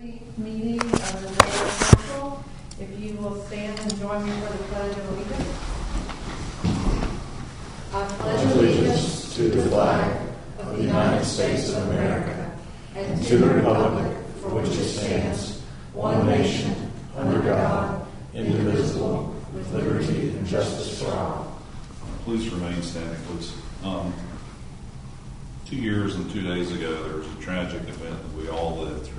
Meeting of the Mayor Council. If you will stand and join me for the Pledge of Allegiance. I pledge allegiance to the flag of the United States of America and to the republic for which it stands, one nation, under God, indivisible, with liberty and justice for all. Please remain standing, please. 2 years and 2 days ago, there was a tragic event that we all lived through.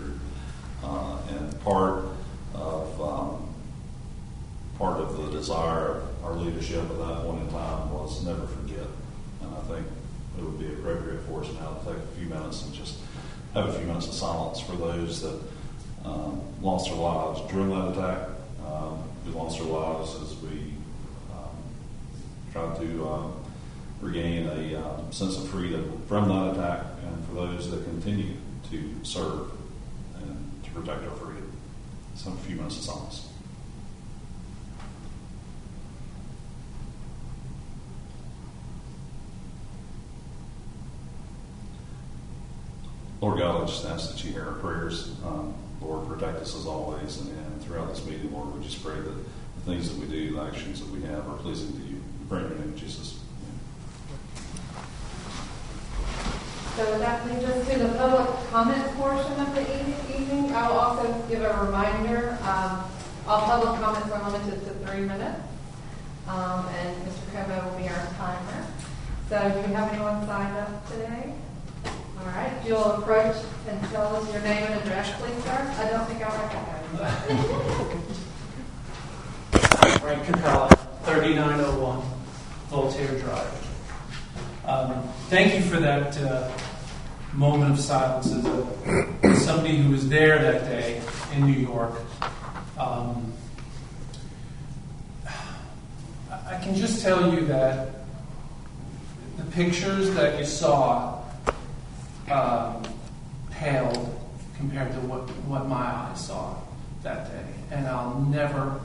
And part of the desire of our leadership at that point in time was never forget. And I think it would be appropriate for us now to take a few minutes and just have a few minutes of silence for those that lost their lives during that attack. We lost our lives as we tried to regain a sense of freedom from that attack, and for those that continue to serve and to protect our freedom. So a few minutes of silence. Lord God, I just ask that you hear our prayers. Lord, protect us as always, and throughout this meeting, Lord, we just pray that the things that we do, the actions that we have are pleasing to you. We pray in the name of Jesus. So that leads us to the public comment portion of the evening. I will also give a reminder, all public comments are limited to 3 minutes. And Mr. Como will be our timer. So do we have anyone signed up today? All right, you'll approach and tell us your name and address, please, sir. I don't think I recognize you. Frank Capella, 3901 Voltaire Drive. Thank you for that moment of silence as somebody who was there that day in New York. I can just tell you that the pictures that you saw paled compared to what my eyes saw that day, and I'll never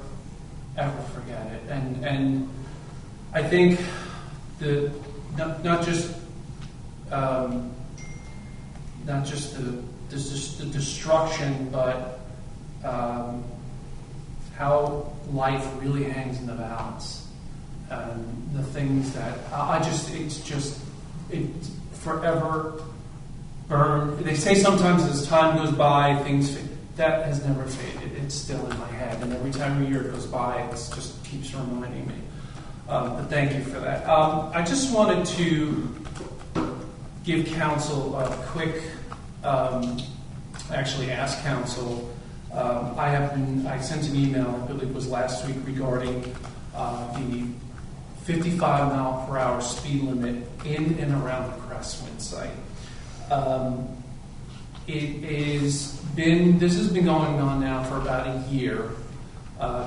ever forget it. And I think not just the destruction, but how life really hangs in the balance, and the things that it's forever burned. They say sometimes as time goes by, that has never faded. It's still in my head, and every time a year goes by, it just keeps reminding me. But thank you for that. I just wanted to give council a quick, actually ask council. I sent an email, I believe it was last week, regarding the 55 mile per hour speed limit in and around the Crestwind site. This has been going on now for about a year.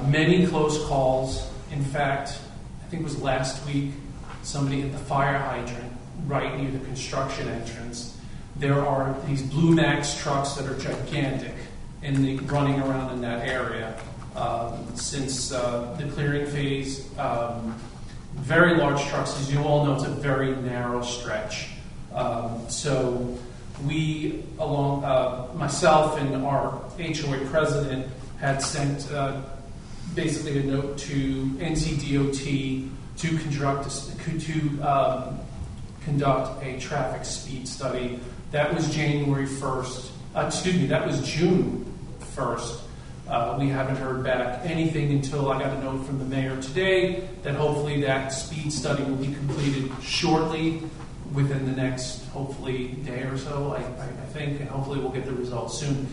Many close calls. In fact, I think it was last week, somebody at the fire hydrant right near the construction entrance. There are these Blue Max trucks that are gigantic running around in that area since the clearing phase. Very large trucks, as you all know, it's a very narrow stretch. So we, myself and our HOA president, had sent basically a note to NCDOT to conduct a traffic speed study. That was January 1st. That was June 1st. We haven't heard back anything until I got a note from the mayor today that hopefully that speed study will be completed shortly, within the next, hopefully, day or so, I think, and hopefully we'll get the results soon.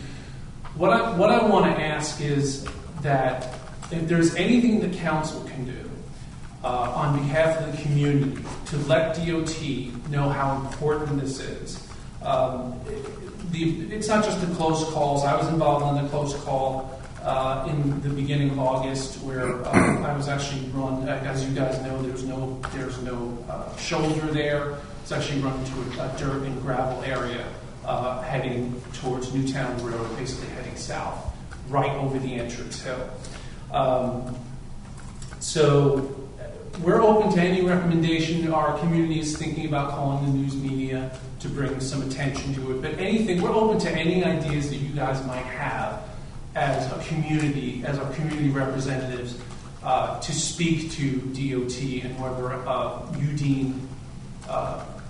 What I want to ask is that if there's anything the council can do on behalf of the community to let DOT know how important this is. It's not just the close calls. I was involved in the close call in the beginning of August, where I was actually run. As you guys know, there's no shoulder there. It's actually run into a dirt and gravel area heading towards Newtown Road, basically heading south, right over the entrance hill. So we're open to any recommendation. Our community is thinking about calling the news media to bring some attention to it. But anything, we're open to any ideas that you guys might have as a community, as our community representatives, to speak to DOT and whether you deem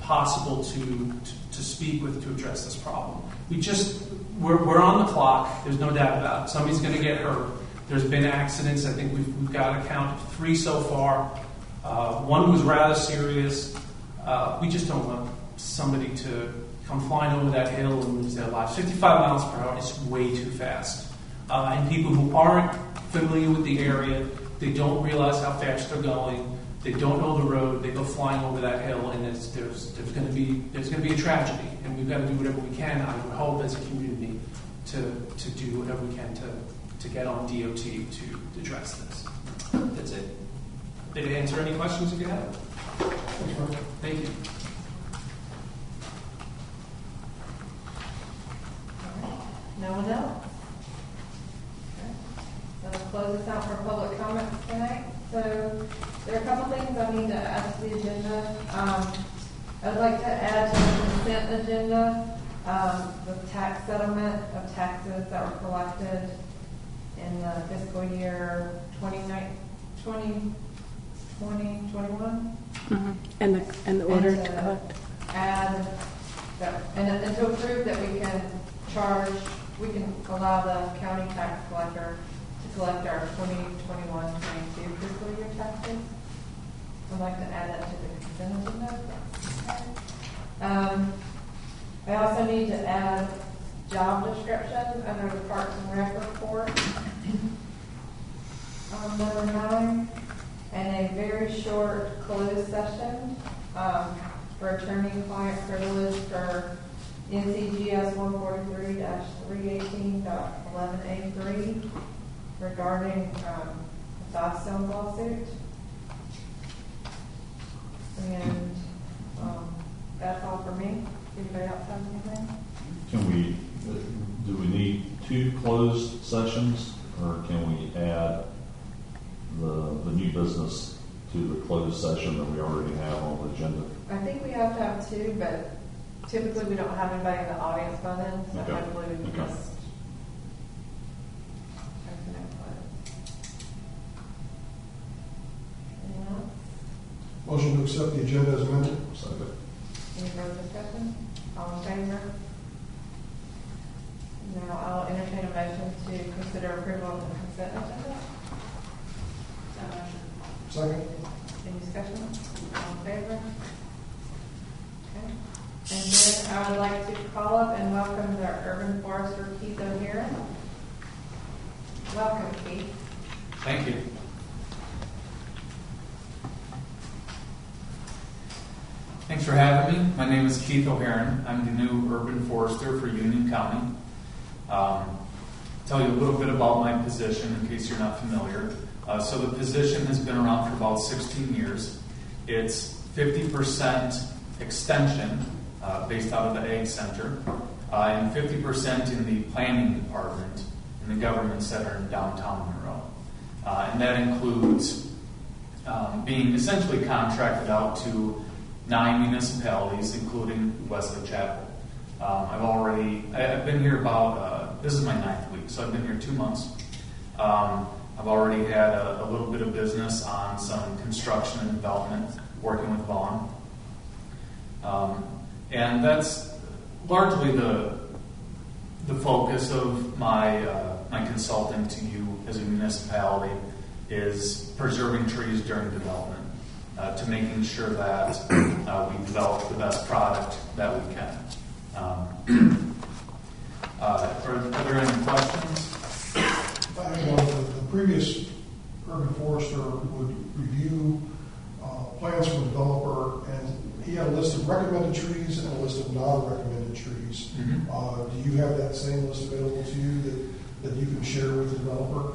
possible to speak with to address this problem. We're on the clock. There's no doubt about it. Somebody's going to get hurt. There's been accidents. I think we've got a count of 3 so far. One was rather serious. We just don't want somebody to come flying over that hill and lose their lives. 55 miles per hour is way too fast. And people who aren't familiar with the area, they don't realize how fast they're going. They don't know the road. They go flying over that hill, and there's going to be a tragedy. And we've got to do whatever we can. I would hope as a community to do whatever we can to get on DOT to address this. That's it. Did it answer any questions if you have? Thank you. No one else? Okay. So let's close this out for public comments tonight. So there are a couple things I need to add to the agenda. I would like to add to the consent agenda the tax settlement of taxes that were collected in the fiscal year 2021. Mm-hmm. And the order to collect. Add that, and to approve that we can allow the county tax collector to collect our 2021-22 fiscal year taxes. I'd like to add that to the consent agenda. Okay. I also need to add job descriptions under the Parks and Rec report. Number 9, and a very short closed session for attorney-client privilege for NCGS 143-318.11A3 regarding the Godstone lawsuit. And that's all for me. Anybody else have anything? Do we need 2 closed sessions, or can we add the new business to the closed session that we already have on the agenda? I think we have to have 2, but typically we don't have anybody in the audience by then, so Okay. hopefully we can Okay. just. Anyone else? Motion to accept the agenda as amended. Second. Any further discussion? All in favor? Now I'll entertain a motion to consider approval of the consent agenda. Second. Any discussion? All in favor? Okay. And then I would like to call up and welcome the urban forester Keith O'Haron. Welcome, Keith. Thank you. Thanks for having me. My name is Keith O'Haron. I'm the new urban forester for Union County. Tell you a little bit about my position in case you're not familiar. So the position has been around for about 16 years. It's 50% extension based out of the Ag Center and 50% in the planning department in the government center in downtown Monroe. And that includes being essentially contracted out to 9 municipalities, including Wesley Chapel. I've been here about, this is my 9th week, so I've been here 2 months. I've already had a little bit of business on some construction and development, working with Vaughn. And that's largely the focus of my consulting to you as a municipality is preserving trees during development, to making sure that we develop the best product that we can. Are there any questions? The previous urban forester would review plans from the developer, and he had a list of recommended trees and a list of non-recommended trees. Mm-hmm. Do you have that same list available to you that you can share with the developer?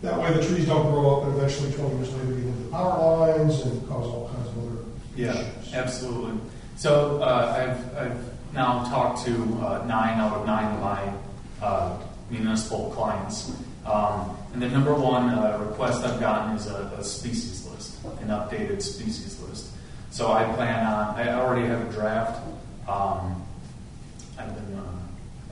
That way the trees don't grow up and eventually 20 years later get into the power lines and cause all kinds of other issues. Absolutely. So I've now talked to 9 out of 9 of my municipal clients. And the number one request I've gotten is a species list, an updated species list. So I already have a draft. I've been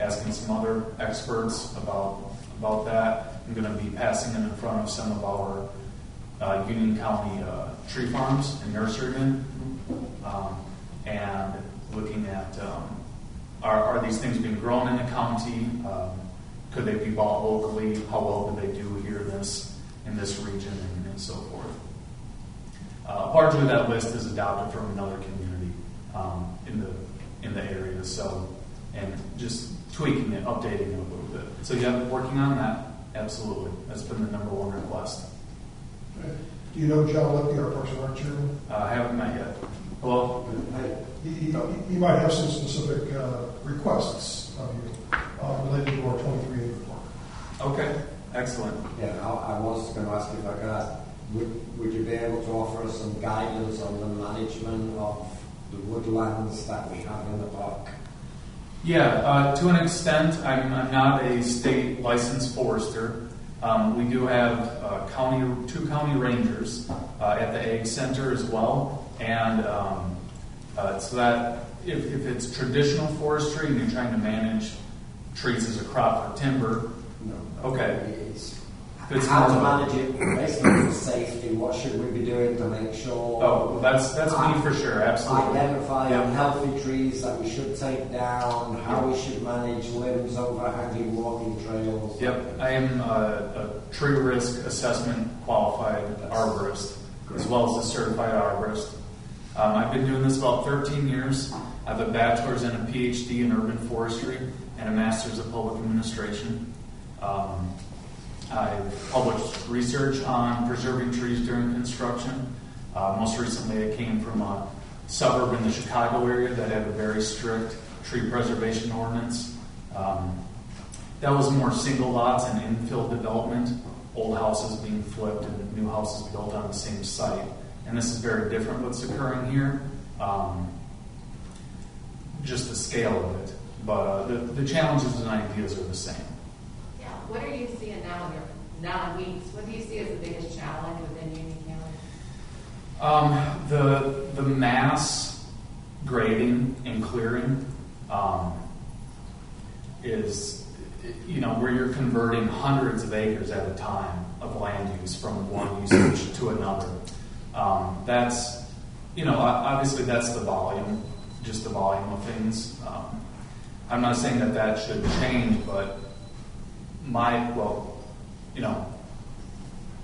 asking some other experts about that. I'm going to be passing them in front of some of our Union County tree farms and nurserymen, and looking at are these things being grown in the county? Could they be bought locally? How well do they do here in this region, and so forth? Largely, that list is adopted from another community in the area. So, and just tweaking it, updating it a little bit. So, yeah, working on that. Absolutely, that's been the number one request. Okay. Do you know John Lippy, our Parks and Rec chairman? I haven't met yet. Well, He might have some specific requests of you related to our 23-acre park. okay, excellent. Yeah, I was going to ask if I could ask, would you be able to offer us some guidance on the management of the woodlands that we have in the park? Yeah, to an extent, I'm not a state licensed forester. We do have two county rangers at the Ag Center as well, and so that if it's traditional forestry and you're trying to manage trees as a crop for timber, No. okay. It's how to manage it, basically for safety. What should we be doing to make sure? Oh, that's me for sure, absolutely. Identify Yep. unhealthy trees that we should take down, how we should manage limbs, overhanging walking trails. Yep, I am a tree risk assessment qualified arborist, as well as a certified arborist. I've been doing this about 13 years. I have a bachelor's and a PhD in urban forestry and a master's of public administration. I've published research on preserving trees during construction. Most recently, I came from a suburb in the Chicago area that had a very strict tree preservation ordinance. That was more single lots and infill development, old houses being flipped and new houses built on the same site. And this is very different what's occurring here, just the scale of it. But the challenges and ideas are the same. Yeah, what are you seeing now in your 9 weeks? What do you see as the biggest challenge within Union County? The mass grading and clearing is, where you're converting hundreds of acres at a time of land use from one usage to another. That's, obviously that's the volume, just the volume of things. I'm not saying that should change, but I'm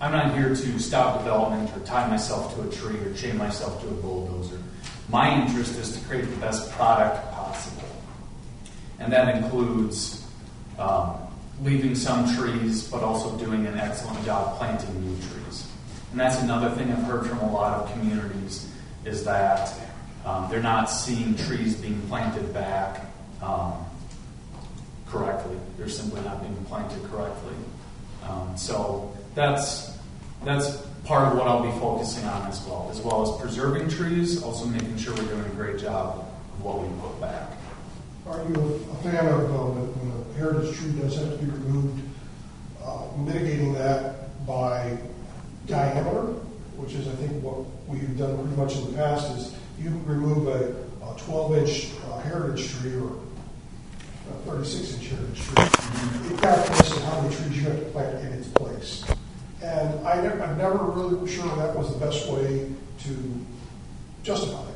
not here to stop development or tie myself to a tree or chain myself to a bulldozer. My interest is to create the best product possible. And that includes leaving some trees, but also doing an excellent job planting new trees. And that's another thing I've heard from a lot of communities is that they're not seeing trees being planted back correctly. They're simply not being planted correctly. So that's part of what I'll be focusing on as well as preserving trees, also making sure we're doing a great job of what we put back. Are you a fan of when a heritage tree does have to be removed, mitigating that by diameter, which is I think what we've done pretty much in the past is you remove a 12-inch heritage tree or a 36-inch heritage tree. It calculates how many trees you have to plant in its place. And I'm never really sure that was the best way to justify it.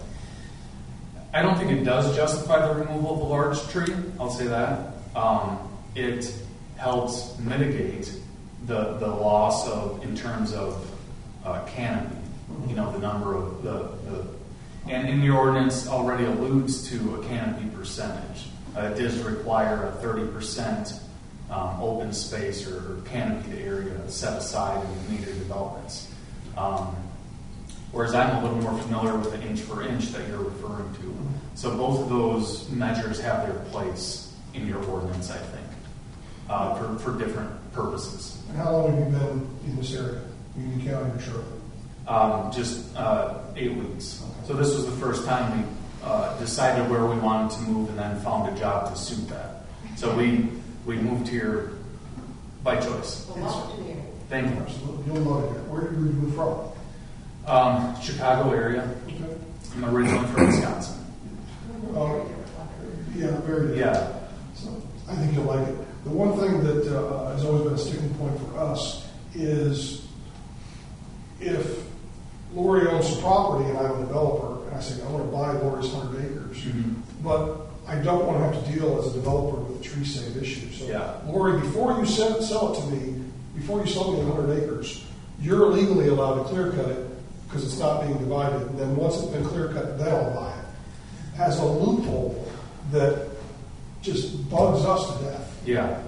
I don't think it does justify the removal of a large tree. I'll say that. It helps mitigate the loss in terms of canopy. The number of and in your ordinance already alludes to a canopy percentage. It does require a 30% open space or canopy area set aside in major developments. Whereas I'm a little more familiar with the inch for inch that you're referring to. So both of those measures have their place in your ordinance, I think, for different purposes. And how long have you been in this area, Union County or Charlotte? Just 8 weeks. So this was the first time we decided where we wanted to move and then found a job to suit that. So we moved here by choice. Well, welcome to the area. Thank you. Absolutely, you'll love it here. Where did you move from? Chicago area. Okay. I'm originally from Wisconsin. Yeah, very good. Yeah. So I think you'll like it. The one thing that has always been a sticking point for us is if Lori owns some property and I'm a developer, and I say, I want to buy Lori's 100 acres, but I don't want to have to deal as a developer with a tree save issue. So, Yeah. Lori, before you sell it to me, before you sell me the 100 acres, you're legally allowed to clear cut it because it's not being divided. And then once it's been clear cut, then I'll buy it. Has a loophole that just bugs us to death. Yeah.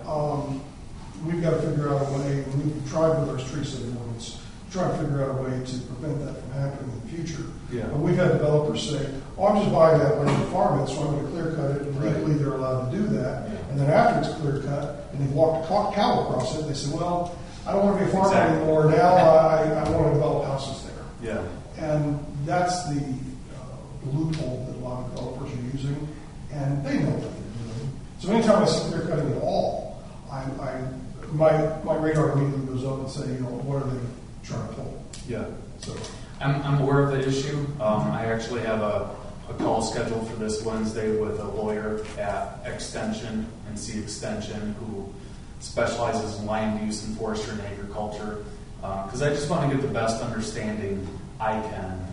We've got to figure out a way, and we've tried with our tree saving ordinance, try to figure out a way to prevent that from happening in the future. Yeah. And we've had developers say, oh, I'm just buying that land to farm it, so I'm going to clear cut it, and legally they're allowed to do that. Yeah. And then after it's clear cut, and they've walked a cow across it, they say, well, I don't want to be a farmer Exactly. anymore, now I want to develop houses there. Yeah. And that's the loophole that a lot of developers are using, and they know what they're doing. So anytime I see clear cutting at all, my radar immediately goes up and say, what are they trying to pull? Yeah. So I'm aware of the issue. I actually have a call scheduled for this Wednesday with a lawyer at Extension, NC Extension, who specializes in land use and forestry and agriculture. Because I just want to get the best understanding I can,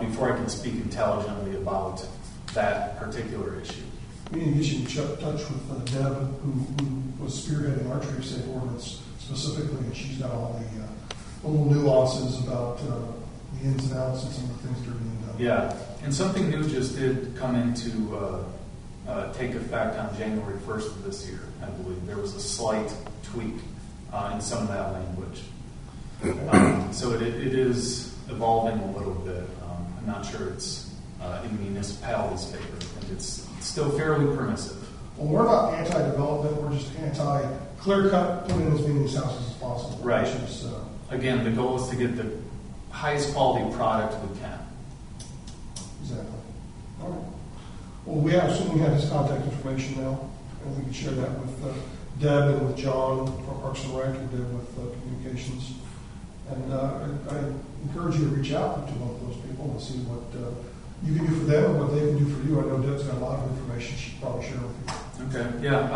before I can speak intelligently about that particular issue. we need to get you in touch with Deb, who was spearheading our tree safe ordinance specifically, and she's got all the little nuances about the ins and outs and some of the things that are being done. Yeah, and something new just did come into take effect on January 1st of this year, I believe. There was a slight tweak in some of that language. So it is evolving a little bit. I'm not sure it's in municipalities' favor, and it's still fairly permissive. Well, we're not anti-development, we're just anti-clear-cut, put in as many houses as possible. Right. Which is, Again, the goal is to get the highest quality product we can. exactly. All right. Well, we have his contact information now, and we can share that with Deb and with John from Parks and Rec, and Deb with Communications. And I encourage you to reach out to both of those people and see what you can do for them and what they can do for you. I know Deb's got a lot of information she'd probably share with you. Okay, yeah,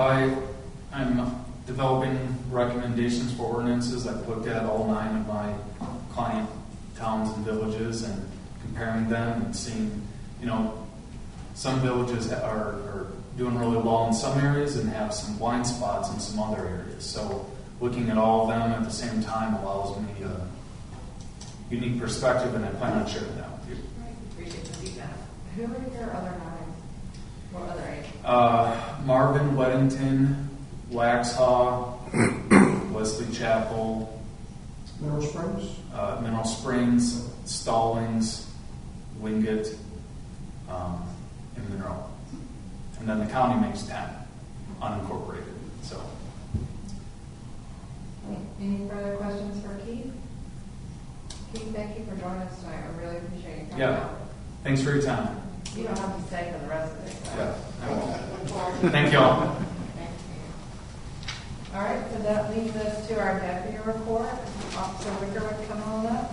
I'm developing recommendations for ordinances. I've looked at all 9 of my client towns and villages and comparing them and seeing, some villages are doing really well in some areas and have some blind spots in some other areas. So looking at all of them at the same time allows me a unique perspective, and I plan on sharing that with you. Right, appreciate the feedback. Who are your other 9? What other age? Marvin, Weddington, Waxhaw, Wesley Chapel, Mineral Springs? Mineral Springs, Stallings, Wingate, and Monroe. And then the county makes 10 unincorporated. So, Any further questions for Keith? Keith, thank you for joining us tonight. I really appreciate you coming Yeah. out. thanks for your time. You don't have to stay for the rest of it. so. Yeah, I will. Look forward to it. Thank y'all. Thank you. All right, so that leads us to our deputy report. Officer Wicker would come on up.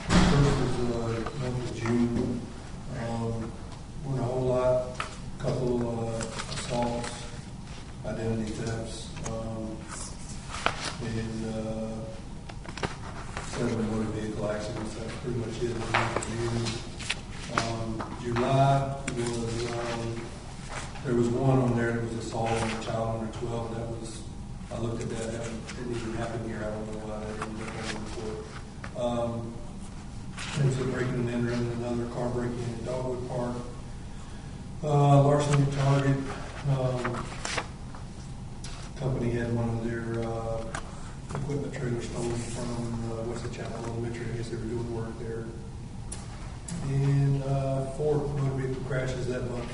First is month of June. Weren't a whole lot, couple assaults, identity thefts, and 7 motor vehicle accidents. That's pretty much it in the month of June. July was there was one on there that was assault on a child under 12. That was, I looked at that didn't even happen here. I don't know why that didn't get on the report. There was a breaking and entering, another car breaking in Dogwood Park. Larceny at Target. Company had one of their equipment trailers stolen from Wesley Chapel Elementary. I guess they were doing work there. And 4 motor vehicle crashes that month.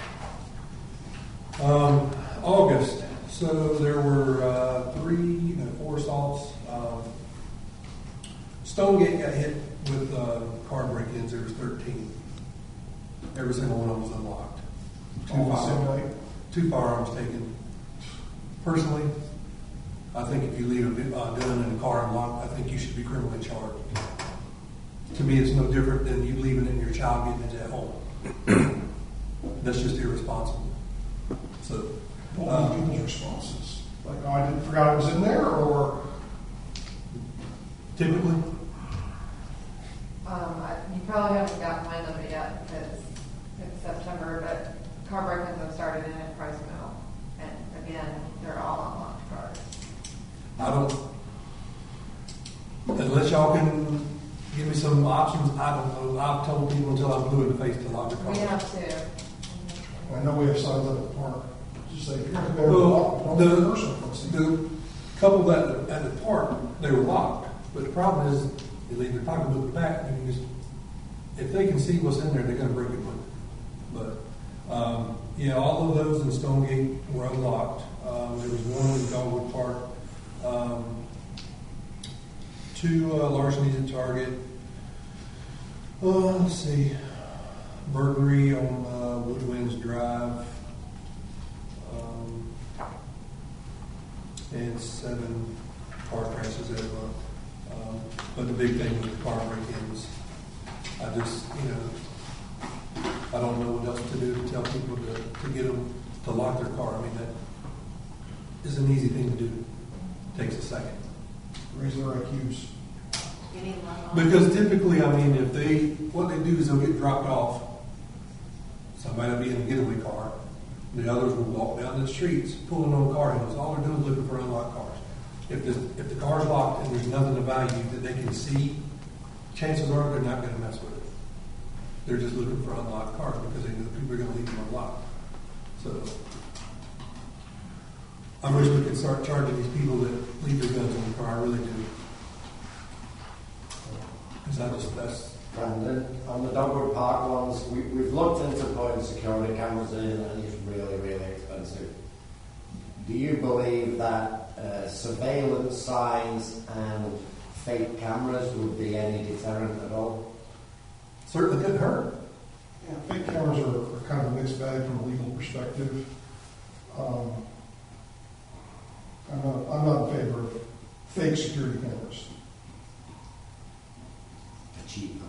August. So there were 4 assaults. Stonegate got hit with car break-ins. There was 13. every single one of them was unlocked. On the same night? 2 firearms taken. Personally, I think if you leave a gun in a car unlocked, I think you should be criminally charged. To me, it's no different than you leaving it in your child getting it at home. That's just irresponsible. So, What were people's responses? Like, oh, I didn't forgot it was in there, or? typically, You probably haven't gotten my number yet because it's September, but car break-ins have started in at Price Mill. And again, they're all unlocked cars. I don't, unless y'all can give me some options, I don't know. I've told people until I'm blue in the face to lock their car. We have two. I know we have signs up at the park. Just say, if you're there, Well, lock the person. The couple that at the park, they were locked. But the problem is, you leave your pocketbook in the back, you can just, if they can see what's in there, they're gonna break it with it. But, yeah, all of those in Stonegate were unlocked. There was one in Dogwood Park, 2 larcenies at Target. Let's see, burglary on Woodwinds Drive. And 7 car crashes that month. But the big thing was the car break-ins. I just, I don't know what else to do to tell people to get them to lock their car. I mean, that is an easy thing to do. Takes a second. Raise their IQs. Because typically, I mean, what they do is they'll get dropped off. Somebody will be in a getaway car. The others will walk down the streets pulling on car handles. All they're doing is looking for unlocked cars. If the car's locked and there's nothing of value that they can see, chances are they're not going to mess with it. They're just looking for unlocked cars because they know people are going to leave them unlocked. So I wish we could start charging these people that leave their guns in the car. I really do. Because that's. Brandon, on the Dogwood Park ones, we've looked into putting security cameras in, and it's really, really expensive. Do you believe that surveillance signs and fake cameras would be any deterrent at all? Certainly couldn't hurt. Yeah, fake cameras are kind of a mixed bag from a legal perspective. I'm not in favor of fake security cameras. They're cheap though.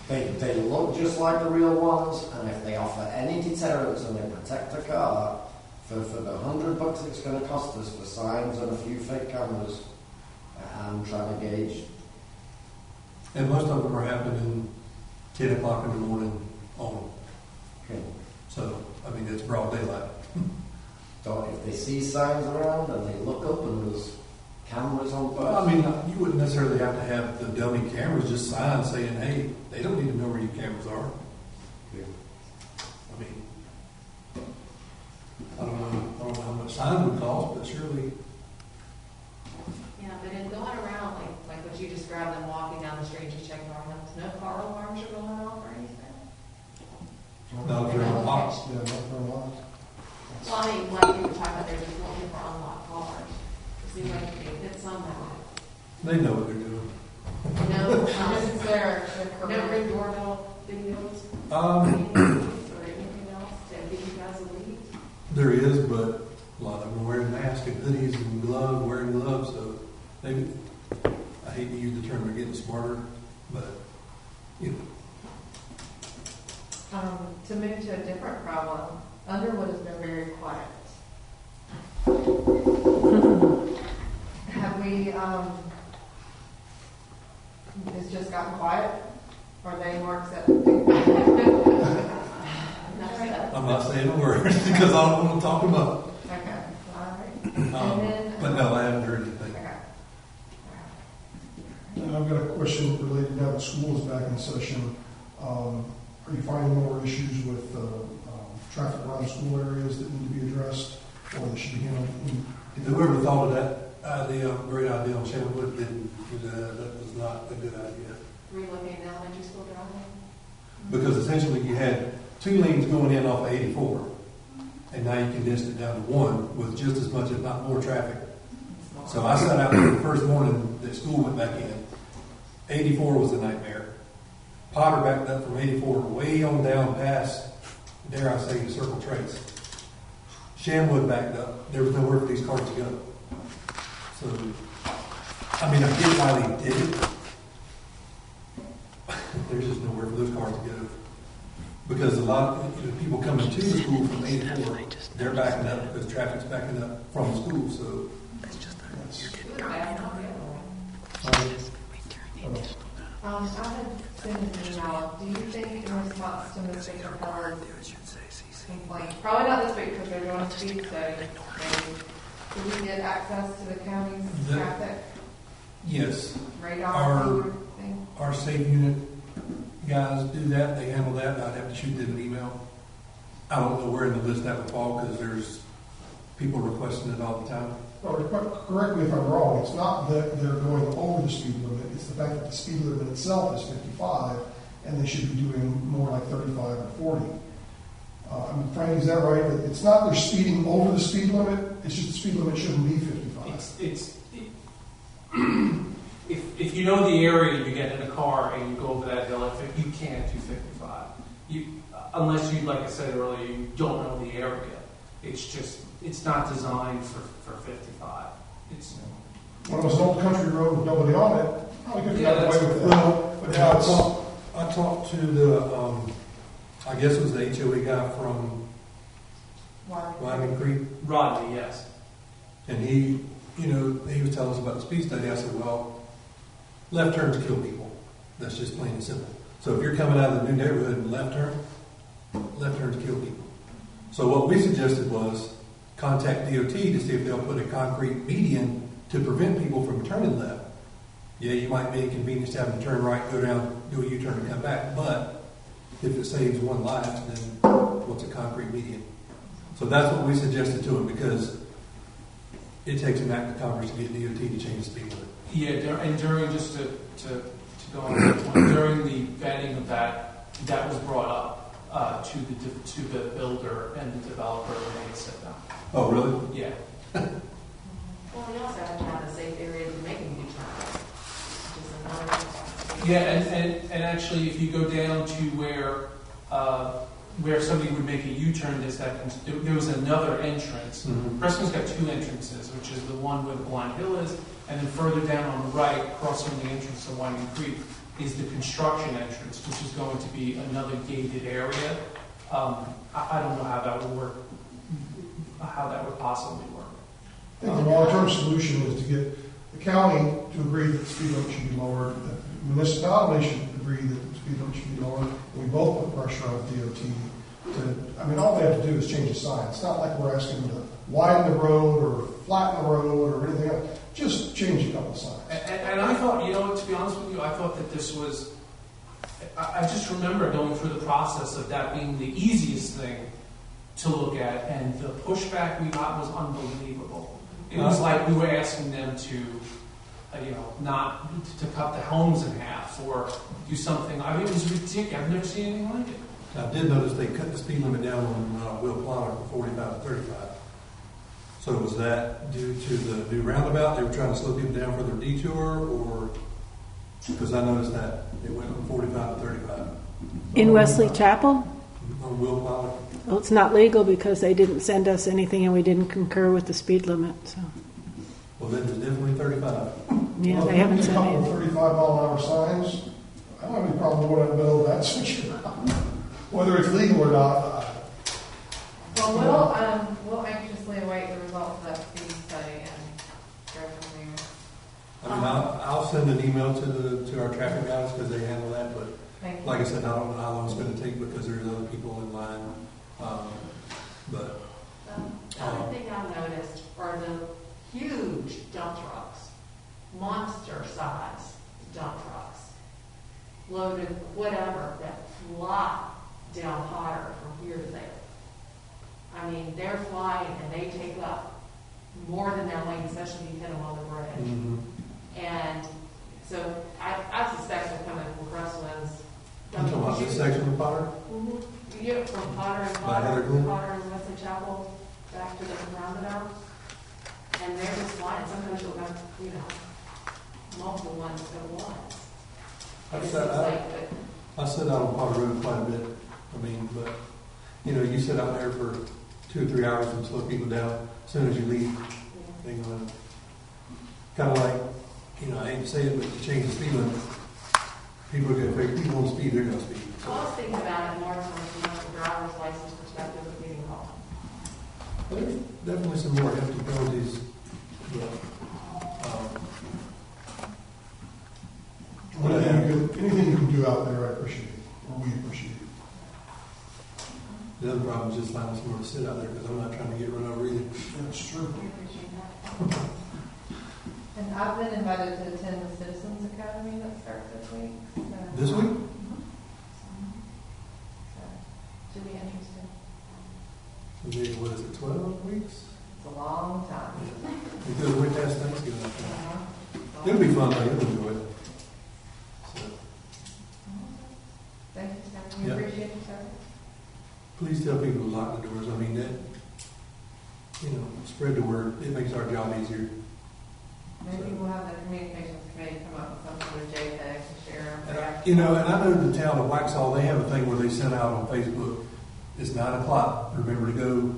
They look just like the real ones, and if they offer any deterrence and they protect a car, for the $100 it's going to cost us for signs and a few fake cameras, I'm trying to gauge. And most of them are happening 10 o'clock in the morning on. Okay. So, I mean, it's broad daylight. So if they see signs around and they look up and there's cameras on both. Well, I mean, you wouldn't necessarily have to have the dummy cameras, just signs saying, hey, they don't need to know where your cameras are. Yeah. I mean, I don't know how much sign would cost, but surely. Yeah, but in going around, like what you described, them walking down the street just checking around, no car alarms are going off or anything? No, if they're unlocked. Yeah, not for a lot. Well, I mean, like you were talking about, they're just looking for unlocked cars. It seems like they fit somehow. They know what they're doing. No, This is their no career. ring doorbell videos or anything else to give you guys a lead. There is, but a lot of them are wearing masks and hoodies and gloves, wearing gloves, so I hate to use the term, they're getting smarter, but, To move to a different problem, Underwood has been very quiet. Have we, it's just gotten quiet? Are they more accepting? I'm not saying a word because I don't want to talk about Okay, all right. it. And then, But no, I haven't heard anything. okay. And I've got a question related now that school is back in session. Are you finding more issues with traffic around school areas that need to be addressed, or that should be handled in? Whoever thought of that idea, great idea on Shannon Wood, didn't, that was not a good idea. Relocating elementary school driving. Because essentially you had 2 lanes going in off of 84, and now you condensed it down to 1 with just as much, if not more, traffic. So I sat out there the first morning that school went back in. 84 was a nightmare. Potter backed up from 84 way on down past, dare I say, the Circle Trace. Shamwood backed up. There was nowhere for these cars to go. So, I mean, I get why they did it. There's just nowhere for those cars to go. Because a lot of people coming to the school from 84, they're backing up because traffic's backing up from the school. So, I had sent an email. Do you think in response to Mr. Capella's complaint, probably not this week because they're doing a speed study, did we get access to the county's traffic yes, radar thing? our safe unit guys do that. They handle that. I'd have to shoot them an email. I don't know where in the list that would fall because there's people requesting it all the time. Or, correct me if I'm wrong, it's not that they're going over the speed limit, it's the fact that the speed limit itself is 55, and they should be doing more like 35 or 40. I mean, Frank, is that right? That it's not they're speeding over the speed limit, it's just the speed limit shouldn't be 55. If you know the area, you get in a car and you go over that hill, you can't do 55. Unless you, like I said earlier, you don't know the area. It's not designed for 55. When it was an old country road with nobody on it, probably could have gotten away with that. Well, But now it's, I talked to the, I guess it was the HOA guy from Wyoming Creek, Rodney, yes. and he was telling us about the speed study. I said, well, left turns kill people. That's just plain and simple. So if you're coming out of the new neighborhood and left turns kill people. So what we suggested was contact DOT to see if they'll put a concrete median to prevent people from turning left. Yeah, you might be inconvenienced having to turn right, go down, do a U-turn and come back, but if it saves one life, then what's a concrete median? So that's what we suggested to him because it takes an act of Congress to get DOT to change the speed limit. Yeah, and during, just to go on that point, during the vetting of that was brought up to the builder and the developer when they said that. Oh, really? Yeah. Well, we also have to have a safe area to make a U-turn, which is another thing. Yeah, and actually, if you go down to where somebody would make a U-turn, there was another entrance. Mm-hmm. Preston's got two entrances, which is the one where the Blind Hill is, and then further down on the right, crossing the entrance to Winding Creek, is the construction entrance, which is going to be another gated area. I don't know how that would work, how that would possibly work. I think the long-term solution is to get the county to agree that the speed limit should be lowered, that the municipality should agree that the speed limit should be lowered, and we both put pressure on DOT all they have to do is change the sign. It's not like we're asking them to widen the road or flatten the road or anything else. Just change a couple signs. And I thought, to be honest with you, I thought that this was, I just remember going through the process of that being the easiest thing to look at, and the pushback we got was unbelievable. It was like we were asking them to, not to cut the homes in half or do something. I mean, it was ridiculous. I've never seen anything like it. I did notice they cut the speed limit down on Will Plowler from 45 to 35. So was that due to the new roundabout? They were trying to slow people down for their detour, or because I noticed that it went from 45 to 35 In Wesley Chapel? on Will Plowler? Well, it's not legal because they didn't send us anything and we didn't concur with the speed limit. So, Well, then there's definitely 35. yeah, Well, they haven't if we sent get a couple of anything. 35-mile-an-hour signs, I don't have any problem going out in the middle of that switch around. Whether it's legal or not, Well, we'll anxiously await the results of that speed study and go from there. I mean, I'll send an email to our traffic guys because they handle that, but Thank you. like I said, I don't know how long it's going to take because there's other people in line. But The other thing I've noticed are the huge dump trucks, monster size dump trucks, loaded whatever, that fly down Potter from here to there. I mean, they're flying and they take up more than their lane, especially if you hit them on the bridge. mm-hmm. And so I suspect they're coming from Crestwinds. You talking about this section of Potter? Mm-hmm. Yeah, from Potter and By Heather Glen? Potter and Wesley Chapel back to the roundabout. And they're just flying. Sometimes you'll have, multiple ones at once. I've It sat- seems like that I sit out on Potter Road quite a bit. I mean, but, you know, you sit out there for 2 or 3 hours and slow people down. As soon as you leave, they're going to, kind of like, you know, I hate to say it, but you change the speed limit. People are going to figure, people want to speed, they're going to speed. I was thinking about it more from a driver's license perspective of getting home. There's definitely some more hefty penalties, but, Anything you can do out there, I appreciate it, or we appreciate it. the other problem is just finding somewhere to sit out there, because I'm not trying to get run over either. That's true. We appreciate that. And I've been invited to attend the Citizens Academy that starts this week. So. This week? So, should be interesting. Maybe, what is it, 12 weeks? It's a long time. Because we're past Thanksgiving, I think. Uh-huh. It'll be fun, though, you'll enjoy it. So, Thank you, Stephanie. We Yeah. appreciate your service. please tell people to lock the doors. I mean, that, you know, spread the word. It makes our job easier. Maybe we'll have the communications committee come up with some sort of JPEG to share. And I know the town of Waxhaw, they have a thing where they send out on Facebook, it's 9 o'clock, remember to go.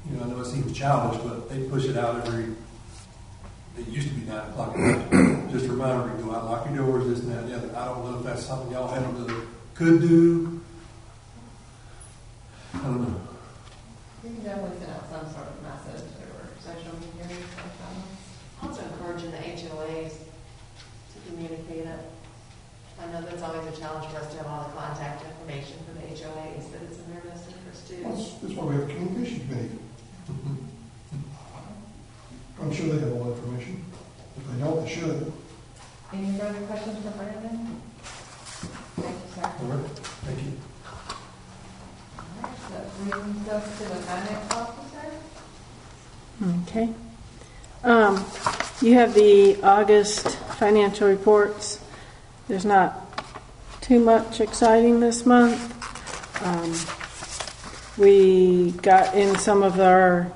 You know, I know it seems childish, but they push it out it used to be 9 o'clock at night. Just a reminder to go out, lock your doors, this and that, and the other. I don't know if that's something y'all could do. I don't know. We can definitely send out some sort of message or social media or something. Also encouraging the HOAs to communicate it. I know that's always a challenge for us to have all the contact information for the HOAs, but it's in their best interest too. That's why we have a communication committee. I'm sure they have all the information. If they don't, they should. Any further questions for Brandon? Thank you, sir. All right, thank you. All right, so that brings us to the finance officer. Okay. You have the August financial reports. There's not too much exciting this month. We got in some of our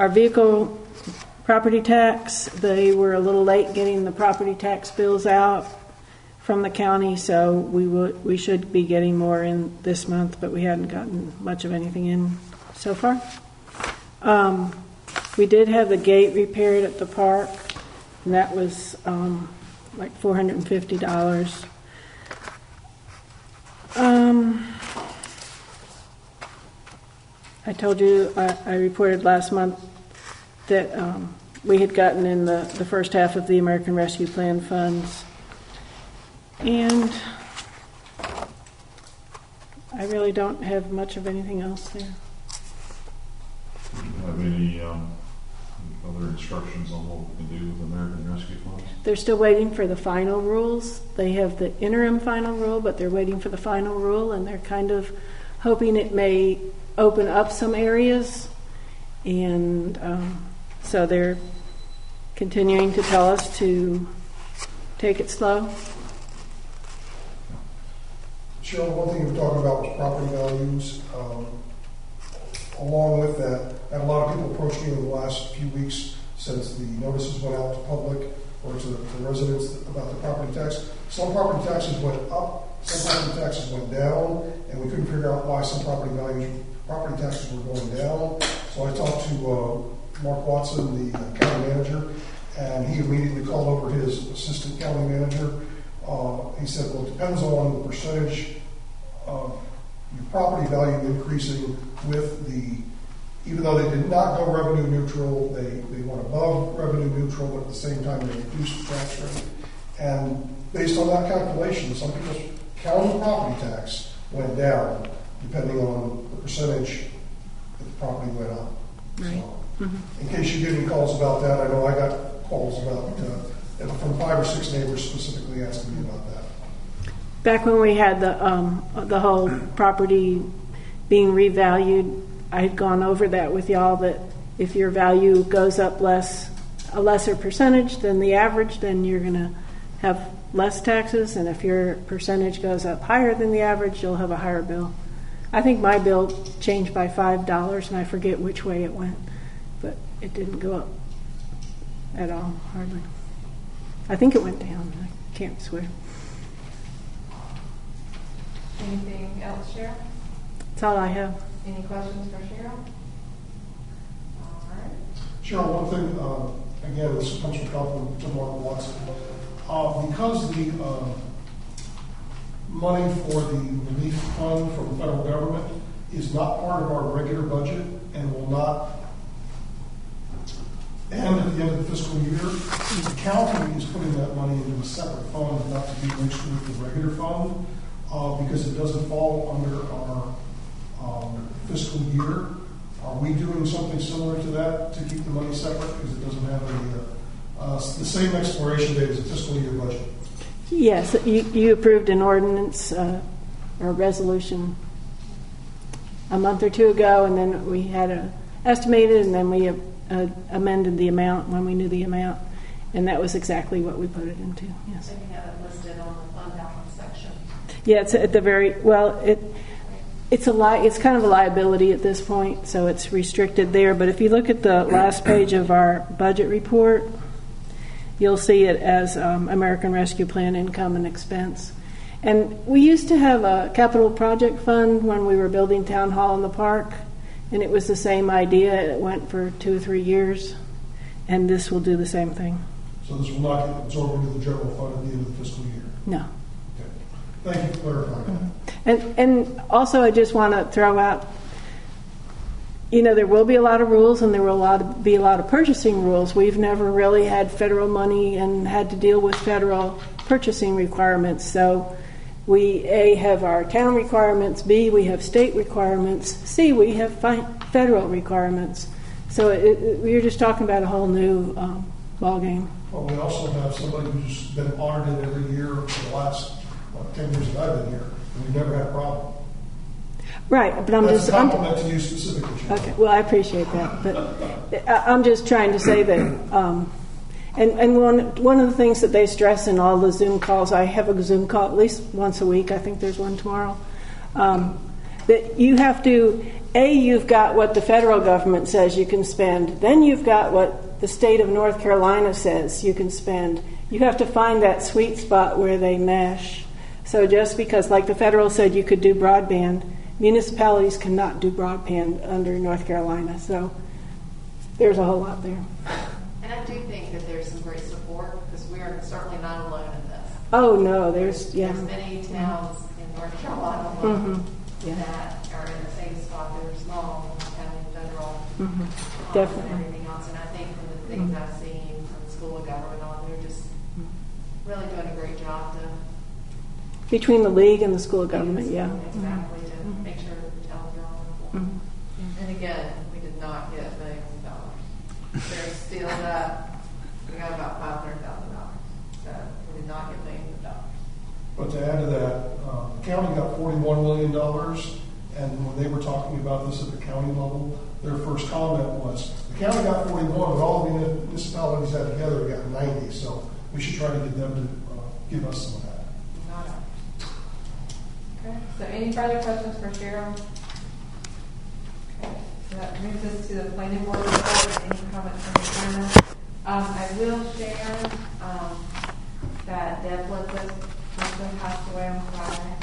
vehicle property tax. They were a little late getting the property tax bills out from the county, so we should be getting more in this month, but we hadn't gotten much of anything in so far. We did have the gate repaired at the park, and that was like $450. I told you, I reported last month that we had gotten in the first half of the American Rescue Plan funds. And I really don't have much of anything else there. Have any other instructions on what we can do with American Rescue Funds? They're still waiting for the final rules. They have the interim final rule, but they're waiting for the final rule, and they're kind of hoping it may open up some areas. And so they're continuing to tell us to take it slow. Cheryl, one thing you were talking about was property values. Along with that, I had a lot of people approach me in the last few weeks since the notices went out to public or to the residents about the property tax. Some property taxes went up, some property taxes went down, and we couldn't figure out why some property taxes were going down. So I talked to Mark Watson, the county manager, and he immediately called over his assistant county manager. He said, well, it depends on the percentage of your property value increasing with even though they did not go revenue neutral, they went above revenue neutral, but at the same time they reduced the tax rate. And based on that calculation, some people's county property tax went down depending on the percentage that the property went up. Right. So, in case you get any calls about that, I know I got calls about from 5 or 6 neighbors specifically asking me about that. Back when we had the whole property being revalued, I had gone over that with y'all, that if your value goes up a lesser percentage than the average, then you're going to have less taxes, and if your percentage goes up higher than the average, you'll have a higher bill. I think my bill changed by $5, and I forget which way it went, but it didn't go up at all, hardly. I think it went down. I can't swear. Anything else, Cheryl? That's all I have. Any questions for Cheryl? All right. Cheryl, one thing, again, this comes from Councilman Mark Watson. Because the money for the relief fund from the federal government is not part of our regular budget and will not end at the end of the fiscal year, the county is putting that money into a separate fund, not to be mixed with the regular fund, because it doesn't fall under our fiscal year. Are we doing something similar to that to keep the money separate because it doesn't have the same expiration date as a fiscal year budget? Yes, you approved an ordinance or resolution a month or two ago, and then we had estimated, and then we amended the amount when we knew the amount, and that was exactly what we put it into. Yes. So you have it listed on the fund balance section. Yeah, it's at the very well. It's kind of a liability at this point, so it's restricted there. But if you look at the last page of our budget report, you'll see it as American Rescue Plan income and expense. And we used to have a capital project fund when we were building Town Hall in the park, and it was the same idea. It went for 2 or 3 years, and this will do the same thing. So this will not get absorbed into the general fund at the end of the fiscal year? No. Okay. Thank you for clarifying that. And also, I just want to throw out, there will be a lot of rules, and there will be a lot of purchasing rules. We've never really had federal money and had to deal with federal purchasing requirements. So we, A, have our town requirements, B, we have state requirements, C, we have federal requirements. So we're just talking about a whole new ballgame. Well, we also have somebody who's been audited every year for the last 10 years that I've been here, and we've never had a problem. Right, but I'm That's just... a compliment to you specifically. Okay, well, I appreciate that, but I'm just trying to say that, and one of the things that they stress in all the Zoom calls, I have a Zoom call at least once a week, I think there's one tomorrow, that you have to, you've got what the federal government says you can spend, then you've got what the state of North Carolina says you can spend. You have to find that sweet spot where they mesh. So just because, like the federal said you could do broadband, municipalities cannot do broadband under North Carolina. So there's a whole lot there. And I do think that there's some great support, because we are certainly not alone in this. Oh, no, there's many towns in North Carolina that are in the same spot. They're small, county, federal, Definitely. and everything else. And I think from the things I've seen from the School of Government on, they're just really doing a great job to... Between the league and the School of Government, yeah. Exactly, to make sure the towns are on. And again, we did not get millions of dollars. There's still that, we got about $500,000. So we did not get millions of dollars. But to add to that, the county got $41 million, and when they were talking about this at the county level, their first comment was, the county got 41, but all the municipalities had together got 90, so we should try to get them to give us some of that. Not ours. Okay, so any further questions for Cheryl? Okay, so that moves us to the planning board report. Any comments from the panel? I will share that Deb Blitz's husband passed away on Friday.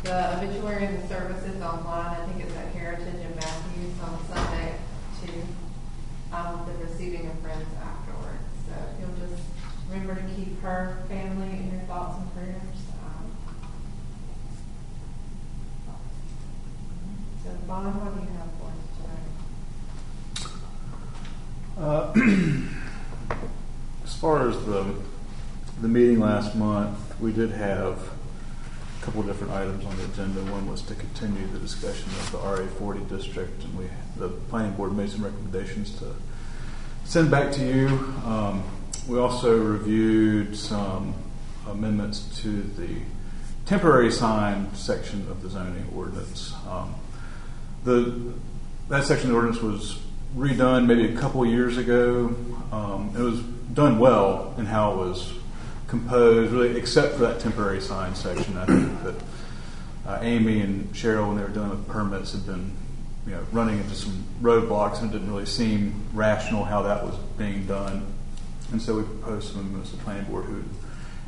The obituary and the services online, I think it's at Heritage and Matthews on Sunday too. The receiving of friends afterwards. So if you'll just remember to keep her family in your thoughts and prayers. So Vaughn, what do you have for us tonight? As far as the meeting last month, we did have a couple of different items on the agenda. One was to continue the discussion of the RA40 district, and the planning board made some recommendations to send back to you. We also reviewed some amendments to the temporary sign section of the zoning ordinance. That section of the ordinance was redone maybe a couple of years ago. It was done well in how it was composed, really, except for that temporary sign section. I think that Amy and Cheryl, when they were dealing with permits, had been running into some roadblocks, and it didn't really seem rational how that was being done. And so we proposed some amendments to the planning board who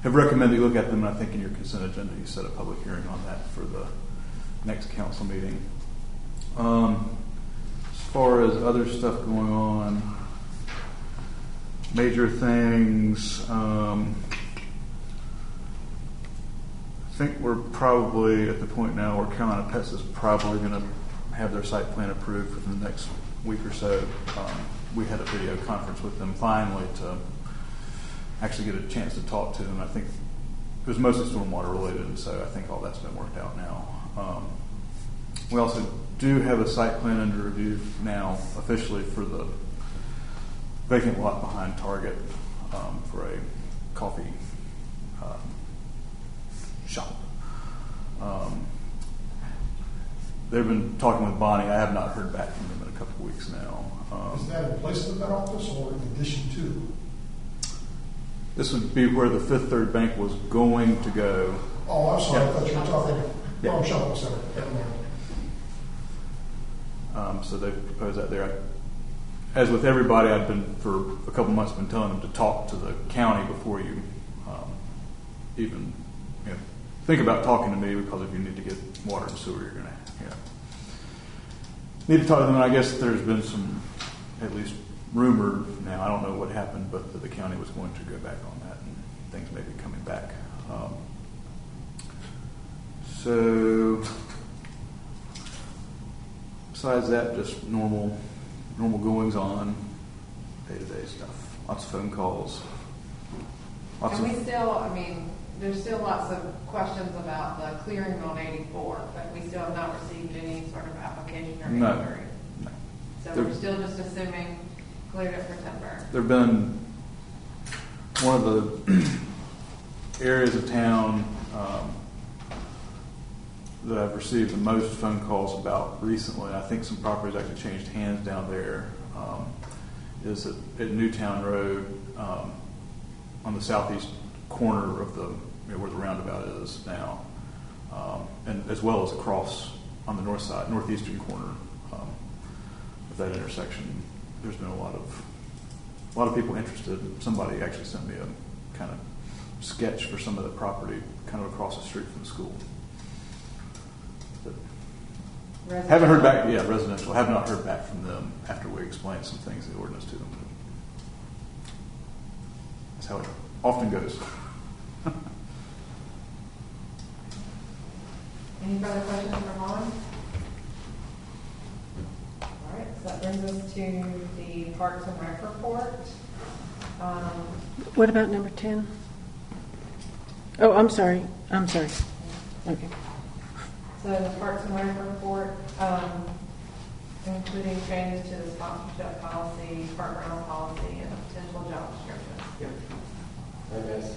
have recommended you look at them, and I think in your consent agenda you set a public hearing on that for the next council meeting. As far as other stuff going on, major things, I think we're probably at the point now where Carolina Pets is probably going to have their site plan approved within the next week or so. We had a video conference with them finally to actually get a chance to talk to them. I think it was mostly stormwater related, and so I think all that's been worked out now. We also do have a site plan under review now officially for the vacant lot behind Target for a coffee shop. They've been talking with Bonnie. I have not heard back from them in a couple of weeks now. Is that in place of the vet office or in addition to? This would be where the Fifth Third Bank was going to go. Oh, I'm sorry, Yeah. I thought you were talking, Yeah. shopping center. So they've proposed that there. As with everybody, I've been for a couple months been telling them to talk to the county before you even think about talking to me, because if you need to get water and sewer, you're going to need to talk to them. And I guess there's been some, at least rumor now, I don't know what happened, but that the county was going to go back on that, and things may be coming back. So besides that, just normal goings on, day-to-day stuff. Lots of phone calls. And we still, there's still lots of questions about the clearing on 84, but we still have not received any sort of application or No. inquiry. So we're still just assuming cleared it for timber. There have been one of the areas of town that I've received the most phone calls about recently. I think some properties actually changed hands down there. Is at Newtown Road on the southeast corner of the where the roundabout is now, and as well as across on the northeastern corner of that intersection. There's been a lot of people interested. Somebody actually sent me a kind of sketch for some of the property kind of across the street from the school. But haven't heard back. Yeah, residential. Have not heard back from them after we explained some things in the ordinance to them. That's how it often goes. Any further questions for Holland? All right, so that brings us to the Parks and Rec report. What about number 10? Oh, I'm sorry. Okay. So the Parks and Rec report, including changes to the sponsorship policy, park rental policy, and a potential job description. Hi guys.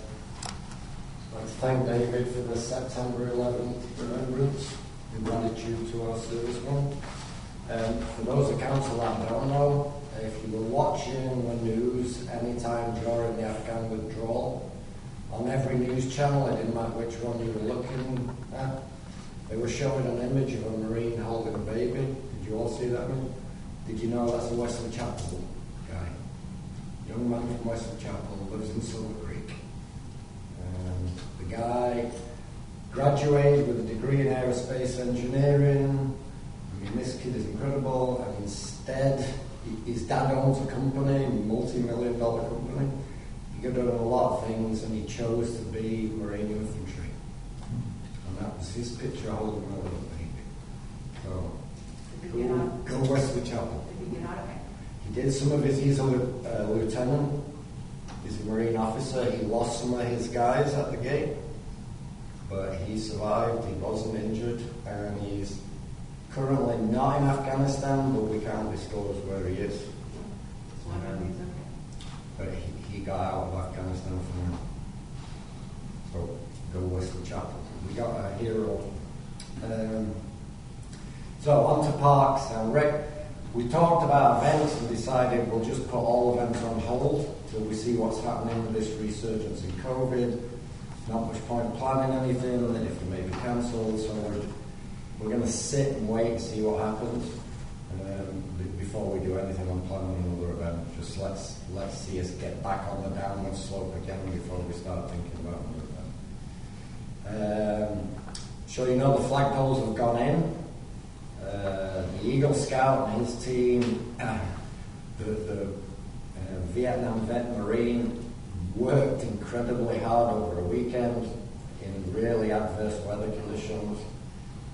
I'd like to thank David for the September 11th remembrance in gratitude to our servicemen. For those of council that don't know, if you were watching the news anytime during the Afghan withdrawal, on every news channel, it didn't matter which one you were looking at, they were showing an image of a Marine holding a baby. Did you all see that one? Did you know that's a Wesley Chapel guy? Young man from Wesley Chapel, lives in Silver Creek. The guy graduated with a degree in aerospace engineering. This kid is incredible, and instead, his dad owns a company, a multi-million-dollar company. He could have done a lot of things, and he chose to be Marine infantry. And that was his picture holding a little baby. So, go Wesley Chapel. Did he get out of it? He did some of his, he's a lieutenant. He's a Marine officer. He lost some of his guys at the gate, but he survived. He wasn't injured, and he's currently not in Afghanistan, but we can't disclose where he is. But he got out of Afghanistan for now. So go Wesley Chapel. We got a hero. So on to Parks and Rec. We talked about events and decided we'll just put all events on hold till we see what's happening with this resurgence in COVID. Not much point planning anything, and then if it may be cancelled. So we're going to sit and wait and see what happens. before we do anything on planning another event. Just let's see us get back on the downward slope again before we start thinking about another event. So you know the flagpoles have gone in. The Eagle Scout and his team, the Vietnam Vet Marine worked incredibly hard over a weekend in really adverse weather conditions,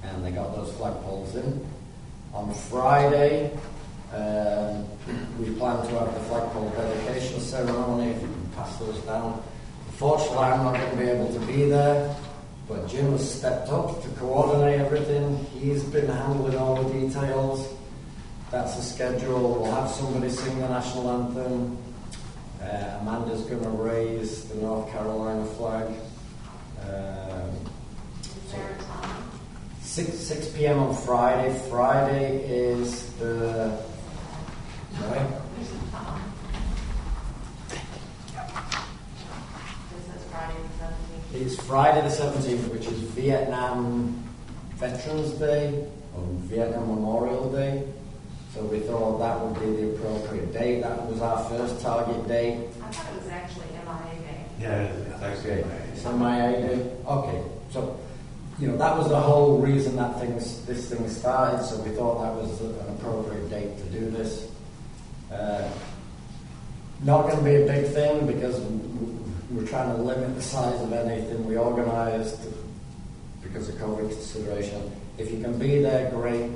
and they got those flagpoles in. On Friday, we plan to have the flagpole dedication ceremony, if you can pass those down. Unfortunately, I'm not going to be able to be there, but Jim has stepped up to coordinate everything. He's been handling all the details. That's the schedule. We'll have somebody sing the national anthem. Amanda's going to raise the North Carolina flag. Is there a time? 6 p.m. on Friday. Friday is the... Sorry? There's a time. This is Friday the 17th. It's Friday the 17th, which is Vietnam Veterans Day, or Vietnam Memorial Day. So we thought that would be the appropriate date. That was our first target date. I thought it was actually MIA Day. Yeah, it's actually Okay, it's MIA Day. Okay, so that was the whole reason that this thing started. So we thought that was an appropriate date to do this. Not going to be a big thing because we're trying to limit the size of anything we organised because of COVID consideration. If you can be there, great.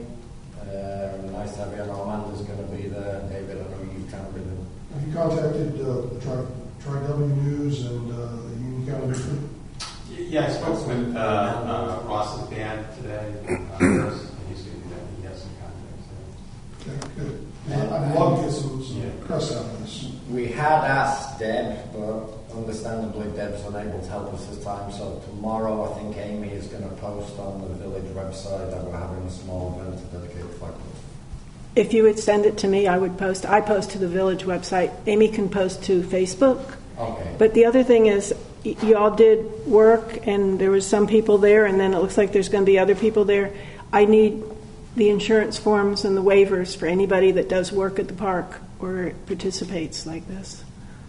Nice to have you. I know Amanda's going to be there. David, I know you've kind of been. Have you contacted the Tri-W News and the Union County Newspaper? Yeah, I spoke with Ross's band today. First, and he's going to do that. He has some contacts there. Okay, good. I'd love to get some press out of this. We had asked Deb, but understandably Deb's unable to help us this time. So tomorrow, I think Amy is going to post on the village website that we're having a small event to dedicate the flagpole. If you would send it to me, I would post. I post to the village website. Amy can post to Facebook. Okay. But the other thing is, you all did work, and there was some people there, and then it looks like there's going to be other people there. I need the insurance forms and the waivers for anybody that does work at the park or participates like this.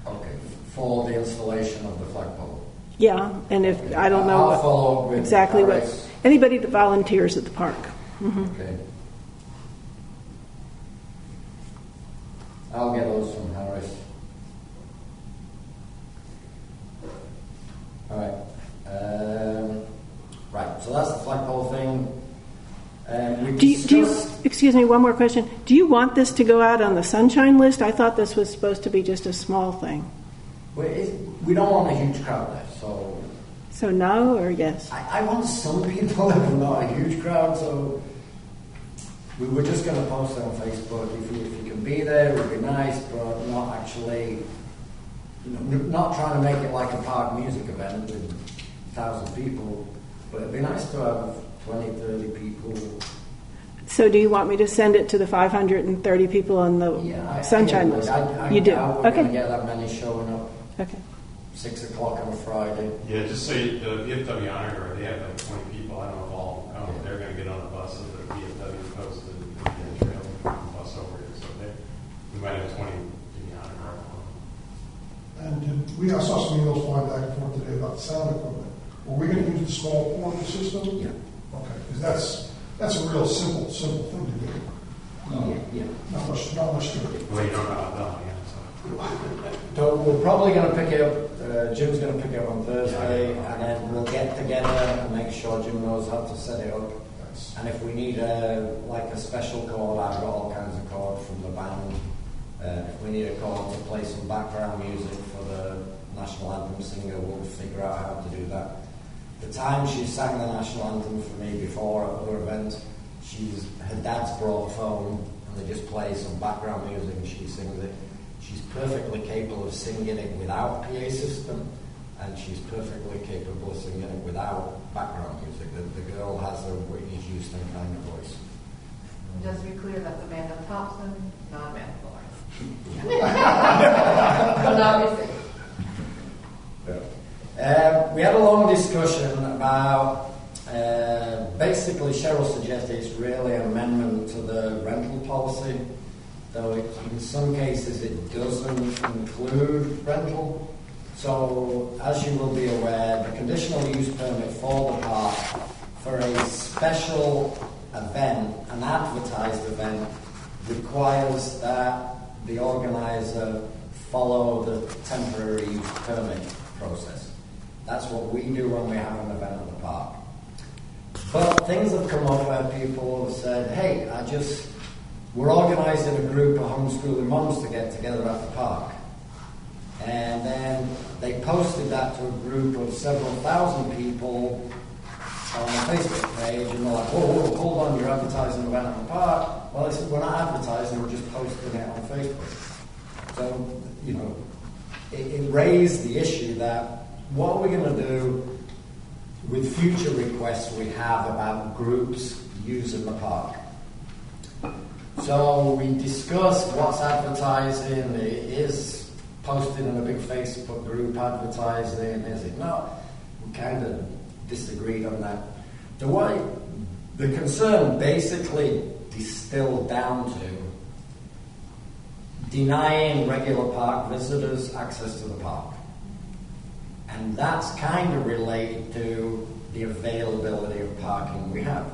Okay. For the installation of the flagpole. Yeah, and if I don't know I'll follow up with exactly Harris. what anybody that volunteers at the park. Mm-hmm. Okay. I'll get those from Harris. All right. Right. So that's the flagpole thing. Excuse me, one more question. Do you want this to go out on the sunshine list? I thought this was supposed to be just a small thing. We don't want a huge crowd there, so... So no or yes? I want some people, but not a huge crowd, so... We were just going to post it on Facebook. If you can be there, it would be nice, but not actually... not trying to make it like a park music event with 1,000 people, but it'd be nice to have 20, 30 people. So do you want me to send it to the 530 people on the sunshine list? You do? We're Okay. going to get that many showing up. Okay. 6 o'clock on a Friday. Yeah, just say the VFW Honor Guard, they have like 20 people. I don't know if they're going to get on a bus, so the VFW posted the trail bus over here. So we might have 20 in the Honor Guard. And I saw some emails flying back and forth today about the sound equipment. Are we going to use the small portable system? Yeah. Okay, because that's a real simple thing to do. Yeah. Not much to it. Well, you don't know how done yet. So we're probably going to pick it up. Jim's going to pick it up on Thursday, and then we'll get together and make sure Jim knows how to set it up. And if we need a special chord, I've got all kinds of chords from the band. If we need a chord to play some background music for the national anthem singer, we'll figure out how to do that. The time she sang the national anthem for me before at other events, her dad's brought a phone and they just play some background music and she sings it. She's perfectly capable of singing it without PA system, and she's perfectly capable of singing it without background music. The girl has a Whitney Houston kind of voice. And just to be clear, that's Amanda Thompson, not Amanda Lawrence. But obviously. We had a long discussion about basically, Cheryl suggested it's really an amendment to the rental policy, though in some cases it doesn't include rental. So, as you will be aware, the conditional use permit for the park for a special event, an advertised event, requires that the organizer follow the temporary use permit process. That's what we do when we have an event at the park. But things have come up where people have said, hey, we're organising a group of homeschooling moms to get together at the park. And then they posted that to a group of several thousand people on a Facebook page, and they're like, whoa, hold on, you're advertising an event at the park. Well, I said, we're not advertising, we're just posting it on Facebook. So, it raised the issue that what are we going to do with future requests we have about groups using the park? So we discussed what's advertising, is posting in a big Facebook group advertising, is it not? We kind of disagreed on that. The concern basically distilled down to denying regular park visitors access to the park. And that's kind of related to the availability of parking we have.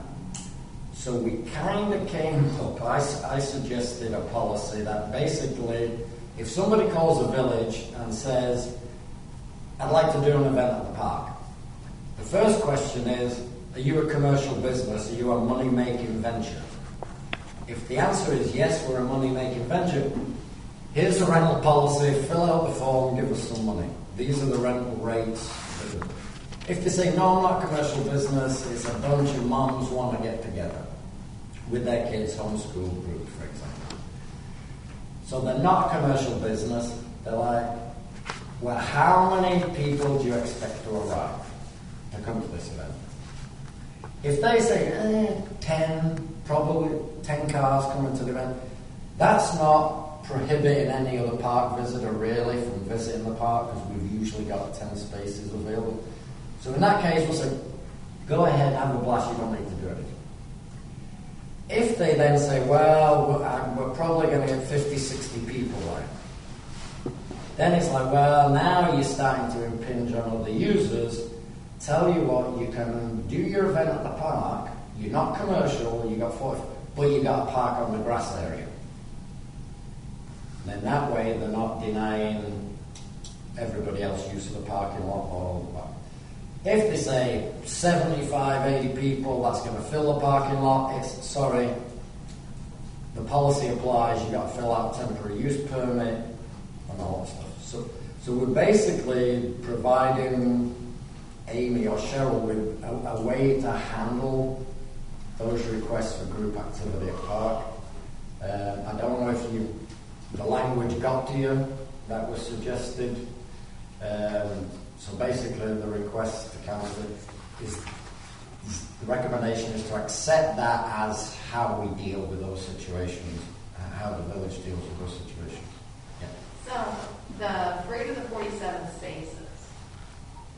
So we kind of came up, I suggested a policy that basically, if somebody calls a village and says, I'd like to do an event at the park, the first question is, are you a commercial business? Are you a money-making venture? If the answer is yes, we're a money-making venture, here's a rental policy, fill out the form, give us some money. These are the rental rates. If they say, no, I'm not a commercial business, it's a bunch of moms want to get together with their kids' homeschool group, for example. So they're not a commercial business. They're like, well, how many people do you expect to arrive to come to this event? If they say, 10, probably 10 cars coming to the event, that's not prohibiting any other park visitor really from visiting the park, because we've usually got 10 spaces available. So in that case, we'll say, go ahead, have a blast, you don't need to do anything. If they then say, well, we're probably going to get 50, 60 people there, then it's like, well, now you're starting to impinge on other users. Tell you what, you can do your event at the park, you're not commercial, you got 40, but you got to park on the grass area. And then that way they're not denying everybody else use of the parking lot or the park. If they say 75, 80 people, that's going to fill the parking lot, the policy applies, you've got to fill out a temporary use permit and all that stuff. So we're basically providing Amy or Cheryl with a way to handle those requests for group activity at park. I don't know if the language got to you that was suggested. So basically the request to council is, the recommendation is to accept that as how we deal with those situations, how the village deals with those situations. Yeah. So the 3 to the 47 spaces,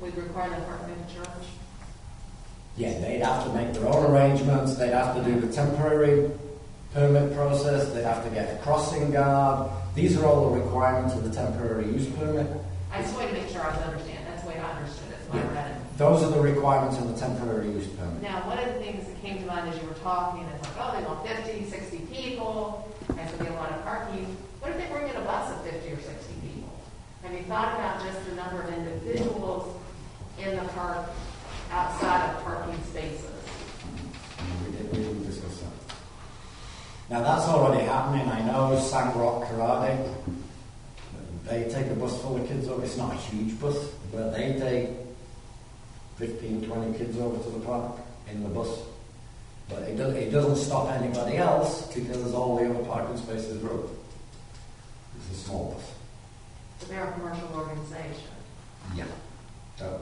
we require the apartment church? Yeah, they'd have to make their own arrangements, they'd have to do the temporary permit process, they'd have to get a crossing guard. These are all the requirements of the temporary use permit. I just wanted to make sure I was understanding. That's the way I understood it, so I read it. Those are the requirements of the temporary use permit. Now, one of the things that came to mind as you were talking, it's like, oh, they want 50, 60 people, and so we get a lot of parking. What if they bring in a bus of 50 or 60 people? Have you thought about just the number of individuals in the park outside of parking spaces? We didn't discuss that. Now, that's already happening. I know Sandrock Karate, they take a bus full of kids over. It's not a huge bus, but they take 15, 20 kids over to the park in the bus. But it doesn't stop anybody else because all the other parking spaces are open. It's a small bus. So they're a commercial organization. Yeah. So,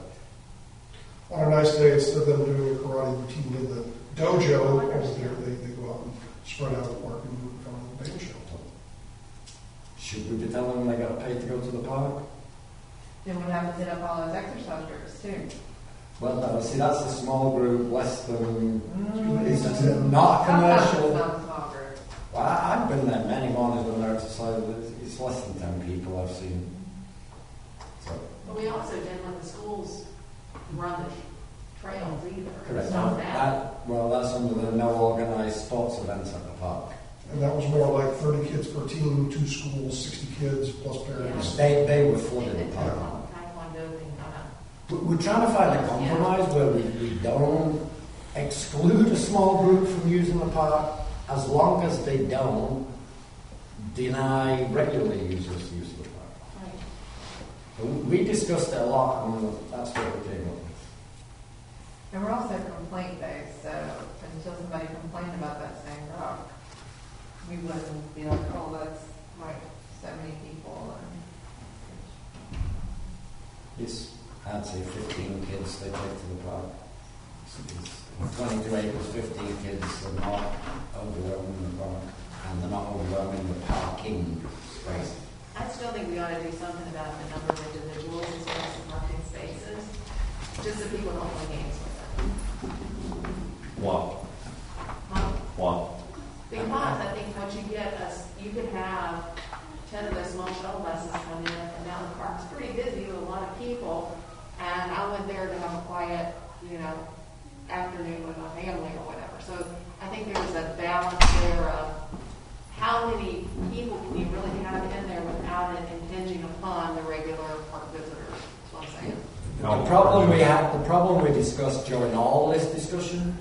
On a nice day, instead of them doing a karate routine in the dojo over there, they go out and spread out the park and do it on the baby show. should we be telling them they got to pay to go to the park? Then what happens if they don't follow those exercise groups too? Well, no, see, that's a small group, less than, it's It's a- not Sometimes commercial. it's not a small group. Well, I've been there many mornings when they're exercising. It's less than 10 people I've seen. So, But we also didn't let the schools run the trails either. correct. It's not that. Well, that's under the no organised sports events at the park. And that was more like 30 kids per team, 2 schools, 60 kids plus parents. They were They flooding did the the park. taekwondo thing, We're trying to find a compromise where we don't exclude a small group from using the park as long as they don't deny regular users use of the park. Right. But we discussed it a lot and that's what we came up with. And we're also complaint based, so until somebody complained about that same rock, we wouldn't be like, oh, that's like so many people. It's, I'd say 15 kids they take to the park. It's 22 acres, 15 kids are not overwhelming the park and they're not overwhelming the parking space. I still think we ought to do something about the number of individuals as well as the parking spaces, just so people don't play games with them. Wow. Huh? Wow. Because I think what you get is, you could have 10 of those small shuttle buses come in, and now the park's pretty busy with a lot of people, and I went there to have a quiet, afternoon with my family or whatever. So I think there's a balance there of how many people can you really have in there without it impinging upon the regular park visitors. That's what I'm saying. The problem we discussed during all this discussion,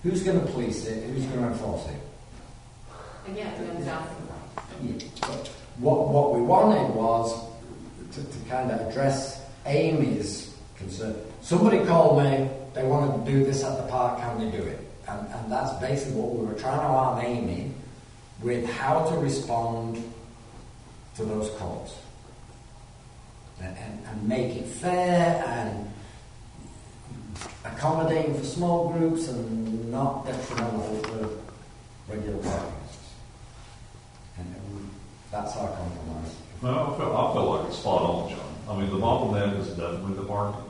who's going to police it, who's going to enforce it? Again, it comes down to the right. What we wanted was to kind of address Amy's concern. Somebody called me, they wanted to do this at the park, can they do it? And that's basically what we were trying to arm Amy with how to respond to those calls. And make it fair and accommodating for small groups and not detrimental to regular parkers. And that's our compromise. No, I feel like it's spot on, John. I mean, the bottleneck is definitely the parking,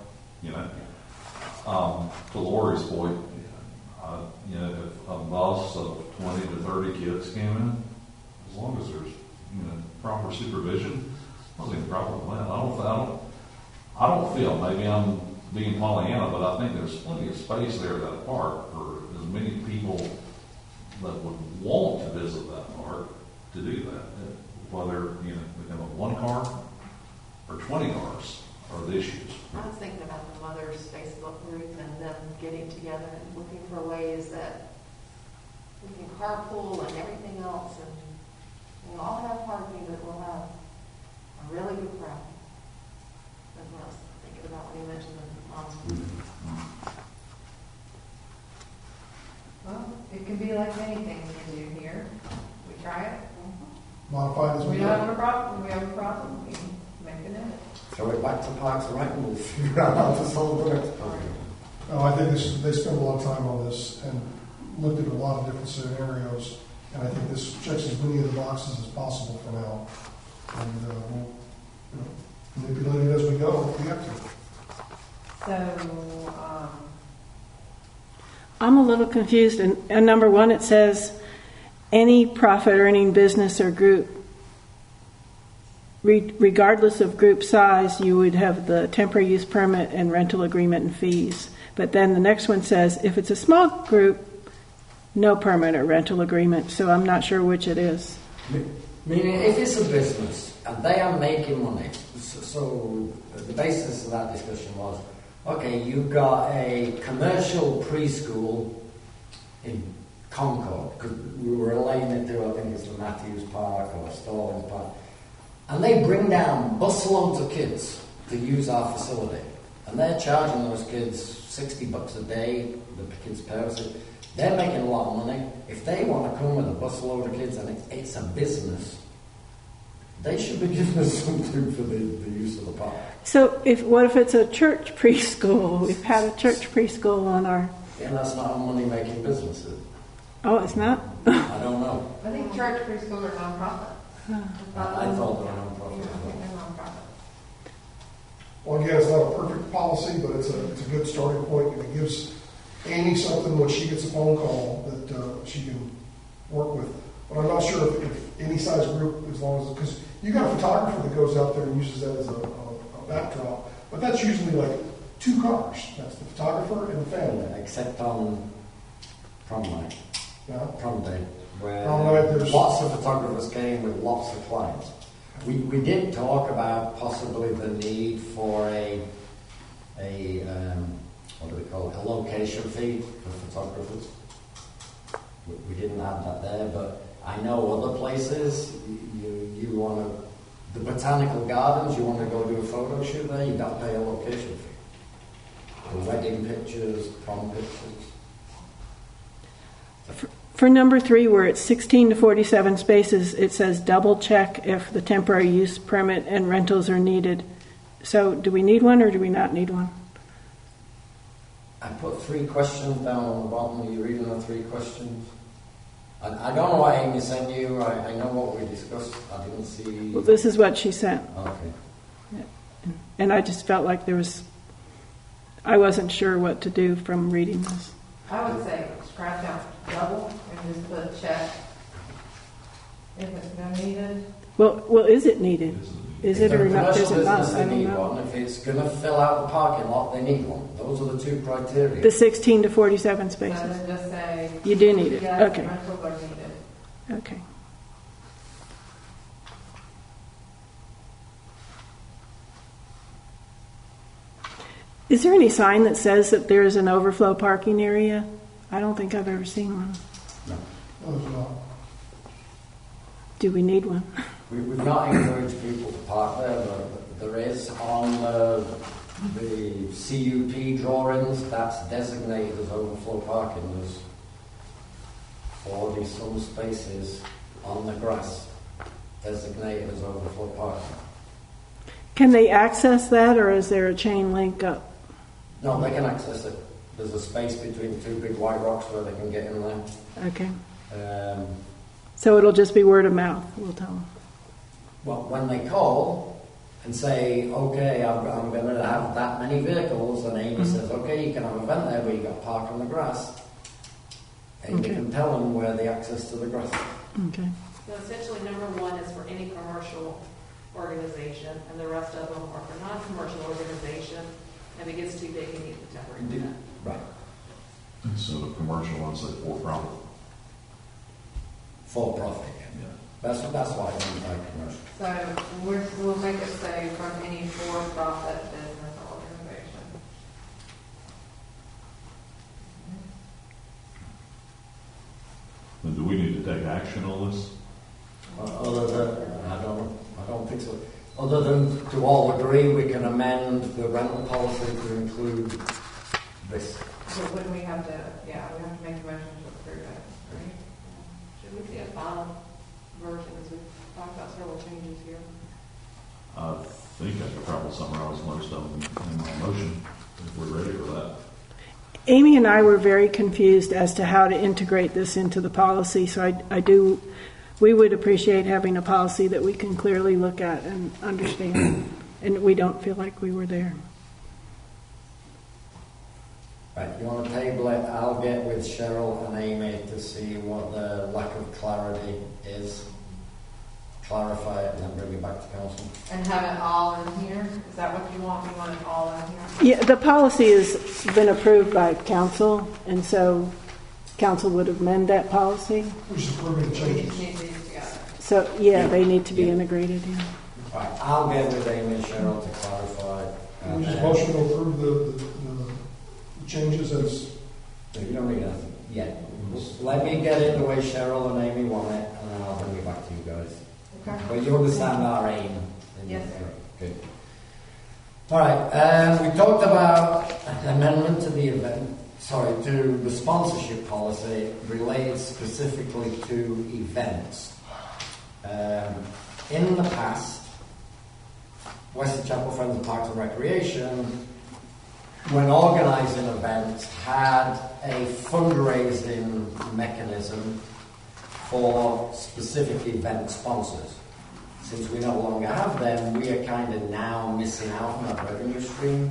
to Lori's point, if a bus of 20 to 30 kids came in, as long as there's, proper supervision, I don't see any problem with that. I don't feel, maybe I'm being Pollyanna, but I think there's plenty of space there at that park for as many people that would want to visit that park to do that. Whether, we have a 1 car or 20 cars are the issues. I was thinking about the mother's Facebook group and them getting together and looking for ways that we can carpool and everything else, and we'll all have parking, but we'll have a really good crowd. That's what I was thinking about when you mentioned the mom's group. Well, it can be like anything we do here. We try it. Modified as We we don't go. have a problem. We have a problem. We make it in. Throw it back to Parks and Rec and we'll figure out how to solve the next problem. No, I think they spent a lot of time on this and looked at a lot of different scenarios, and I think this checks as many of the boxes as possible for now. And we'll manipulate it as we go if we have to. So, I'm a little confused. And number 1, it says any profit earning business or group, regardless of group size, you would have the temporary use permit and rental agreement and fees. But then the next one says if it's a small group, no permit or rental agreement. So I'm not sure which it is. Meaning, if it's a business and they are making money, so the basis of that discussion was, okay, you've got a commercial preschool in Concord, because we were relating it to, I think it's the Matthews Park or Stallings Park, and they bring down busloads of kids to use our facility, and they're charging those kids $60 a day, the kids' parents. They're making a lot of money. If they want to come with a busload of kids and it's a business, they should be giving us something for the use of the park. So what if it's a church preschool? We've had a church preschool on our... Yeah, that's not a money-making business, is it? Oh, it's not? I don't know. I think church preschool are nonprofit. I thought they were Yeah, non-profit. I think they're nonprofit. Well, again, it's not a perfect policy, but it's a good starting point, and it gives Amy something when she gets a phone call that she can work with. But I'm not sure if any size group, as long as, because you got a photographer that goes out there and uses that as a backdrop, but that's usually like 2 cars. That's the photographer and the family. Except on prom night, Yeah. prom day, where Prom night, there's- lots of photographers came with lots of clients. We did talk about possibly the need for a what do we call it, a location fee for photographers. We didn't add that there, but I know other places, you want to, the botanical gardens, you want to go do a photo shoot there, you got to pay a location fee. The wedding pictures, prom pictures. For number 3, where it's 16 to 47 spaces, it says double check if the temporary use permit and rentals are needed. So do we need one or do we not need one? I put 3 questions down on the bottom. Are you reading the 3 questions? I don't know what Amy sent you. I know what we discussed. I didn't see. Well, this is what she sent. Okay. And I just felt like I wasn't sure what to do from reading this. I would say scratch out double and just put check if it's no needed. Well, is it needed? Is it or not? Is Commercial it not? business, I they don't need know. one. If it's going to fill out the parking lot, they need one. Those are the 2 criteria. The 16 to 47 So spaces. then just say. You do need it. Yes, Okay. rentals are needed. Okay. Is there any sign that says that there is an overflow parking area? I don't think I've ever seen one. No, there's not. Do we need one? We've not encouraged people to park there, but there is on the CUP drawings that's designated as overflow parking. There's 40 some spaces on the grass designated as overflow parking. Can they access that, or is there a chain link up? No, they can access it. There's a space between 2 big white rocks where they can get in there. Okay. So So it'll just be word of mouth, we'll tell them. well, when they call and say, okay, I'm going to have that many vehicles, and Amy says, okay, you can have an event there where you got parked on the grass, and Okay. you can tell them where the access to the grass is. Okay. So essentially, number 1 is for any commercial organization, and the rest of them are for non-commercial organization. If it gets too big, you need the temporary permit. Right. And so the commercial ones say for profit. For profit. Yeah. That's why I don't like commercial. So we'll make it say from any for-profit business or organization. Then do we need to take action on this? Other than, I don't think so. Other than to all agree, we can amend the rental policy to include this. So wouldn't we have to, we have to make a motion to approve it, right? Should we see a final version, as we've talked about several changes here? I think I could probably summarize most of them in my motion, if we're ready for that. Amy and I were very confused as to how to integrate this into the policy, so we would appreciate having a policy that we can clearly look at and understand, and we don't feel like we were there. Right, you want to table it? I'll get with Cheryl and Amy to see what the lack of clarity is. Clarify it and then bring it back to council. And have it all in here? Is that what you want? You want it all in here? Yeah, the policy has been approved by council, and so council would amend that policy. We're just approving the We changes. just need these together. So, they need to be integrated in. Right, I'll get with Amy and Cheryl to clarify. We just motion to approve the changes as, You don't need anything yet. Let me get it the way Cheryl and Amy want it, and then I'll bring it back to you guys. Okay. But you understand our aim? Yes, sir. Good. All right, we talked about an amendment to to the sponsorship policy related specifically to events. In the past, Western Chapel Friends of Parks and Recreation, when organising events, had a fundraising mechanism for specific event sponsors. since we no longer have them, we are kind of now missing out on that revenue stream.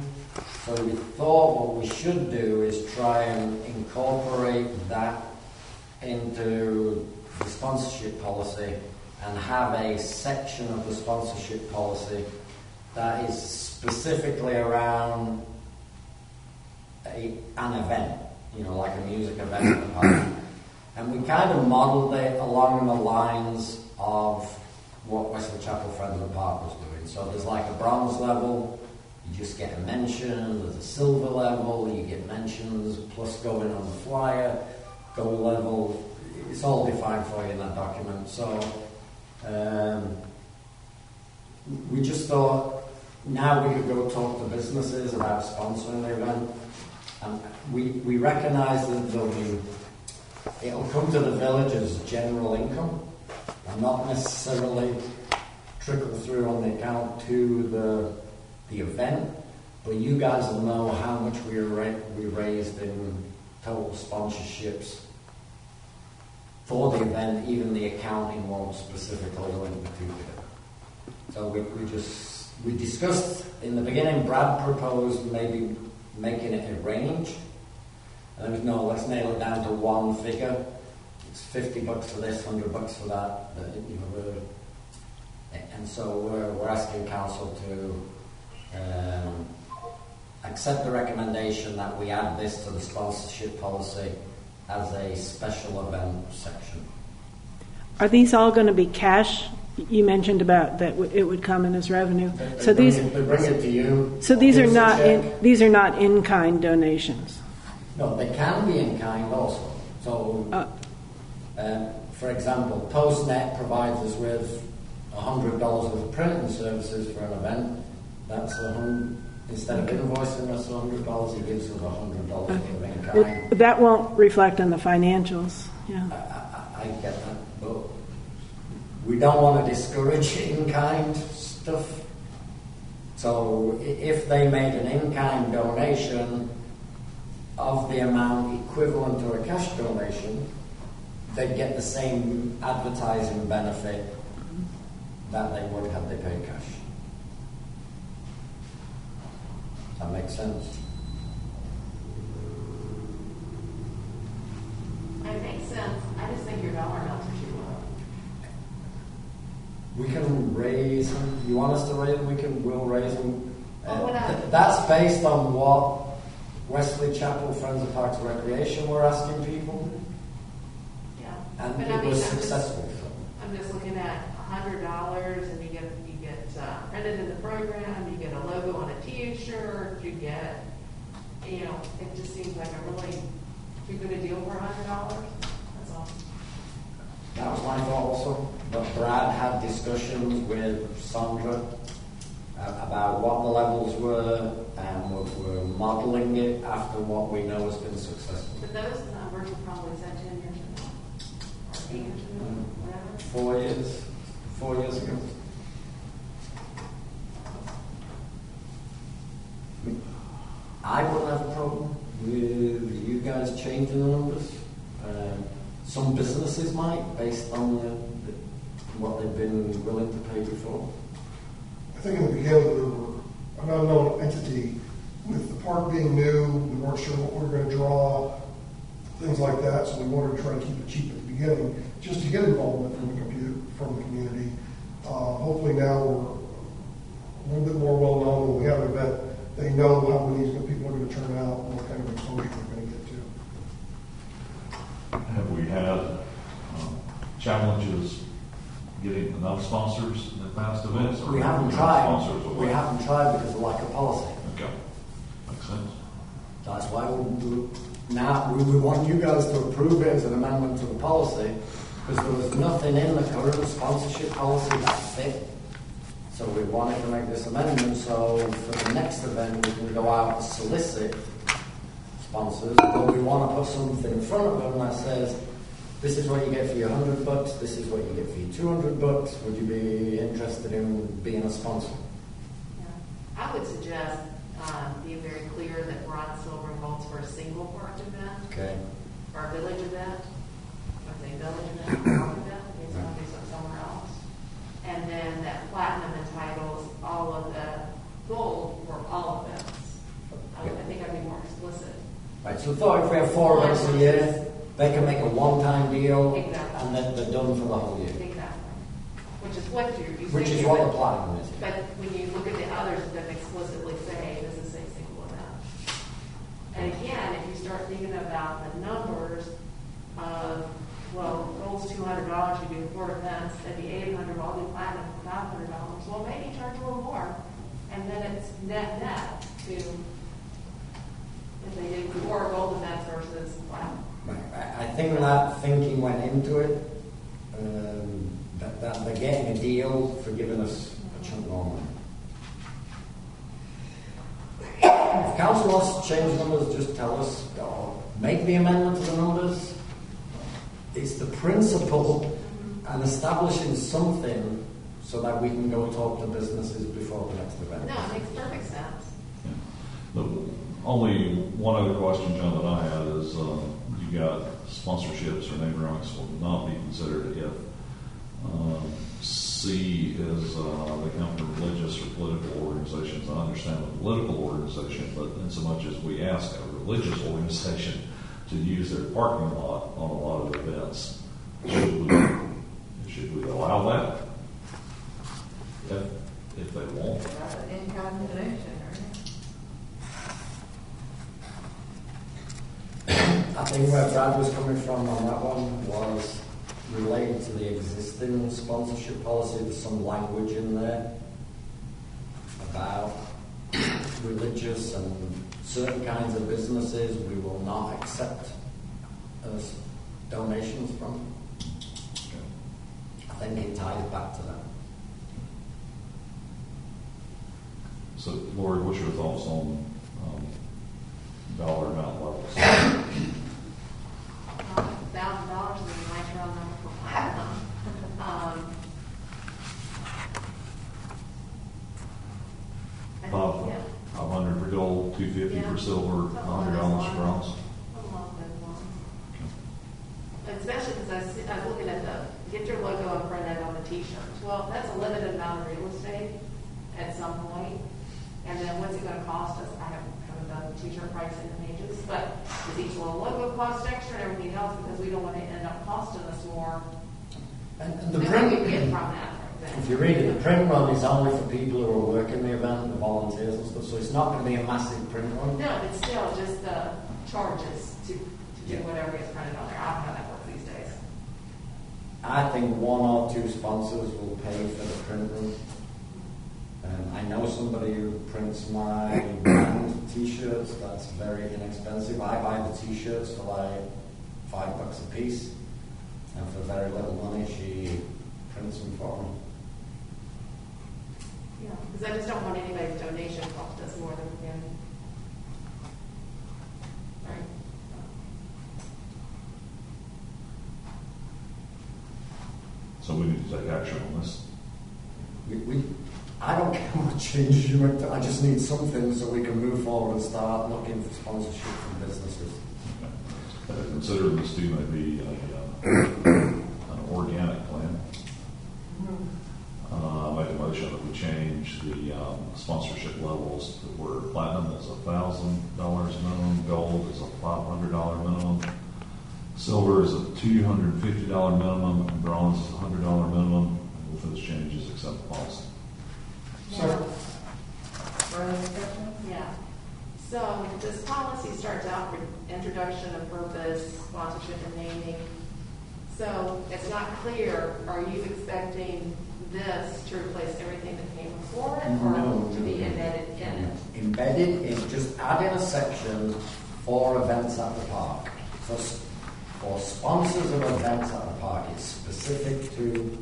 So we thought what we should do is try and incorporate that into the sponsorship policy and have a section of the sponsorship policy that is specifically around an event, like a music event in the park. And we kind of modelled it along the lines of what Wesley Chapel Friends of the Park was doing. So there's like a bronze level, you just get a mention. There's a silver level, you get mentions plus going on the flyer. Gold level, it's all defined for you in that document. So we just thought now we could go talk to businesses about sponsoring the event. And we recognise that it'll come to the village as general income and not necessarily trickle through on the account to the event, but you guys will know how much we raised in total sponsorships for the event. Even the accounting won't specifically link the two together. So we discussed in the beginning. Brad proposed maybe making it a range. And there was no, let's nail it down to one figure. It's $50 for this, $100 for that. And so we're asking council to accept the recommendation that we add this to the sponsorship policy as a special event section. Are these all going to be cash? You mentioned about that it would come in as revenue. They bring it to you. So these are not in-kind donations. No, they can be in kind also. So, for example, PostNet provides us with $100 worth of printing services for an event. That's instead of invoicing us $100, he gives us $100 worth of in kind. That won't reflect on the financials. Yeah, I get that, but we don't want to discourage in-kind stuff. So if they made an in-kind donation of the amount equivalent to a cash donation, they'd get the same advertising benefit that they would had they paid cash. Does that make sense? It makes sense. I just think your dollar amounts are too low. We can raise them. You want us to raise them? We'll raise them. That's based on what Wesley Chapel Friends of Parks and Recreation were asking people. Yeah. And But it was successful. I'm just looking at $100 and you get printed in the program, you get a logo on a t-shirt, you get, it just seems like a really too good a deal for $100. That's all. That was my thought also. But Brad had discussions with Sandra about what the levels were, and we're modelling it after what we know has been successful. But those numbers were probably set 10 years ago, or 8 years ago, whatever. 4 years ago. I wouldn't have a problem with you guys changing the numbers. Some businesses might, based on what they've been willing to pay before. I think in the beginning we were an unknown entity. With the park being new, we weren't sure what we were going to draw, things like that, so we wanted to try to keep it cheap at the beginning, just to get involvement from the community. Hopefully now we're a little bit more well-known. When we have an event, they know how many people are going to turn out and what kind of exposure we're going to get to. Have we had challenges getting enough sponsors in past events? Or We haven't tried. We haven't tried because of lack of policy. Okay, makes sense. That's why we want you guys to approve it as an amendment to the policy, because there was nothing in the current sponsorship policy that fit. So we wanted to make this amendment so for the next event we can go out and solicit sponsors, but we want to put something in front of them that says, this is what you get for your $100, this is what you get for your $200, would you be interested in being a sponsor? Yeah. I would suggest being very clear that bronze, silver, and gold's for a single park event, Okay. or a village event, or a village event, or a park event, it's going to be somewhere else. And then that platinum entitles all of the gold for all events. I think I'd be more explicit. Right, so I thought if we have 4 events a year, they can make a one-time deal, Exactly. and then they're done for the whole year. Exactly. Which is what you Which say is you what would- the platinum is. But when you look at the others, it doesn't explicitly say this is a single event. And again, if you start thinking about the numbers of, well, gold's $200, you do 4 events, that'd be $800, I'll do platinum for $500. Well, maybe charge a little more, and then it's net to, if they do 4 gold events versus platinum. I think that thinking went into it, that they're getting a deal for giving us a chunk more money. If council wants to change numbers, just tell us, or make the amendment to the numbers. It's the principle and establishing something so that we can go talk to businesses before the next event. No, it makes perfect sense. The only one other question, John, that I had is, you got sponsorships or name rights will not be considered if C is they come from religious or political organizations. I understand a political organization, but in so much as we ask a religious organization to use their parking lot on a lot of events, should we allow that? If they won't. That's an in-kind donation, I think where Brad was coming from on that one was related to the existing sponsorship policy. There's some language in there about religious and certain kinds of businesses we will not accept as donations from. I think it ties back to that. So, Lori, what's your thoughts on dollar amount levels? $1,000 is a nice round number for platinum. I think, yeah. 500 for gold, 250 for silver, $100 for bronze. Along those lines. Especially because I was looking at get your logo and print it on the t-shirts. Well, that's a limited amount of real estate at some point. And then what's it going to cost us? I haven't done the t-shirt pricing in pages, but does each little logo cost extra and everything else because we don't want to end up costing us more? And And the what print, we get from that, for if example. you read it, the print run is only for people who are working the event, the volunteers and stuff, so it's not going to be a massive print run. No, but still, just the charges to do Yeah. whatever gets printed on there. I don't know how that works these days. I think 1 or 2 sponsors will pay for the print run. I know somebody who prints my brand t-shirts. That's very inexpensive. I buy the t-shirts for like $5 a piece, and for very little money, she prints them for me. Yeah, because I just don't want anybody's donation cost us more than we can. Right. So we need to take action on this. I don't care what changes you make. I just need something so we can move forward and start looking for sponsorship from businesses. Consider this too may be an organic plan. I make a motion that we change the sponsorship levels to where platinum is $1,000 minimum, gold is a $500 minimum, silver is a $250 minimum, and bronze is a $100 minimum. And with those changes, accept the policy. Further discussion? Yeah. So this policy starts out with introduction of purpose, sponsorship, and naming. So it's not clear, are you expecting this to replace everything that came before it, or No. to be embedded in it? Embedded is just adding a section for events at the park. For sponsors of events at the park, it's specific to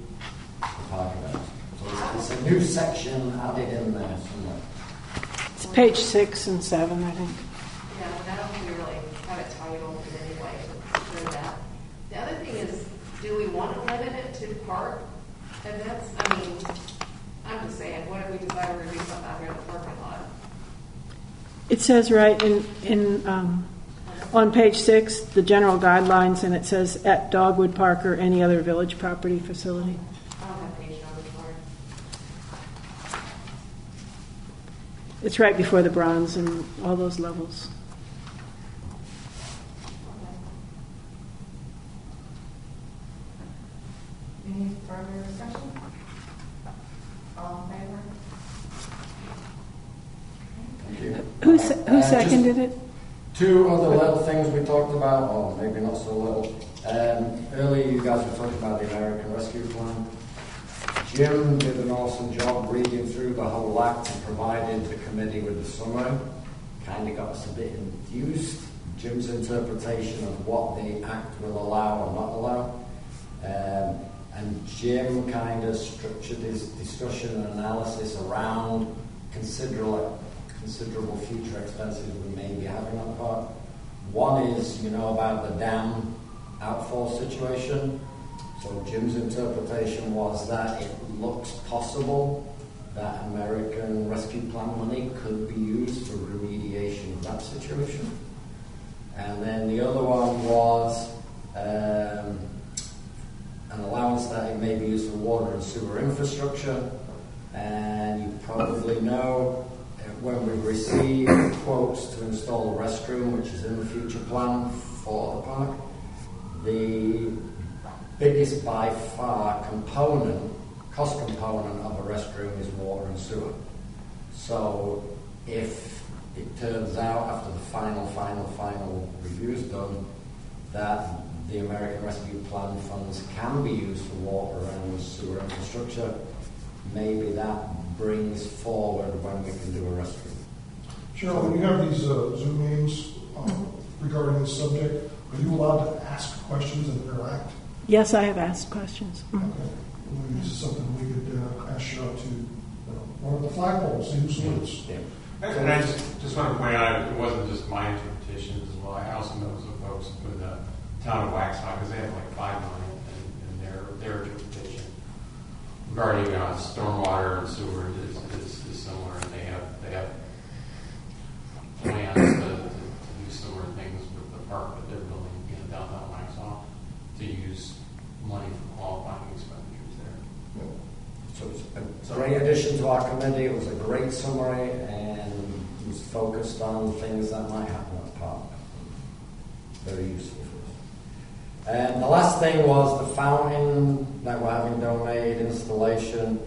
the park event. So it's a new section added in there somewhere. It's page 6 and 7, I think. Yeah, I don't think we really have it titled in any way to do that. The other thing is, do we want to limit it to park events? I mean, I'm just saying, what if we decide we're going to do something out here in the parking lot? It says right on page 6, the general guidelines, and it says at Dogwood Park or any other village property facility. I don't have page numbers for it. It's right before the bronze and all those levels. Any further discussion? All in favor? Thank you. Who seconded it? Two other little things we talked about, or maybe not so little. Earlier you guys were talking about the American Rescue Plan. Jim did an awesome job reading through the whole act and provided the committee with the summary. Kind of got us a bit enthused. Jim's interpretation of what the act will allow or not allow. And Jim kind of structured his discussion and analysis around considerable future expenses we may be having on the park. One is, about the dam outfall situation. So Jim's interpretation was that it looks possible that American Rescue Plan money could be used for remediation of that situation. And then the other one was an allowance that it may be used for water and sewer infrastructure. And you probably know when we received quotes to install a restroom, which is in the future plan for the park, the biggest by far cost component of a restroom is water and sewer. So if it turns out after the final review is done that the American Rescue Plan funds can be used for water and sewer infrastructure, maybe that brings forward when we can do a restroom. Cheryl, when you have these Zoom meetings regarding this subject, are you allowed to ask questions and interact? Yes, I have asked questions. Okay. Maybe this is something we could ask Cheryl to one of the flagpoles, see who sorts. Yeah. And I just want to point out, it wasn't just my interpretation as well. I also know some folks with the town of Waxhaw, because they have like 5 million in their interpretation regarding stormwater and sewer is similar, and they have plans to do similar things with the park that they're building in downtown Waxhaw to use money for qualifying expenditures there. So it's a great addition to our committee. It was a great summary and it was focused on things that might happen at the park. Very useful for us. And the last thing was the fountain that we're having donated installation.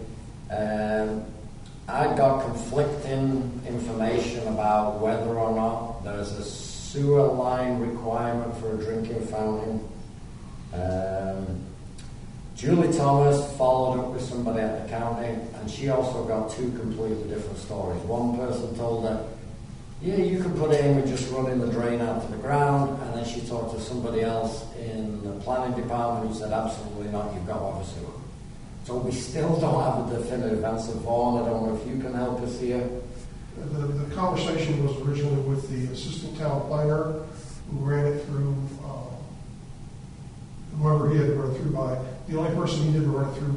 I got conflicting information about whether or not there's a sewer line requirement for a drinking fountain. Julie Thomas followed up with somebody at the county, and she also got 2 completely different stories. One person told her, yeah, you can put it in with just running the drain out to the ground, and then she talked to somebody else in the planning department who said, absolutely not, you've got to have a sewer. So we still don't have a definitive answer. Vaughn, I don't know if you can help us here. The conversation was originally with the assistant town planner who ran it through, whoever he had to run it through by. The only person he didn't run it through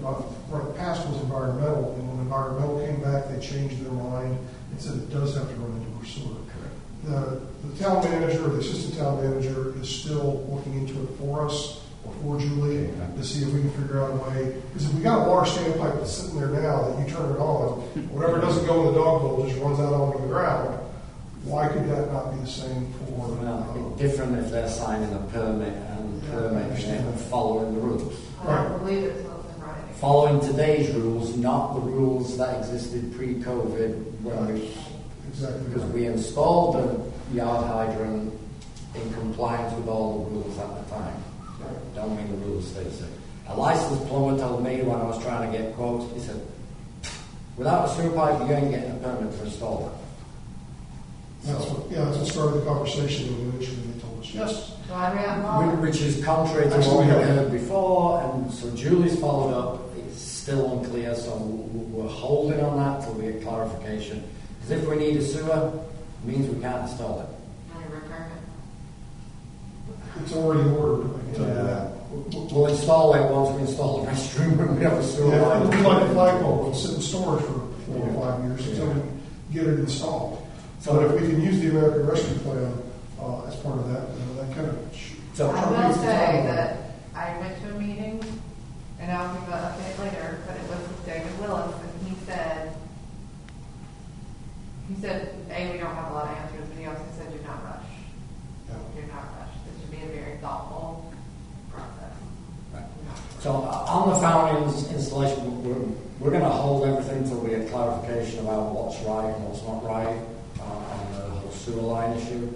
run it past was environmental, and when environmental came back, they changed their mind and said it does have to run into our sewer. The town manager, or the assistant town manager, is still looking into it for us, or for Julie, to see if we can figure out a way. Because if we got a water standpipe that's sitting there now that you turn it on, whatever doesn't go in the dog bowl just runs out onto the ground, why could that not be the same for... Well, it's different if they're signing a permit and and following the rules. I don't believe it's what's in writing. Following today's rules, not the rules that existed pre-COVID, when we, Exactly. because we installed the yard hydrant in compliance with all the rules at the time. Don't mean the rules stay the same. A licensed plumber told me when I was trying to get quotes, he said, without a sewer pipe, you ain't getting a permit to install it. That's what started the conversation, and initially they told us yes. Do I read wrong? Which is contrary to what we had heard before, and so Julie's followed up. It's still unclear, so we're holding on that till we get clarification. Because if we need a sewer, it means we can't install it. Money requirement. It's already ordered, I can tell you that. We'll install it once we install the restroom and we have a sewer Yeah, line. it'll be like a flagpole, it'll sit in storage for 4 or 5 years until we get it installed. So if we can use the American Rescue Plan as part of that, that kind of... So I will say that I went to a meeting, and I'll give an update later, but it was with David Willis, and he said He said, A, we don't have a lot of answers, but he also said, do not rush. Yeah. Do not rush. This should be a very thoughtful process. So on the fountain installation, we're going to hold everything until we get clarification about what's right and what's not right on the whole sewer line issue.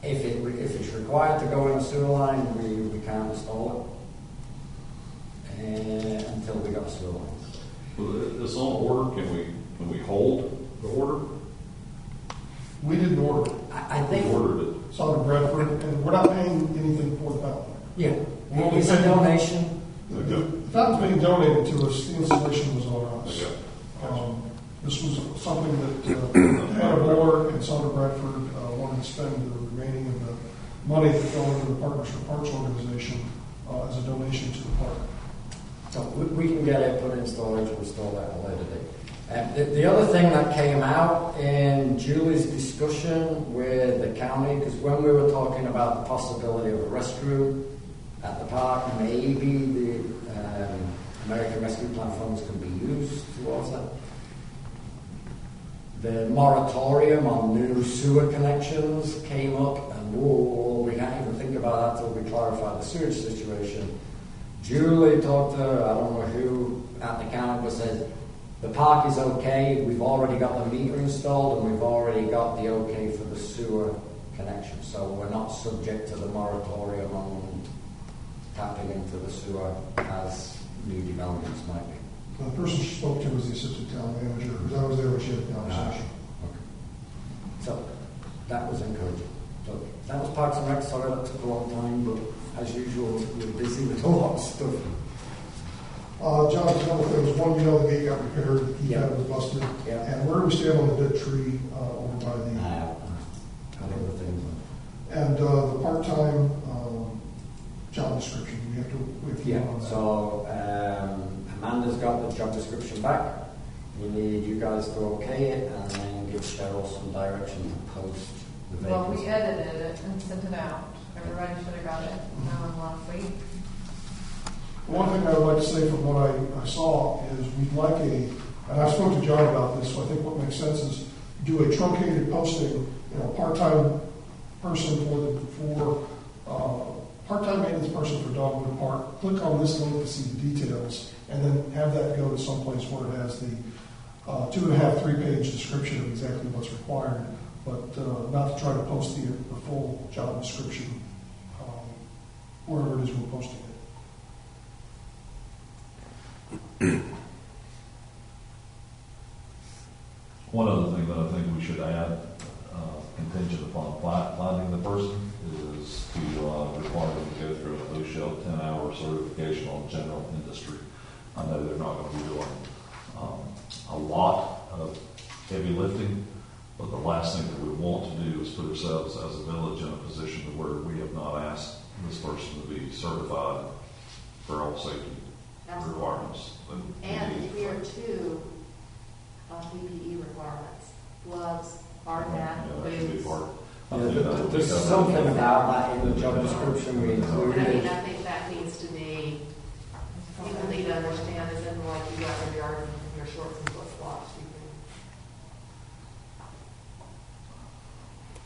If it's required to go in a sewer line, we can't install it until we got a sewer line. Well, it's on order. Can we hold the order? We didn't order it. I think. We ordered it. It's on Bradford, and we're not paying anything for the fountain. Yeah. It's a donation. Okay. The fountain's being donated to us, the installation was on us. Okay. This was something that Hannah Board and Sandra Bradford wanted to spend the remaining of the money that fell into the Partnership Parks Organization as a donation to the park. So we can get it put in storage and install that at a later date. The other thing that came out in Julie's discussion with the county, because when we were talking about the possibility of a restroom at the park, maybe the American Rescue Plan funds can be used towards that. The moratorium on new sewer connections came up, and we can't even think about that until we clarify the sewage situation. Julie talked to, I don't know who at the county, but said the park is okay. We've already got the meter installed, and we've already got the okay for the sewer connection. So we're not subject to the moratorium on tapping into the sewer as new developments might be. The person she spoke to was the assistant town manager, because I was there when she had the conversation. Okay. So that was encouraging. So that was Parks and Rec. Sorry that took a long time, but as usual, we're busy with a lot of stuff. John, a couple things. One, you know the gate got repaired, the Yeah. keypad was busted. Yeah. And where do we stand on the dead tree over by the... Other things. And the part-time job description, we have to Yeah, vote on that. so Amanda's got the job description back. We need you guys to okay it and then give Cheryl some direction to post the Well, vacancy. we edited it and sent it out. Everybody should have got it last week. One thing I would like to say from what I saw is we'd like and I spoke to John about this, so I think what makes sense is do a truncated posting, part-time person for part-time maintenance person for Dogwood Park. Click on this link to see the details, and then have that go to someplace where it has the 2.5, 3-page description of exactly what's required, but not to try to post the full job description wherever it is we're posting it. One other thing that I think we should add, contingent upon finding the person, is to require them to go through an OSHA 10-hour certification on general industry. I know they're not going to be doing a lot of heavy lifting, but the last thing that we want to do is put ourselves as a village in a position to where we have not asked this person to be certified for all safety requirements. And here too, PPE requirements, gloves, hard hat, Yeah, that should be boots. part. I Yeah, think that would be there's covered. something about that in the job description we I mean, included. I think that needs to be, people need to understand, is in like you got your yard and your shorts and flip-flops.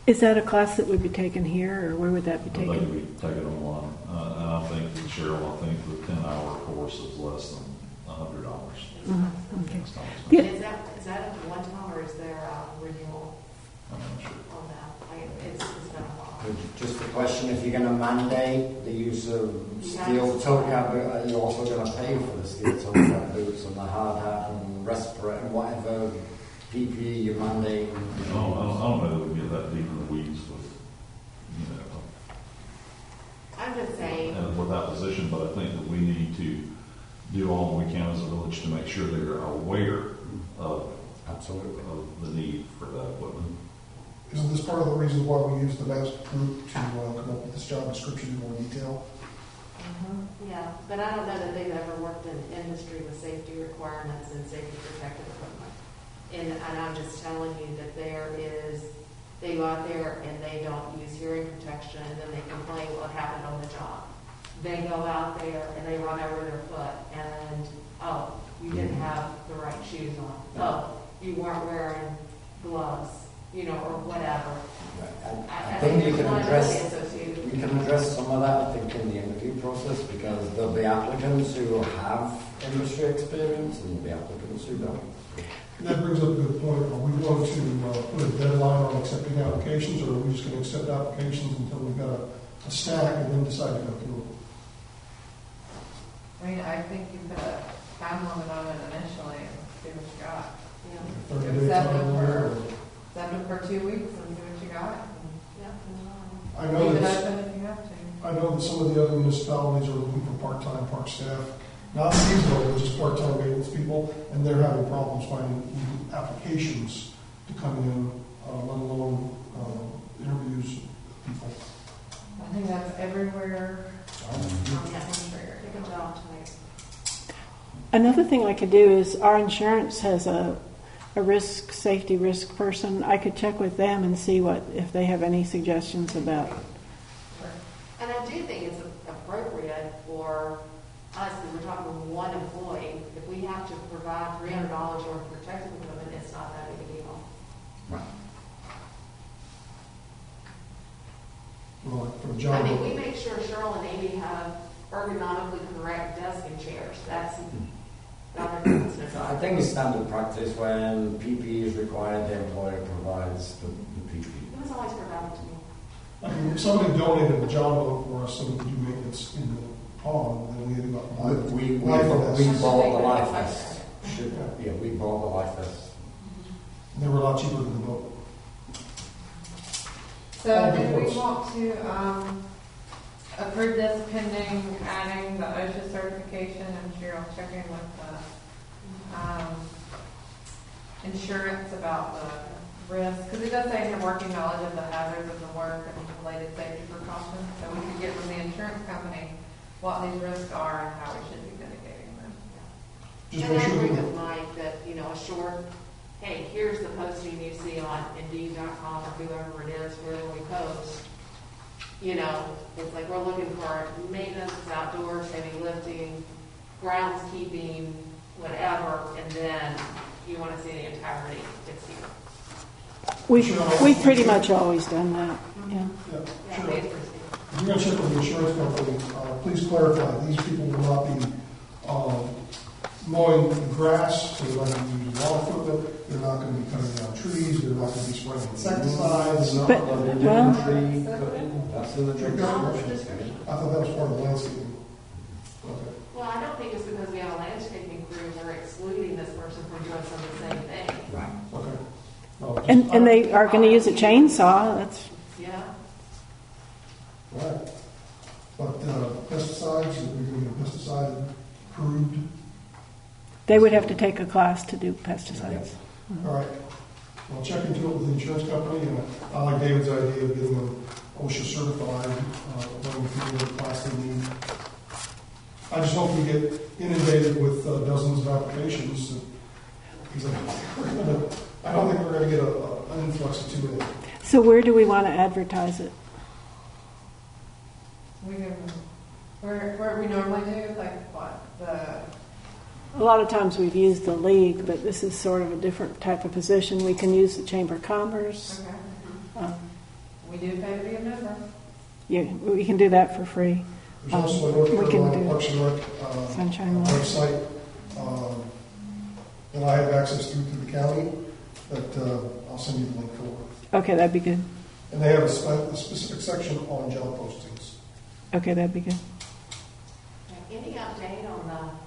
Is that a class that would be taken here, or where would that be I think taken? we take it online. And I think, Cheryl, I think the 10-hour course is less than $100. Okay. Yeah. Is that at one time or is there a renewal I'm not sure. on that? It's been a while. Just a question, if you're going to mandate the use of steel toe cap, are you also going to pay for the steel toe cap boots and the hard hat and respirator and whatever PPE you mandate? I don't know that we get that deep in the weeds with, I'm just saying, with that position, but I think that we need to do all we can as a village to make sure they're aware of Absolutely. of the need for that equipment. Isn't this part of the reason why we use the master group to come up with this job description in more detail? yeah, but I don't know that they've ever worked in industry with safety requirements and safety protective equipment. And I'm just telling you that they go out there and they don't use hearing protection and then they complain what happened on the job. They go out there and they run over their foot and, oh, you didn't have the right shoes on. Oh, you weren't wearing gloves, you know, or whatever. I think you there's can liability address associated with you can address some of that, I think, in the interview process, because there'll be applicants who have industry experience and there'll be applicants who don't. That brings up a good point. Are we going to put a deadline on accepting applications, or are we just going to accept applications until we've got a stack and then decide to go through it? I mean, I think you put a time limit on it initially and see what you got. Yeah. 30-day Accept time it limit, for, or- send it for 2 weeks and see what you got. Yeah. I know Leave it that open if you have to. I know that some of the other municipalities are looking for part-time park staff, not seasonal, but just part-time maintenance people, and they're having problems finding applications to come in, let alone interviews with people. I think that's everywhere. Take a job tonight. Another thing I could do is our insurance has a safety risk person. I could check with them and see if they have any suggestions about. And I do think it's appropriate for us, because we're talking one employee, if we have to provide $300 worth of protective equipment, it's not that big a deal. Well, for I John, mean, we make sure Cheryl and Amy have ergonomically correct desk and chairs. That's not a business. So I think it's standard practice when PPE is required, the employer provides the PPE. It was always provided to me. I mean, if somebody donated a John boat for us so we could do maintenance in the pond, then we had to go out and buy We life vests. bought the life vest. Yeah, we bought the life vest. They were a lot cheaper than the boat. So do we want to approve this pending adding the OSHA certification and Cheryl checking with the insurance about the risk? Because it does say in your working knowledge of the hazards of the work and related safety precautions. So we could get from the insurance company what these risks are and how we should be mitigating them. Just And make I sure agree that with Mike that, you know, a short, hey, here's the posting you see on Indeed.com or whoever it is, wherever we post. You know, it's like we're looking for maintenance, outdoors, heavy lifting, groundskeeping, whatever, and then you want to see the entirety. It's here. We've pretty much always done that. Yeah. Yeah, sure. it's If you're going to check with the insurance company, please clarify, these people will not be mowing the grass, so they're not going to use lawn equipment, they're not going to be cutting down trees, they're not going to be spraying insecticides. No, But- they're doing well- tree cutting. That's in the tree cutting. I thought that was part of the landscaping. Okay. Well, I don't think it's because we have a landscaping crew, we're excluding this person from doing some of the same thing. Right. Okay. No, And they are going to use a chainsaw. That's Yeah? Right. But pesticides, we're going to get pesticide approved. they would have to take a class to do pesticides. All right. Well, check into it with the insurance company, and I like David's idea of getting them OSHA certified, running through the class they need. I just hope we get inundated with dozens of applications, because I don't think we're going to get an influx of too many. So where do we want to advertise it? We can, where we normally do, like what, A lot of times we've used the league, but this is sort of a different type of position. We can use the Chamber of Commerce. okay. We do pay to be a member. We can do that for free. There's also a North we can Carolina do Parks and Rec Sunshine Law. website that I have access to through the county that I'll send you the link for. Okay, that'd be good. And they have a specific section on job postings. Okay, that'd be good. Any update on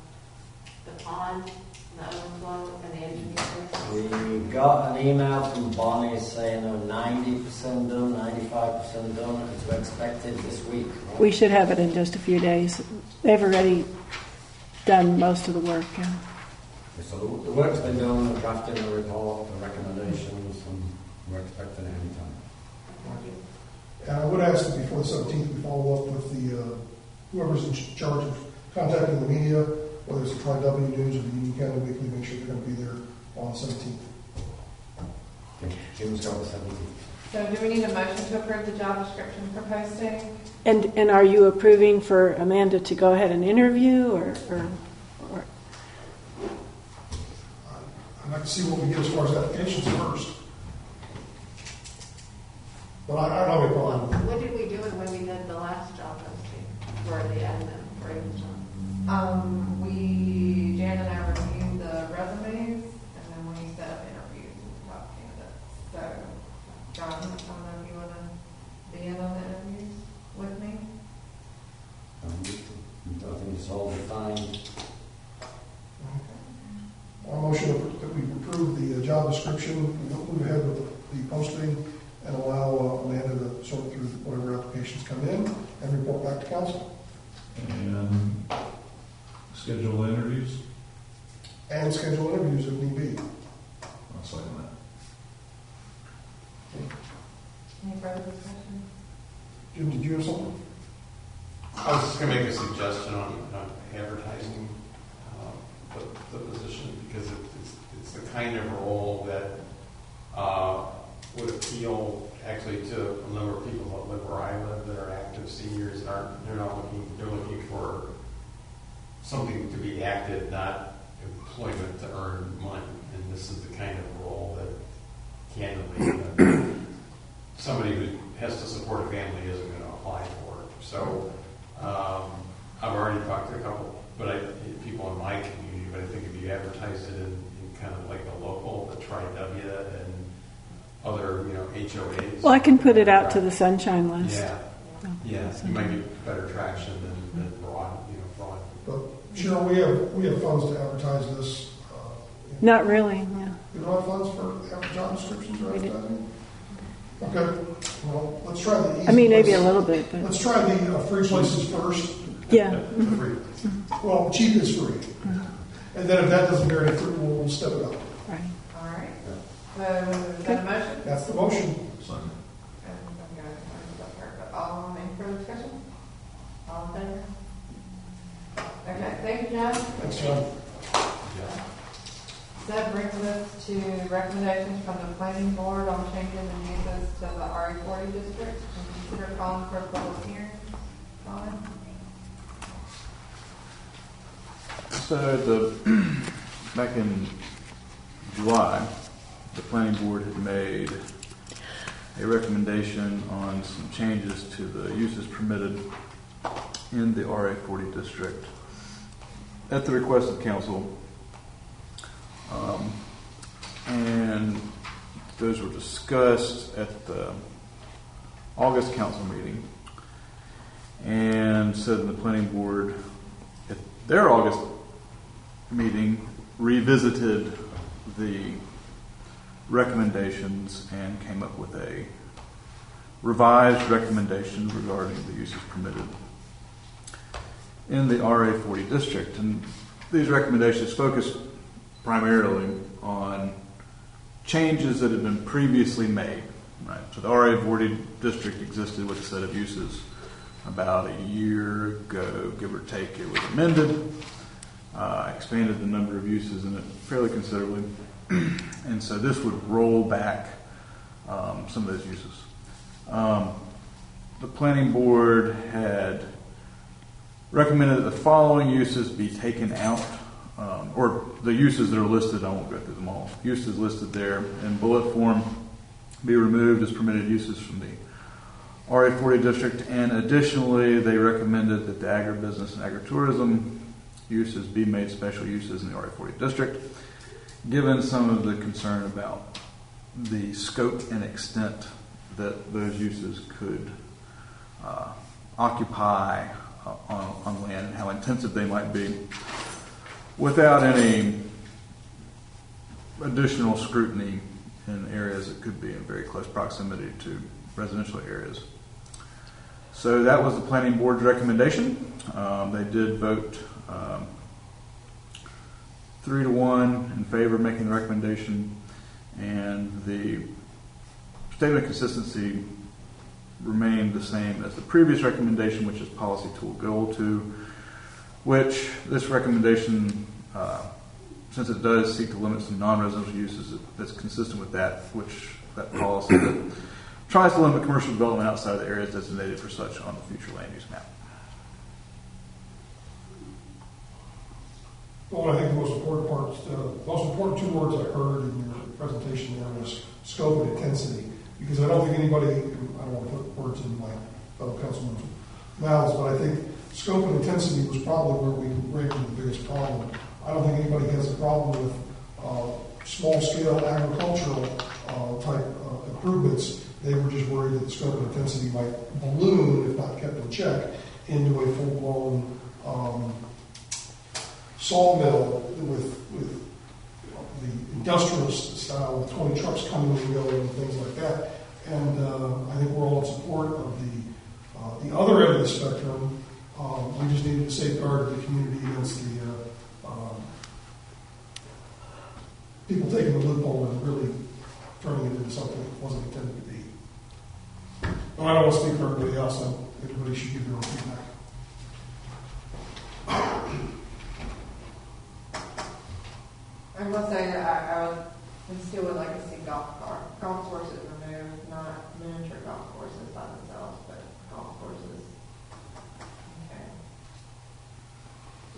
the pond, the overflow, and the engineering? We got an email from Bonnie saying they're 90% done, 95% done, and to expected this week. Right? We should have it in just a few days. They've already done most of the work. Yeah. So the work's been done, we're drafting the report, the recommendations, and we're expecting it anytime. And I would ask that before the 17th, we follow up with the whoever's in charge of contacting the media, whether it's the Tri-W News or the Union County Weekly, make sure they're going to be there on the 17th. Okay. Jim's got the 17th. So do we need a motion to approve the job description for posting? And are you approving for Amanda to go ahead and interview, or I'd like to see what we get as far as applications first. But I don't have a problem with it. What did we do when we did the last job posting for the admin for each job? Jan and I reviewed the resumes, and then we set up interviews with the top candidates. So, John, I don't know if you want to be in on the interviews with me? I think it's all defined. I motion that we approve the job description, move ahead with the posting, and allow Amanda to sort through whatever applications come in and report back to council. And schedule interviews. And schedule interviews if need be. I'll second that. Any further discussion? Jim, did you have something? I was just going to make a suggestion on advertising the position, because it's the kind of role that would appeal actually to a number of people that live where I live that are active seniors. They're looking for something to be active, not employment to earn money. And this is the kind of role that, candidly, somebody who has to support a family isn't going to apply for it. So I've already talked to a couple people in my community, but I think if you advertise it in kind of like a local, the Tri-W and other, HOAs. Well, I can put it out to the Sunshine List. Yeah, you might get better traction than broad. But Cheryl, we have funds to advertise this. Not really, yeah. You don't have funds for job descriptions or advertising? Okay, well, let's try the easy I mean, maybe a places. little bit, but Let's try the free places first. yeah. Well, cheap is free. And then if that doesn't bear any fruit, we'll step it up. Right. All right. So, is that a motion? That's the motion. Second. Any further discussion? All in favor? Okay, thank you, John. Thanks, John. That brings us to recommendations from the planning board on changing the uses to the RA40 district. Consider calling for a public hearing. Colin? So back in July, the planning board had made a recommendation on some changes to the uses permitted in the RA40 district at the request of council. And those were discussed at the August council meeting, and said the planning board at their August meeting revisited the recommendations and came up with a revised recommendation regarding the uses permitted in the RA40 district. And these recommendations focus primarily on changes that had been previously made. Right? So the RA40 district existed with a set of uses about a year ago, give or take. It was amended, expanded the number of uses in it fairly considerably. And so this would roll back some of those uses. The planning board had recommended that the following uses be taken out, or the uses that are listed, I won't go through them all, uses listed there in bullet form be removed as permitted uses from the RA40 district, and additionally they recommended that the agribusiness and agritourism uses be made special uses in the RA40 district, given some of the concern about the scope and extent that those uses could occupy on land and how intensive they might be without any additional scrutiny in areas that could be in very close proximity to residential areas. So that was the planning board's recommendation. They did vote 3-1 in favor of making the recommendation, and the statement of consistency remained the same as the previous recommendation, which is policy tool goal 2, which this recommendation, since it does seek to limit some non-residential uses, that's consistent with that policy that tries to limit commercial development outside of the areas designated for such on the future land use map. Well, I think the most important parts, the most important two words I heard in your presentation there was scope and intensity. Because I don't think anybody, I don't want to put words in my fellow councilmen's mouths, but I think scope and intensity was probably where we ran into the biggest problem. I don't think anybody has a problem with small-scale agricultural type improvements. They were just worried that the scope and intensity might balloon, if not kept in check, into a full-blown sawmill with the industrial style with 20 trucks coming and going and things like that. And I think we're all in support of the other end of the spectrum. We just needed to safeguard the community against the people taking the loophole and really turning it into something it wasn't intended to be. But I don't want to speak for everybody else. Everybody should give their own feedback. I must say, I still would like to see golf courses removed, not miniature golf courses by themselves, but golf courses. Okay.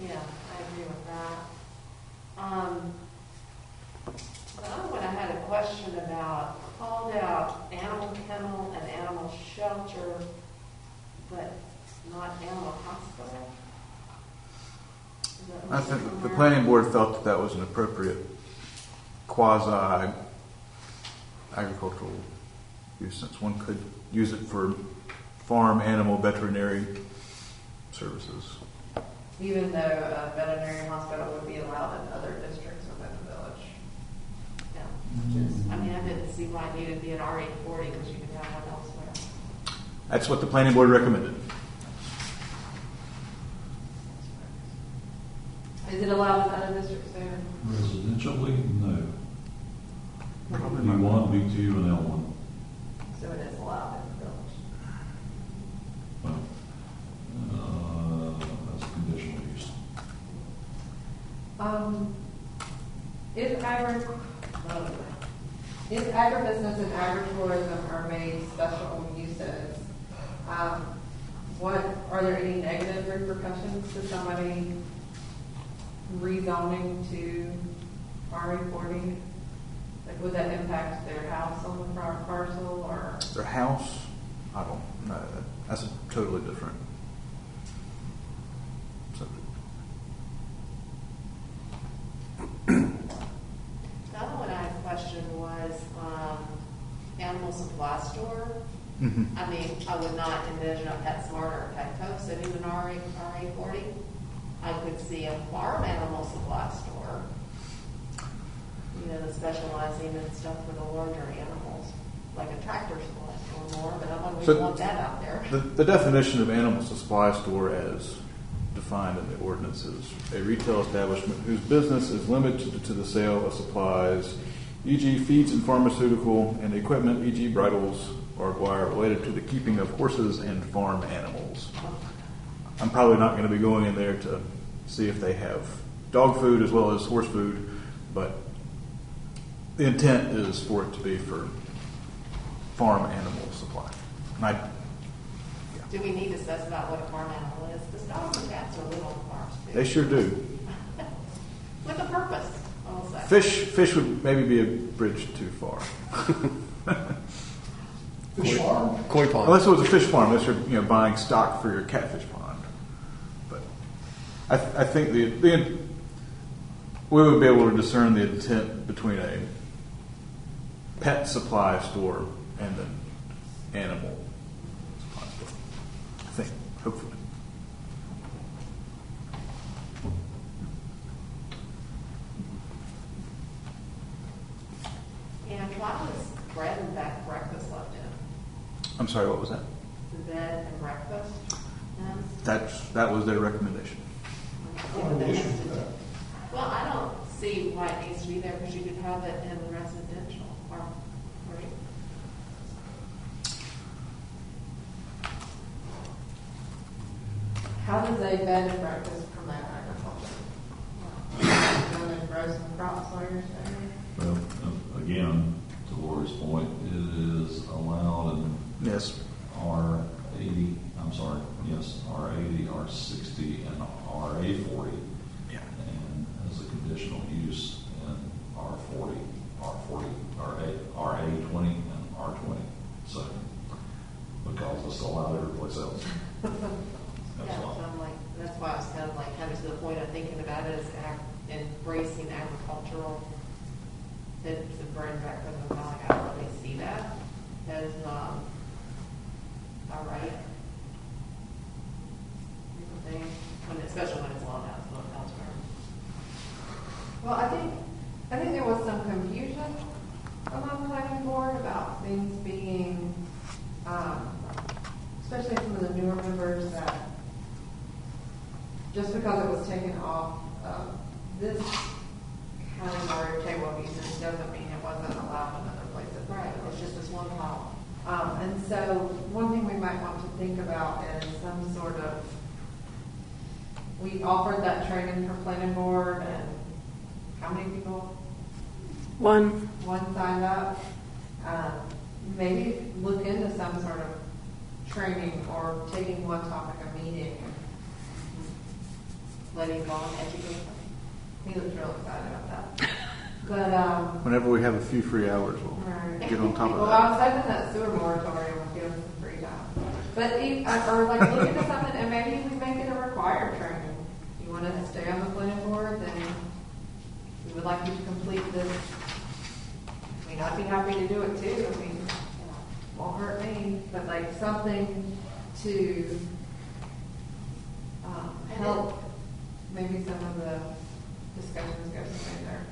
Yeah, I agree with that. The other one I had a question about, called out animal kennel and animal shelter, but not animal hospital. I think the planning board felt that that was an appropriate quasi-agricultural use, since one could use it for farm animal veterinary services. Even though a veterinary hospital would be allowed in other districts within the village. Yeah, I didn't see why it needed to be an R840 because you could have one elsewhere. That's what the planning board recommended. Is it allowed in other districts there? Residentially, no. Probably B1, not. B2, and L1. So it is allowed in the village. Well, that's conditional use. If agribusiness and agritourism are made special uses, are there any negative repercussions to somebody rezoning to RE40? Like, would that impact their house on the parcel or? Their house, I don't know. That's a totally different subject. The other one I had a question was animal supply store. Mm-hmm. I would not envision a PetSmart or a Petco sitting in RA40. I could see a farm animal supply store, that specializing in stuff for the larger animals, like a tractor supply store more, but I wouldn't want that out there. The definition of animal supply store as defined in the ordinance is a retail establishment whose business is limited to the sale of supplies, e.g. feeds and pharmaceutical and equipment, e.g. bridles or wire related to the keeping of horses and farm animals. I'm probably not going to be going in there to see if they have dog food as well as horse food, but the intent is for it to be for farm animal supply. Do we need to specify what a farm animal is? Because dogs and cats are little on farms too. They sure do. With a purpose, I'll say. Fish would maybe be a bridge too far. Fish farm? Koi pond. Unless it was a fish farm, unless you're buying stock for your catfish pond. But I think we would be able to discern the intent between a pet supply store and an animal supply store. I think, hopefully. And why was bread and breakfast left in? I'm sorry, what was that? The bed and breakfast? That was their recommendation. I don't have any issue with that. Well, I don't see why it needs to be there because you could have it in residential or, right? How does a bed and breakfast promote agriculture? Going to grow some crops while you're staying? Well, again, to Lori's point, it is allowed in Yes. R80, R80, R60, and RA40. Yeah. And as a conditional use in R40, R20, and R20. Yeah, so I'm like, that's why I was kind of to the point of thinking about it as embracing agricultural, that to bring back from the valley, I don't really see that as, all right. Thing, especially when it's long out, it's not elsewhere. Well, I think there was some confusion among the planning board about things being, especially some of the newer members, that just because it was taken off this category of table of uses doesn't mean it wasn't allowed in other places. Right, it's just this one column. And so one thing we might want to think about is some sort of, we offered that training for planning board, and how many people? One. One signed up. Maybe look into some sort of training or taking one topic a meeting. Letting go and educate them. He was real excited about that. But Whenever we have a few free hours, we'll right. get on top of Well, that. I was hoping that sewer moratorium would give us some free time. But or like look into something, and maybe we make it a required training. If you want to stay on the planning board, then we would like you to complete this. I mean, I'd be happy to do it too. I mean, it won't hurt me. But like something to help maybe some of the discussions go somewhere there.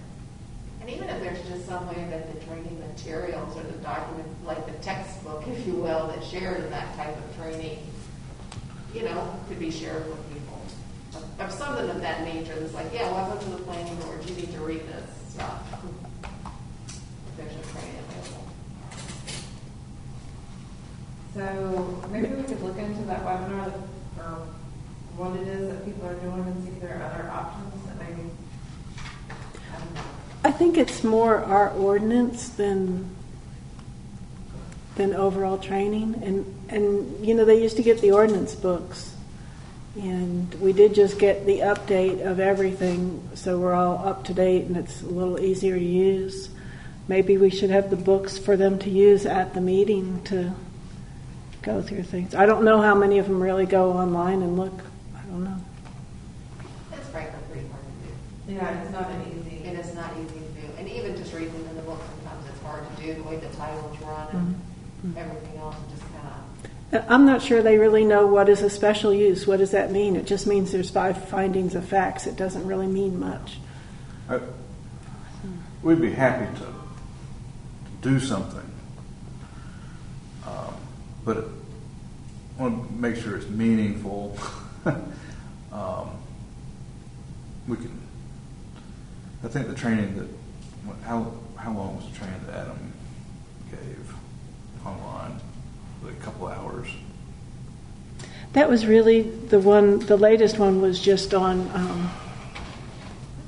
And even if there's just some way that the training materials or the document, like the textbook, if you will, that's shared in that type of training, could be shared with people. Or something of that nature that's like, yeah, welcome to the planning board, you need to read this stuff. If there's a training available. So maybe we could look into that webinar or what it is that people are doing and see if there are other options that maybe, I don't know. I think it's more our ordinance than overall training. And they used to get the ordinance books. And we did just get the update of everything, so we're all up to date and it's a little easier to use. Maybe we should have the books for them to use at the meeting to go through things. I don't know how many of them really go online and look. I don't know. It's frankly pretty hard to do. Yeah, it's not an easy. It is not easy to do. And even just reading in the book, sometimes it's hard to do, the way the titles run and everything else, and just kind of... I'm not sure they really know what is a special use. What does that mean? It just means there's 5 findings of facts. It doesn't really mean much. We'd be happy to do something, but I want to make sure it's meaningful. We can. I think the training that how long was the training that Adam gave online? A couple hours. That was really the one. The latest one was just on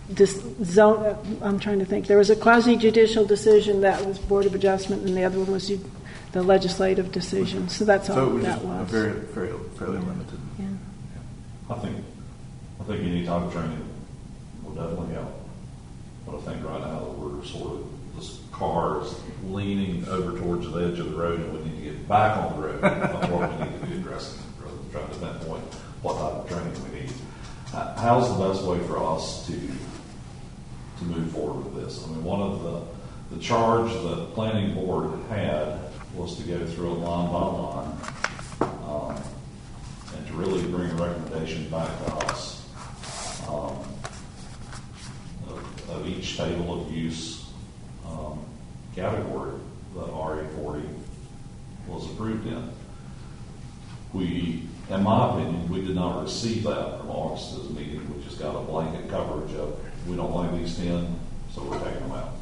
this zone. I'm trying to think. There was a quasi-judicial decision that was Board of Adjustment, and the other one was the legislative decision. So that's all So it was that just was. fairly limited. Yeah. I think any type of training will definitely help. But I think right now that we're sort of, this car is leaning over towards the edge of the road, and we need to get back on the road. That's what we need to be addressing, rather than trying to pinpoint what type of training we need. How's the best way for us to move forward with this? I mean, one of the charge the planning board had was to go through it line by line, and to really bring a recommendation back to us of each table of use category that RA40 was approved in. In my opinion, we did not receive that from August's meeting. We just got a blanket coverage of, we don't like these 10, so we're taking them out.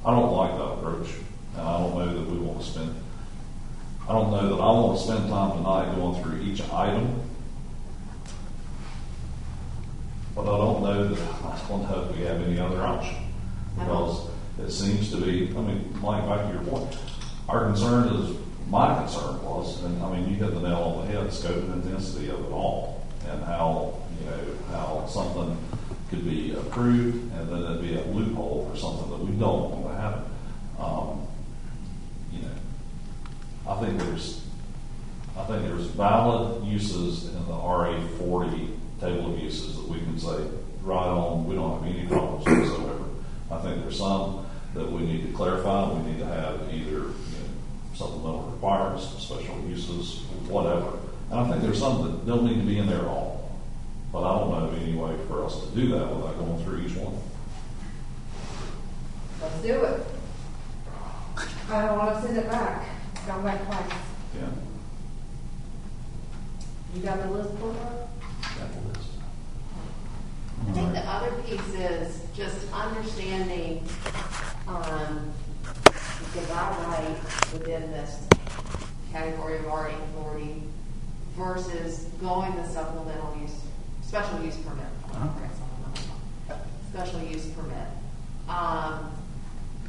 I don't like that approach, and I don't know that we want to spend, I don't know that I want to spend time tonight going through each item, but I don't know that I don't know if we have any other option, because it seems to be, I mean, Mike, back to your point, our concern is, my concern was, and I mean, you hit the nail on the head, scope and intensity of it all, and how something could be approved, and then it'd be a loophole for something that we don't want to happen. I think there's valid uses handful of uses that we can say, right on, we don't have any problems whatsoever. I think there's some that we need to clarify. We need to have either supplemental requirements, special uses, whatever. And I think there's some that don't need to be in there at all. But I don't know of any way for us to do that without going through each one. Let's do it. I don't want to send it back. Come back twice. Yeah. You got the list pulled up? I think the other piece is just understanding the by right within this category of RA40 versus going the supplemental use, special use permit. Special use permit.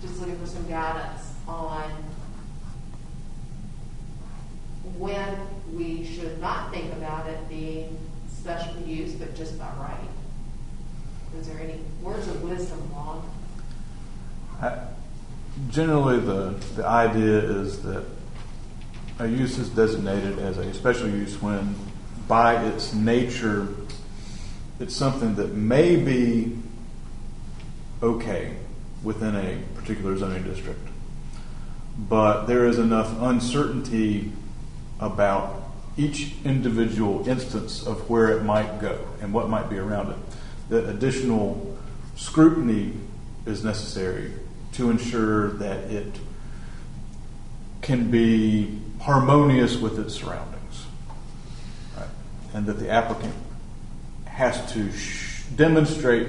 Just looking for some guidance on when we should not think about it being special use, but just by right. Is there any words of wisdom along? Generally, the idea is that a use is designated as a special use when, by its nature, it's something that may be okay within a particular zoning district, but there is enough uncertainty about each individual instance of where it might go and what might be around it that additional scrutiny is necessary to ensure that it can be harmonious with its surroundings, right? And that the applicant has to demonstrate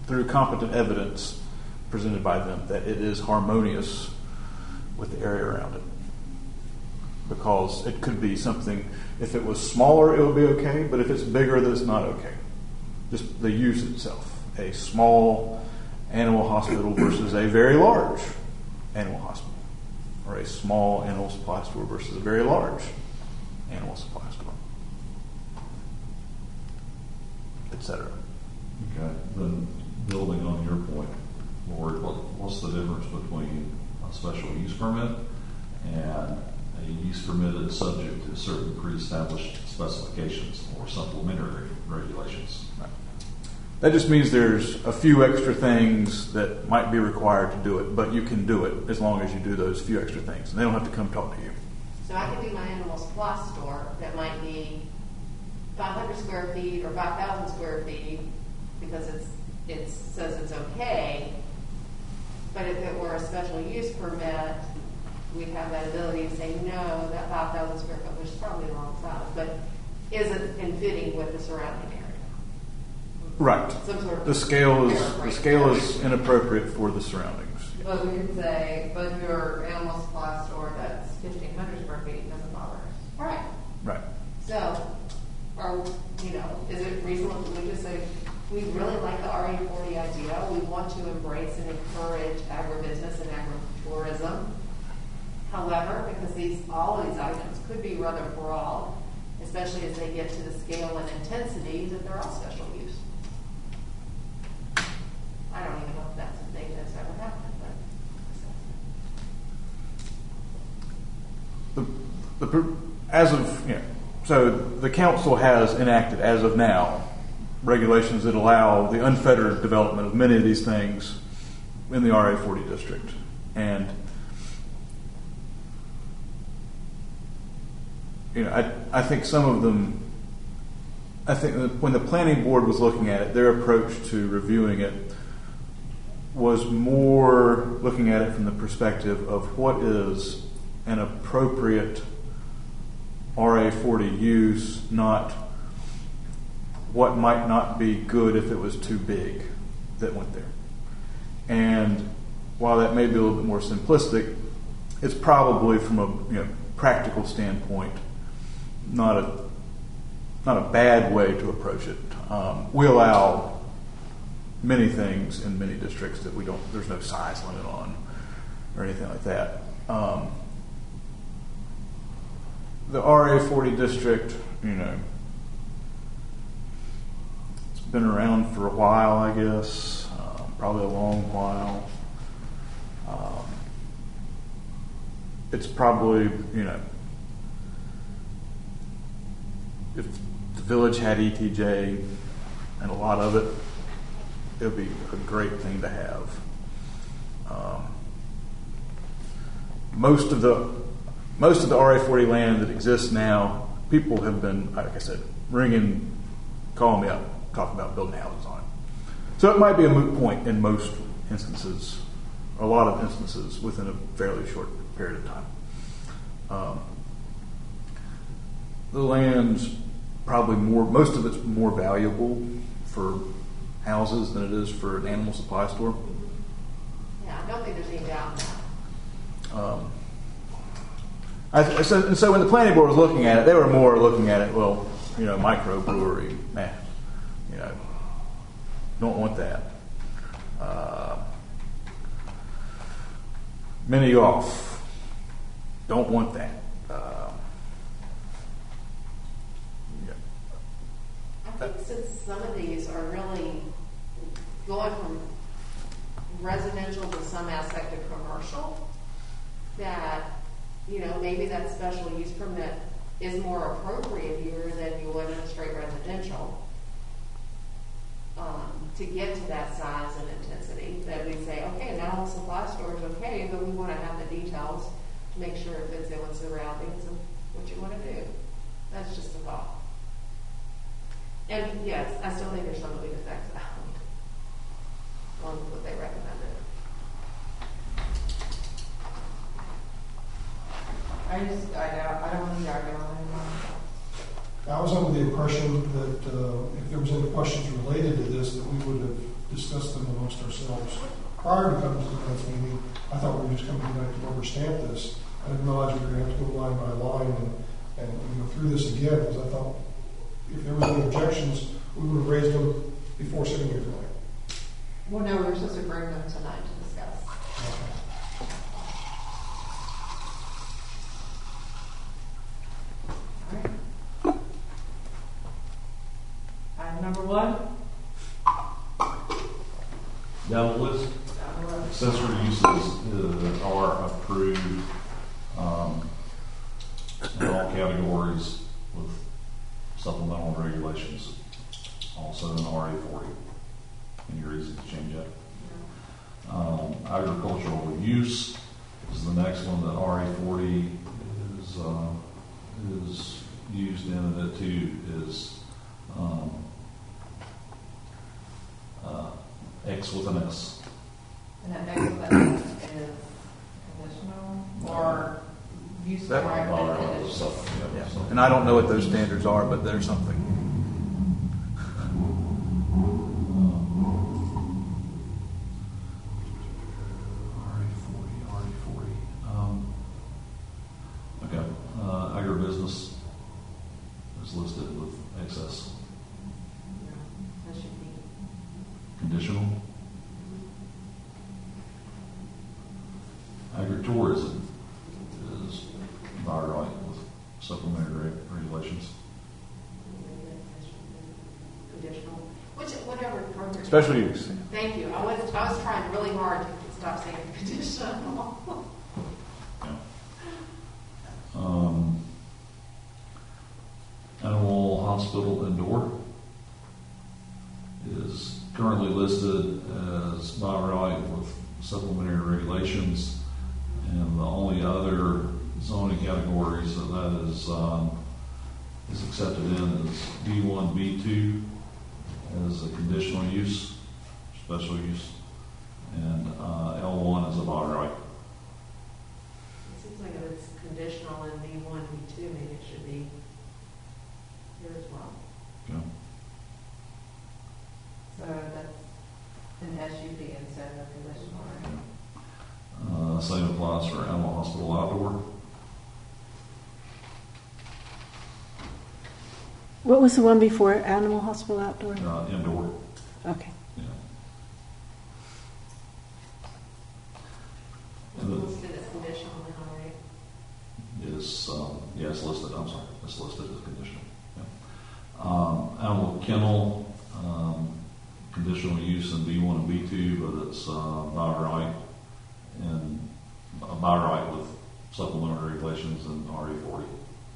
through competent evidence presented by them that it is harmonious with the area around it. Because it could be something, if it was smaller, it would be okay, but if it's bigger, then it's not okay. Just the use itself. A small animal hospital versus a very large animal hospital. Or a small animal supply store versus a very large animal supply store. Etc. Okay. Then building on your point, Lord, what's the difference between a special use permit and a use permit is subject to certain pre-established specifications or supplementary regulations? Right. That just means there's a few extra things that might be required to do it, but you can do it as long as you do those few extra things. And they don't have to come talk to you. So I could do my animal supply store that might be 500 square feet or 5,000 square feet because it says it's okay. But if it were a special use permit, we'd have that ability to say, no, that 5,000 square foot, which is probably the wrong size, but isn't in fitting with the surrounding area. Right. Some sort of The scale is inappropriate for the surroundings. But we could say, but your animal supply store that's 1,500 square feet doesn't bother us. All right. Right. So, is it reasonable that we just say, we really like the RA40 idea. We want to embrace and encourage agribusiness and agritourism. However, because all of these items could be rather broad, especially as they get to the scale and intensity that they're all special use. I don't even know if that's a thing that's ever happened, but so the council has enacted, as of now, regulations that allow the unfettered development of many of these things in the RA40 district. And I think some of them, when the planning board was looking at it, their approach to reviewing it was more looking at it from the perspective of what is an appropriate RA40 use, not what might not be good if it was too big that went there. And while that may be a little bit more simplistic, it's probably from a practical standpoint not a bad way to approach it. We allow many things in many districts that there's no size limit on or anything like that. The RA40 district, it's been around for a while, I guess, probably a long while. It's probably, if the village had ETJ, and a lot of it, it would be a great thing to have. Most of the RA40 land that exists now, people have been, like I said, calling me up, talking about building houses on it. So it might be a moot point in most instances, a lot of instances within a fairly short period of time. The land's probably most of it's more valuable for houses than it is for an animal supply store. Yeah, I don't think there's any doubt in that. So when the planning board was looking at it, they were more looking at it, well, microbrewery, don't want that. Mini golf, don't want that. I think since some of these are really going from residential to some aspect of commercial, that, maybe that special use permit is more appropriate here than you would in a straight residential. To get to that size and intensity, that we say, okay, an animal supply store is okay, but we want to have the details to make sure it fits in with the surroundings of what you want to do. That's just a thought. And yes, I still think there's some of the effects out on what they recommended. I don't want to argue on anymore. I was under the impression that if there was any questions related to this, that we would have discussed them amongst ourselves prior to coming to the next meeting. I thought we were just coming tonight to rubber stamp this. I didn't realize we were going to have to go line by line and go through this again, because I thought if there was any objections, we would have raised them before sitting here tonight. Well, no, we were supposed to bring them tonight to discuss. All right. Item number 1. Down the list, accessory uses are approved in all categories with supplemental regulations, also in RA40. Any reason to change that? Agricultural use is the next one that RA40 is used in, and it too is X with an S. And that X with that is conditional or use That- of recommended conditional? Yeah. And I don't know what those standards are, but there's something. Okay. Agribusiness is listed with excess. That should be. Conditional. Agritourism is by right with supplementary regulations. Conditional, whatever program. Special use. Thank you. I was trying really hard to stop saying conditional. Animal hospital indoor is currently listed as by right with supplementary regulations, and the only other zoning categories that is accepted in is B1, B2 as a conditional use, special use, and L1 is a by right. It seems like if it's conditional in B1, B2, maybe it should be here as well. Okay. So that's an SUP instead of conditional, right? Same applies for animal hospital outdoor. What was the one before animal hospital outdoor? Indoor. Okay. Yeah. It's listed as conditional in already. It's listed. I'm sorry, it's listed as conditional. Yeah. Animal kennel, conditional use in B1 and B2, but it's by right with supplementary regulations in RA40.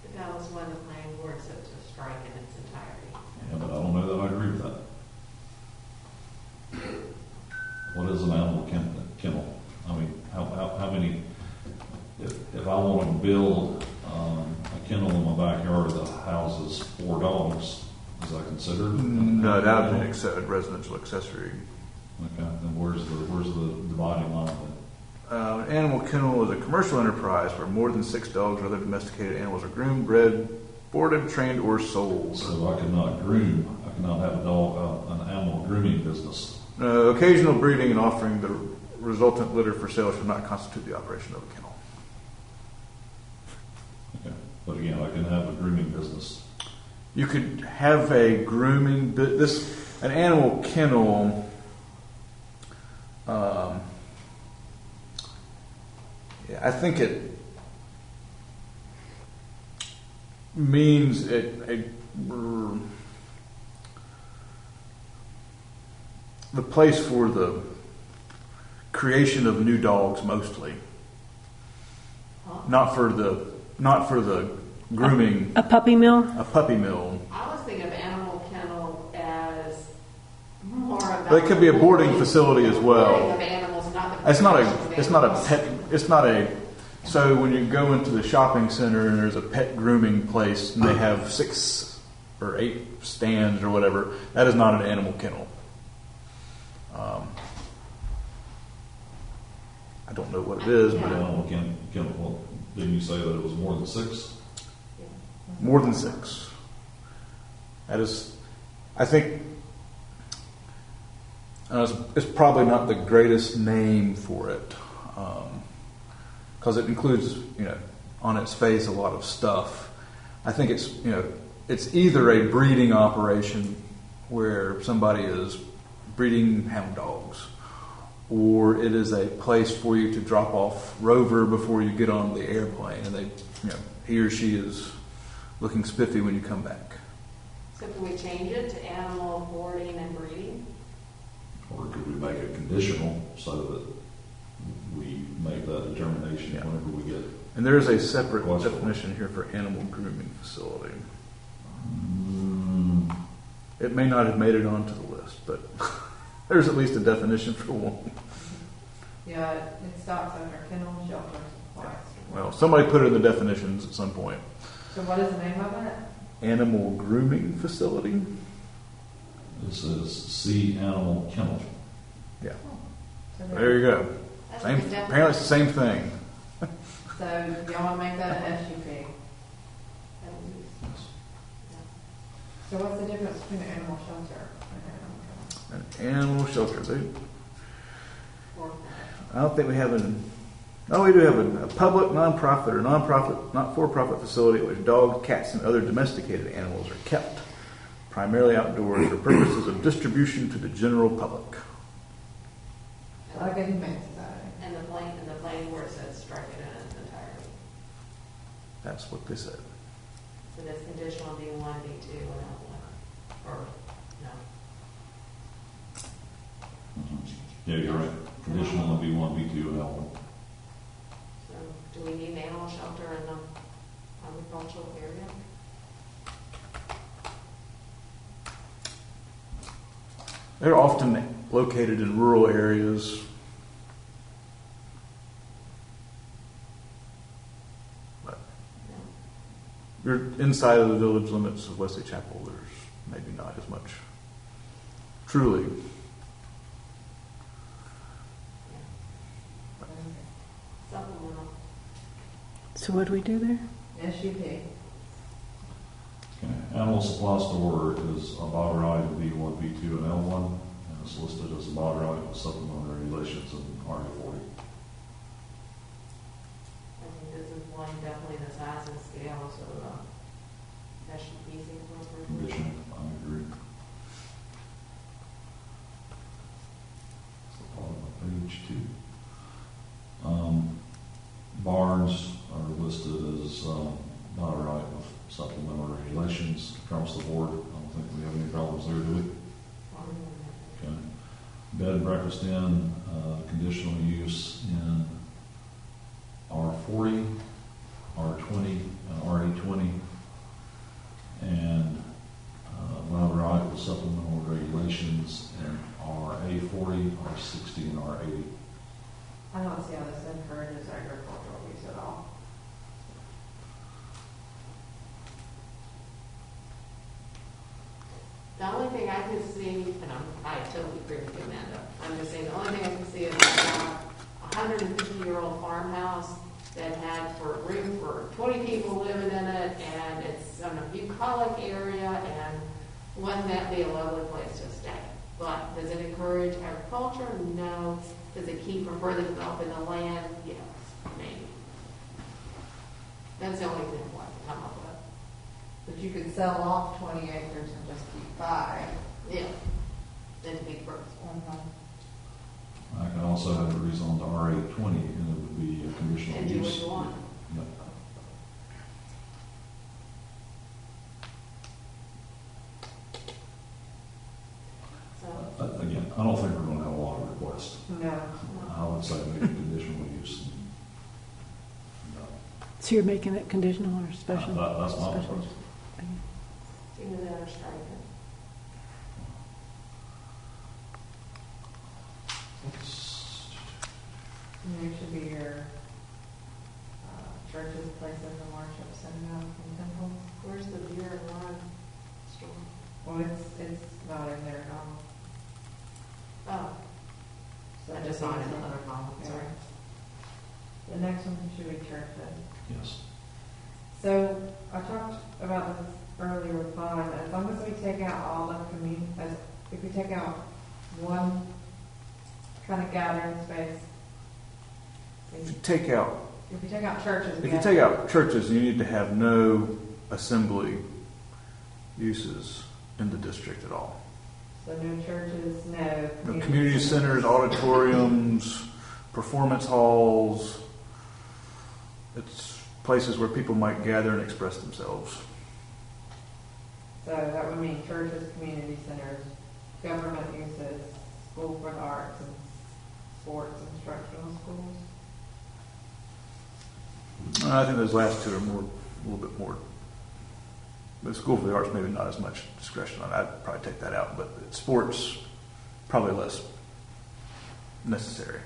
But that was one the planning board said to strike in its entirety. Yeah, but I don't know that I agree with that. is an animal kennel? I mean, how many, if I want to build a kennel in my backyard that houses 4 dogs, is that considered? No, that would be a residential accessory. Okay, then where's the dividing line then? An animal kennel is a commercial enterprise where more than 6 dogs or other domesticated animals are groomed, bred, boarded, trained, or sold. So I cannot have a dog, an animal grooming business. Occasional breeding and offering the resultant litter for sale should not constitute the operation of a kennel. Okay, but again, I can have a grooming business. You could have a grooming, an animal kennel. I think it means the place for the creation of new dogs, mostly, not for the grooming. A puppy mill? A puppy mill. I was thinking of animal kennel as more about. But it could be a boarding facility as well. Boarding of animals, not the It's not a animals. pet. It's not a. So when you go into the shopping center and there's a pet grooming place and they have 6 or 8 stands or whatever, that is not an animal kennel. I don't know what it is, But but animal kennel, well, didn't you say that it was more than 6? more than 6. That is, I think, it's probably not the greatest name for it. Because it includes, on its face a lot of stuff. I think it's either a breeding operation where somebody is breeding hound dogs, or it is a place for you to drop off Rover before you get on the airplane, and he or she is looking spiffy when you come back. So can we change it to animal boarding and breeding? Or could we make it conditional so that we make that determination whenever we get? And there is a separate Question. definition here for animal grooming facility. It may not have made it onto the list, but there's at least a definition for one. Yeah, it stops under kennel, shelter, supplies. Well, somebody put it in the definitions at some point. So what is the name of it? Animal grooming facility? It says C animal kennel. Yeah. So There you go. That's Same, a good apparently it's the same thing. So y'all want to make that an SUP? So what's the difference between an animal shelter and an animal kennel? An animal shelter. I don't think we have we do have a public, nonprofit, or nonprofit, not-for-profit facility at which dogs, cats, and other domesticated animals are kept, primarily outdoors for purposes of distribution to the general public. Like a humane society. And the plain where it says strike it in its entirety. That's what they said. So that's conditional B1, B2, and L1. Or, no. Yeah, you're right. Conditional and B1, B2, and L1. So do we need an animal shelter in the agricultural area? They're often located in rural areas. But you're inside of the village limits of Wesley Chapel, there's maybe not as much. Truly. Supplemental. So what do we do there? SUP. Okay. Animal supply store is a body right of B1, B2, and L1, and it's listed as a body right with supplemental regulations in RA40. I think this is one definitely the size and scale, so that should be easy for Condition, I agree. It's the bottom of page 2. Barns are listed as not right with supplemental regulations across the board. I don't think we have any problems there, do we? Okay. Bed and breakfast inn, conditional use in R40, R20, and RA20, and not right with supplemental regulations in RA. RA40, R60, and R80. I don't see how this encourages agricultural use at all. The only thing I can see, and I totally agree with you, Amanda, I'm just saying, the only thing I can see is a 150-year-old farmhouse that had room for 20 people living in it, and it's in a bucolic area, and wouldn't that be a lovely place to stay? But does it encourage agriculture? No. Does it keep from further developing the land? Yes, maybe. That's the only example I can come up with. But you could sell off 20 acres and just keep 5. Yeah. Then to be first. I can also have it rezoned to RA20, and it would be a conditional And do use. what you want. Yep. So, Again, I don't think we're going to have a lot of requests. No. I would say maybe conditional use. No. So you're making it conditional or special? That's my special? proposal. either that or strike it. There should be your churches, places of worship, synagogues, and temples. Where's the beer and wine store? Well, it's not in there at all. Oh, So I just saw it in the other column, sorry. The next one should be churches. Yes. So I talked about this earlier with Bob, as long as we take out all the if we take out one kind of gathering space. If you take out If we take out churches. If you take out churches, you need to have no assembly uses in the district at all. So no churches, no. No community centers, auditoriums, performance halls. It's places where people might gather and express themselves. So that would mean churches, community centers, government uses, school for the arts, and sports instructional schools. I think those last two are a little bit more. The School for the Arts, maybe not as much discretion on. I'd probably take that out, but sports, probably less necessary.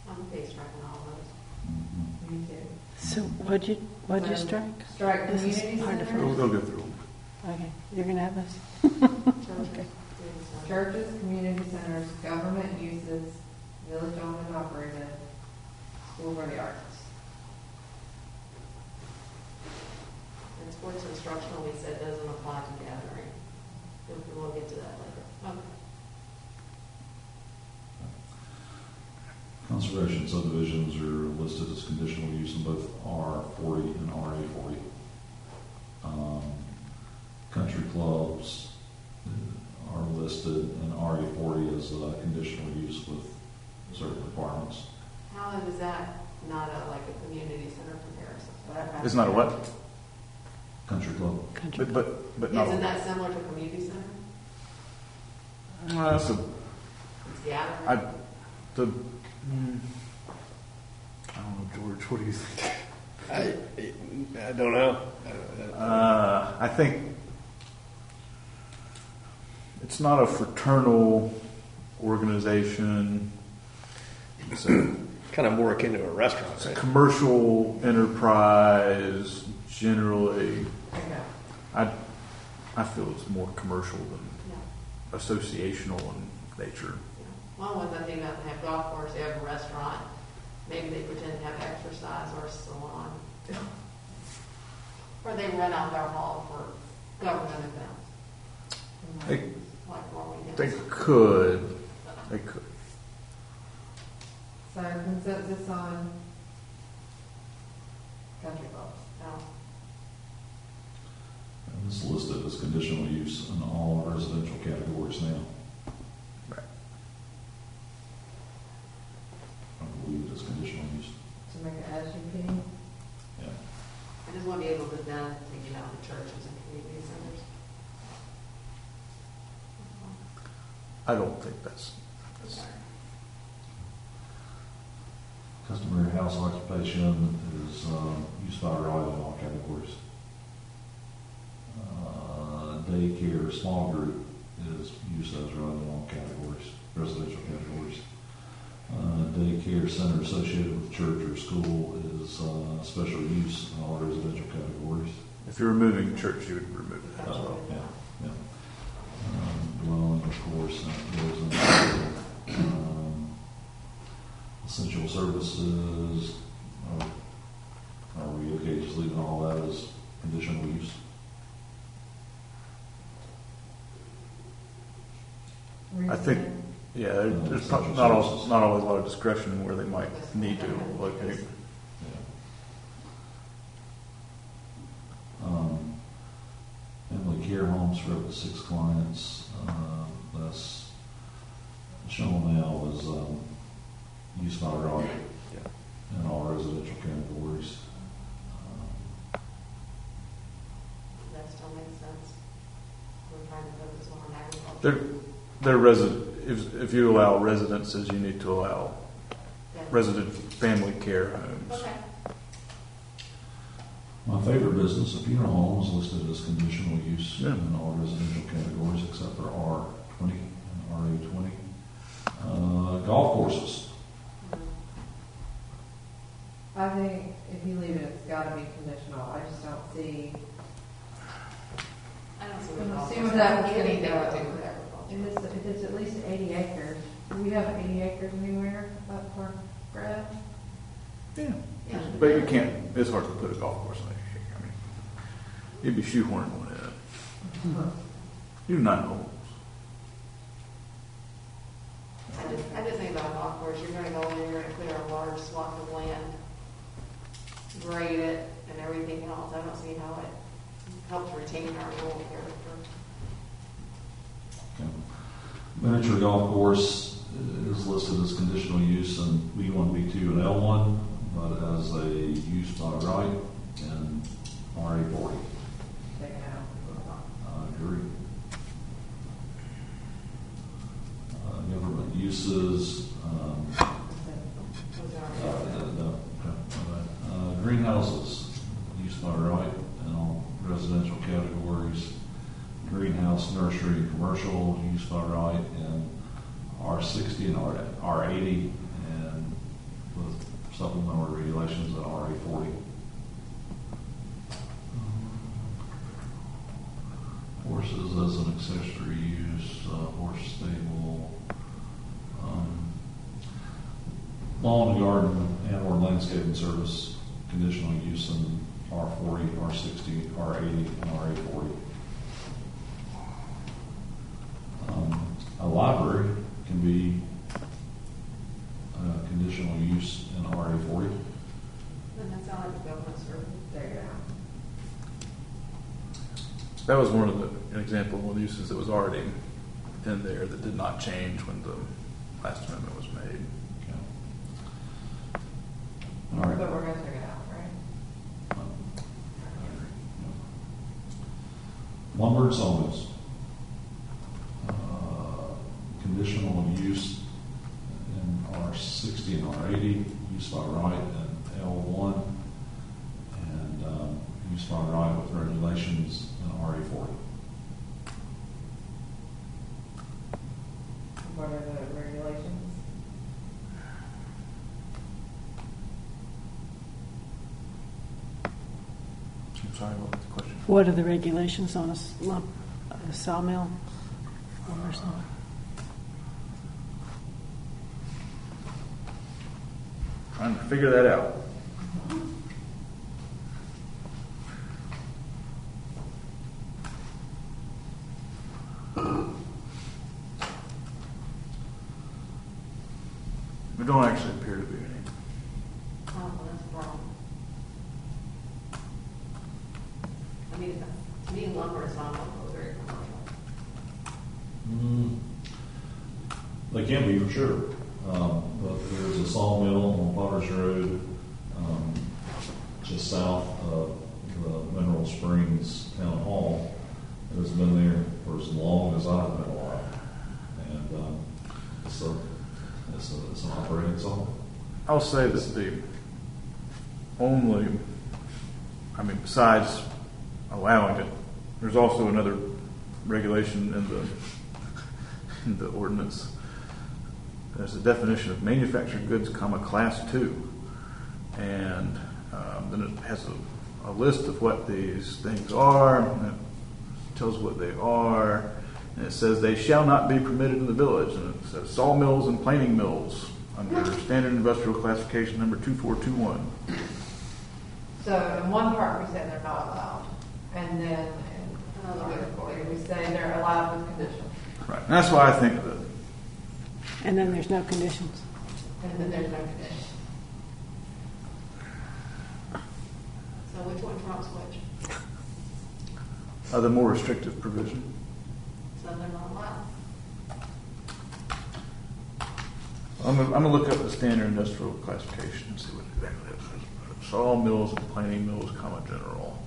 I'm okay striking all those. Mm-hmm. Me too. So what'd you strike? Strike This is community hard to centers, We'll go through them. Okay, you're gonna have this. Churches, churches, community centers, government uses, village owned and operated, school for the arts. and sports instructional, we said doesn't apply to gathering. We'll get to that later. Okay. Conservation subdivisions are listed as conditional use in both R40 and RA40. Country clubs are listed in RA40 as a conditional use with certain requirements. How is that not like a community center comparison? It's not a what? Country club. Country. But not. Isn't that similar to a community center? That's a, It's gathering? I don't know, George. What do you think? I don't know. I think it's not a fraternal organization. It's a, Kind of more akin to a restaurant. it's a Right? commercial enterprise. Generally, Okay. I feel it's more commercial than Yeah. associational in nature. One was, I think, that they have golf course, they have a restaurant, maybe they pretend to have exercise or a salon. Or they rent out their hall for government events, They, like where we they get. could. They could. So consensus on country clubs. No. And it's listed as conditional use in all residential categories now. Right. I believe it is conditional use. To make it SUP. Yeah. I just want to be able to then take it out the churches and community centers. I don't think that's. Okay. Customary house occupation is used by right in all categories. Daycare, small group is used as right in all categories. associated with church or school is special use in all residential categories. If you're removing church, you would remove that as well. Yeah. Dwelling, of course, that goes into essential services. Are we okay just leaving all that as conditional use? I think, yeah, there's not always a lot of discretion in where they might need to locate. Family care homes for up to 6 clients. That's shown now as use by right in all residential categories. That still makes sense. We're trying to focus more on agriculture. They're if you allow residences, you need to allow resident family care homes. Okay. My favorite business, a funeral home, is listed as conditional use in all residential categories except for R20 and RA20. Golf courses. I think if you leave it, it's gotta be conditional. I just don't see. I don't see I don't what see where that was gonna anything go. to do with agriculture. If it's at least 80 acres, do we have 80 acres anywhere up for grabs? Yeah. Yeah. But you can't, it's hard to put a golf course in there. I mean, you'd be shoehorning one in. You do 9 holes. I just think about a golf course, you're gonna go in, you're gonna clear a large swath of land, grade it, and everything else. I don't see how it helps retain our rural character. Okay. Miniature golf course is listed as conditional use in B1, B2, and L1, but as a use by right in RA40. Take it out. I agree. Government uses, greenhouses, use by right in all residential categories. Greenhouse, nursery, commercial, use by right in R60 and R80, and with supplemental regulations at RA40. Horses as an accessory use, horse stable, lawn and garden and or landscaping service, conditional use in R40, R60, R80, and RA40. A library can be conditional use in RA40. And that's all like government service. There you go. That was an example of one of the uses that was already in there that did not change when the last amendment was made. Okay. All right. But we're gonna take it out, right? Lumber and sawmills. Conditional use in R60 and R80, use by right in L1, and use by right with regulations in RA40. What are the regulations? I'm sorry, what was the question? What are the regulations on a sawmill? Or something? Trying to figure that out. There don't actually appear to be any. Oh, well, that's a problem. I mean, to me, lumber is not very commercial. They can be for sure. But there's a sawmill on Potter's Road, just south of the Mineral Springs Town Hall. It has been there for as long as I've been alive. And it's an operating sawmill. I'll say that the only, besides allowing it, there's also another regulation in the ordinance there's a definition of manufactured goods, comma, class 2. And then it has a list of what these things are, and it tells what they are, and it says they shall not be permitted in the village, and it says sawmills and planing mills under standard industrial classification number 2421. So in one part, we say they're not allowed, and then in another part, we say they're allowed with conditions. Right, and that's why I think that And then there's no conditions. And then there's no conditions. So which one trumps which? the more restrictive provision. So they're not allowed. I'm gonna look up the standard industrial classification and see what exactly it says. Sawmills and planing mills, comma, general.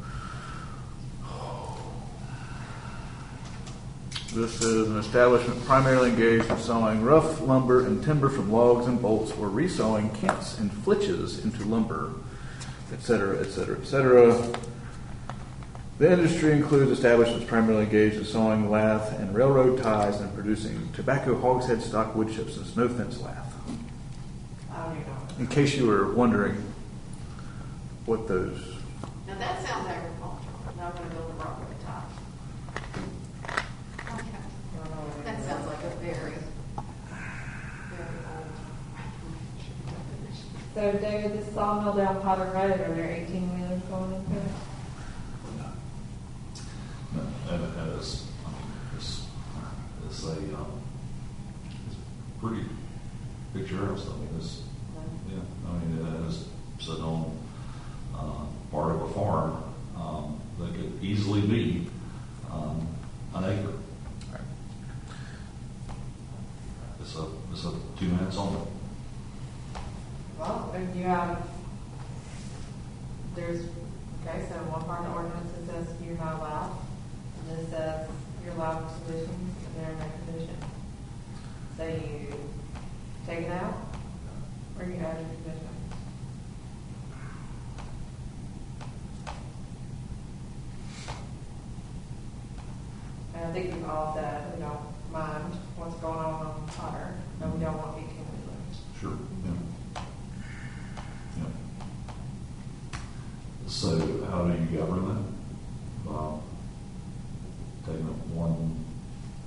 This is an establishment primarily engaged in sawing rough lumber and timber from logs and bolts, or resawing kents and flitches into lumber, etc., etc., etc. The industry includes establishments primarily engaged in sawing lath and railroad ties and producing tobacco, hogshead stock, wood chips, and snow fence lath. I don't even know. In case you were wondering what those... Now that sounds agricultural. Now I'm going to build a rock with top. Okay. That sounds like a very, very old. So David, this sawmill down Potter Road, are there 18-wheelers going into it? And it's, I mean, it's a pretty picturesque. I mean, it's, yeah, I mean, it is sitting on part of a farm that could easily be an acre. It's a 2 minutes on it. Well, if you have, there's, okay, so one part of the ordinance that says you're not allowed, and this says you're allowed with conditions, and there are no conditions. So you take it out, or you add your conditions. And I think we've all said we don't mind what's going on Potter, and we don't want 18-wheelers. Sure. Yeah. Yeah. So how do you govern that? Taking it one,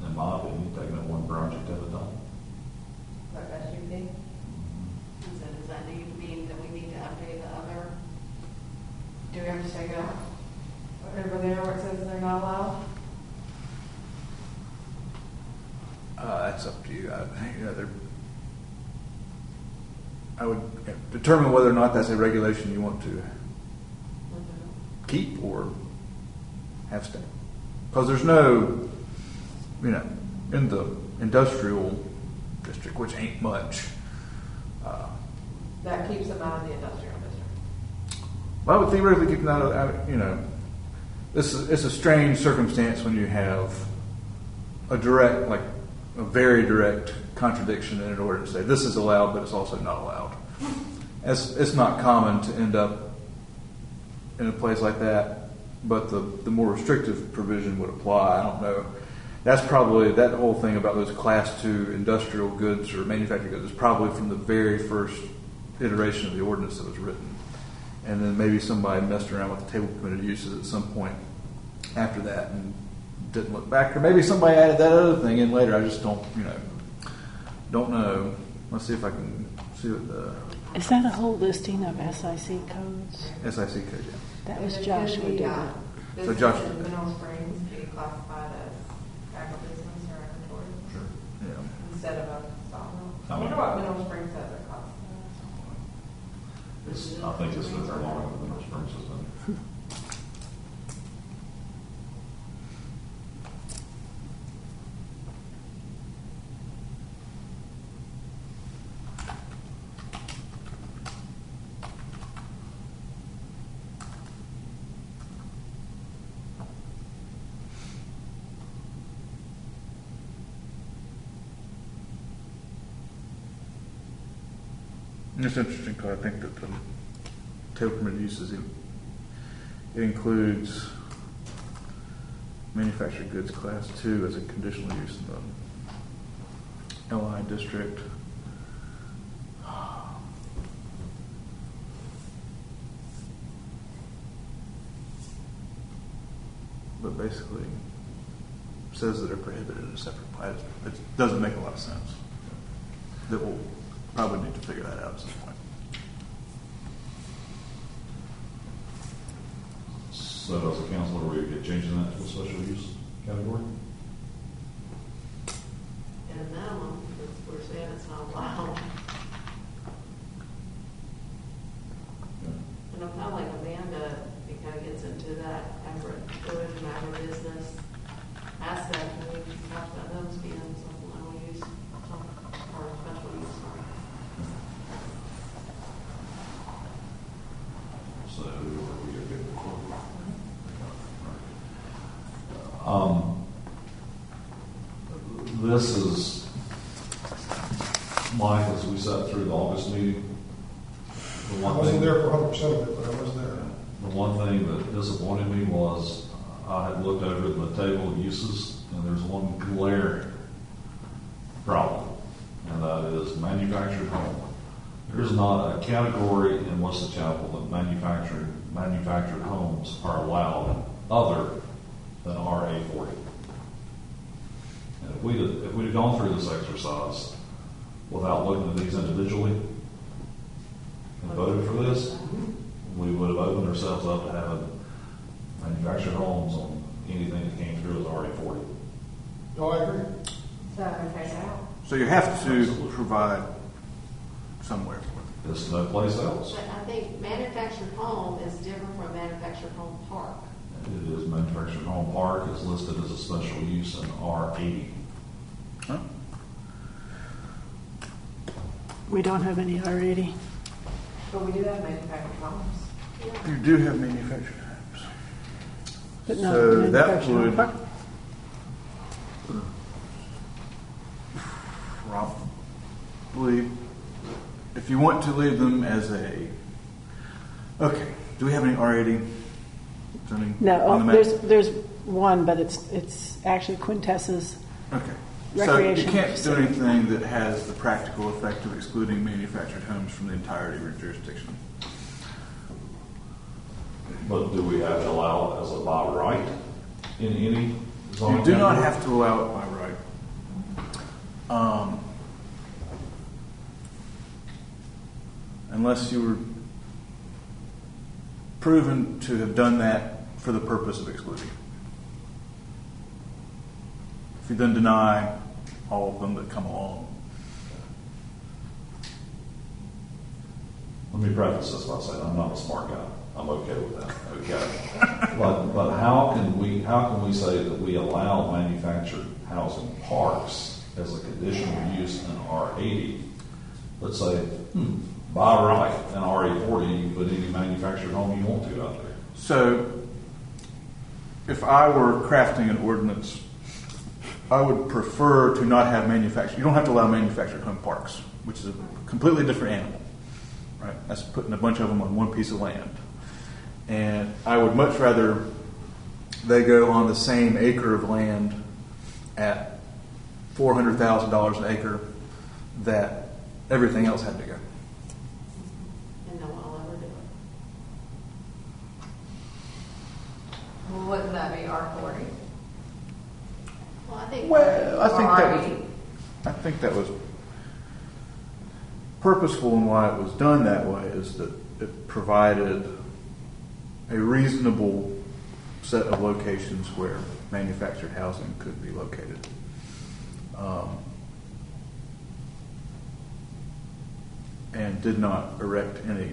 in my opinion, taking it one project at a time. Like that should be. So does that mean that we need to update the other? Do we have to take it out? Over there where it says they're not allowed? that's up to you. I would determine whether or not that's a regulation you want to keep or have stay. Because there's no, in the industrial district, which ain't much. That keeps them out of the industrial district. Well, I would theoretically keep them out of, it's a strange circumstance when you have a very direct contradiction in an ordinance. Say this is allowed, but it's also not allowed. It's not common to end up in a place like that, but the more restrictive provision would apply. I don't know. That's probably, that whole thing about those class 2 industrial goods or manufactured goods is probably from the very first iteration of the ordinance that was written. And then maybe somebody messed around with the table permitted uses at some point after that and didn't look back. Or maybe somebody added that other thing in later. I just don't know. Let's see if I can see what the... Is that a whole listing of SIC codes? SIC code, yeah. That was And Joshua could be, doing it. So Josh- businesses in Mineral Springs be classified as agribusiness or agritourism Sure. Yeah. instead of a sawmill. I I mean- wonder what Mineral Springs says they're classified I think it's been there longer than Mineral Springs has been. It's interesting because I think that the table permitted uses, it includes manufactured goods class 2 as a conditional use in the LI district. basically says that they're prohibited in a separate plat. It doesn't make a lot of sense. That we'll probably need to figure that out at some point. So as a council, are we changing that to a special use category? At a minimum, because we're saying it's not allowed. And I'm kind of like Amanda, it kind of gets into that agriculture and agribusiness aspect, and we talked about those being supplemental use, or special use. So are we okay with that? This is, Mike, as we sat through the August meeting. The I one wasn't thing- there for 100% of it, but I was there. The one thing that disappointed me was I had looked over the table of uses, and there's one glaring problem, and that is manufactured home. There's not a category in Wesley Chapel that manufactured homes are allowed other than RA 40. And if we'd have gone through this exercise without looking at these individually and voted for this, we would have opened ourselves up to having manufactured homes on anything that came through as RA 40. No, I agree. So, okay, now. So you have to provide somewhere for it. There's no place else. But I think manufactured home is different from manufactured home park. It is manufactured home park. It's listed as a special use in R80. Huh? We don't have any already. But we do have manufactured homes. You do have manufactured homes. But no So that manufactured would park. probably, if you want to leave them as a, okay, do we have any R80 zoning No, on the map? there's one, but it's actually Quintessa's. Okay. So you Recreation can't do facility. anything that has the practical effect of excluding manufactured homes from the entirety of your jurisdiction. But do we have to allow it as a by right in any zoning? You do not category? have to allow it by right. Unless you were proven to have done that for the purpose of excluding. If you then deny all of them that come along. Let me preface this by saying I'm not a smart guy. I'm okay with that. Okay. but how can we say that we allow manufactured housing parks as a conditional use in R80? Let's say, by right in RA40, you can put any manufactured home you want to out there. So, if I were crafting an ordinance, I would prefer to not have manufactured. You don't have to allow manufactured home parks, which is a completely different animal, right? That's putting a bunch of them on one piece of land. And I would much rather they go on the same acre of land at $400,000 an acre that everything else had to go. And no one will ever do it. Well, wouldn't that be R40? Well, I think. Well, R80? I think that was purposeful in why it was done that way, is that it provided a reasonable set of locations where manufactured housing could be located. And did not erect any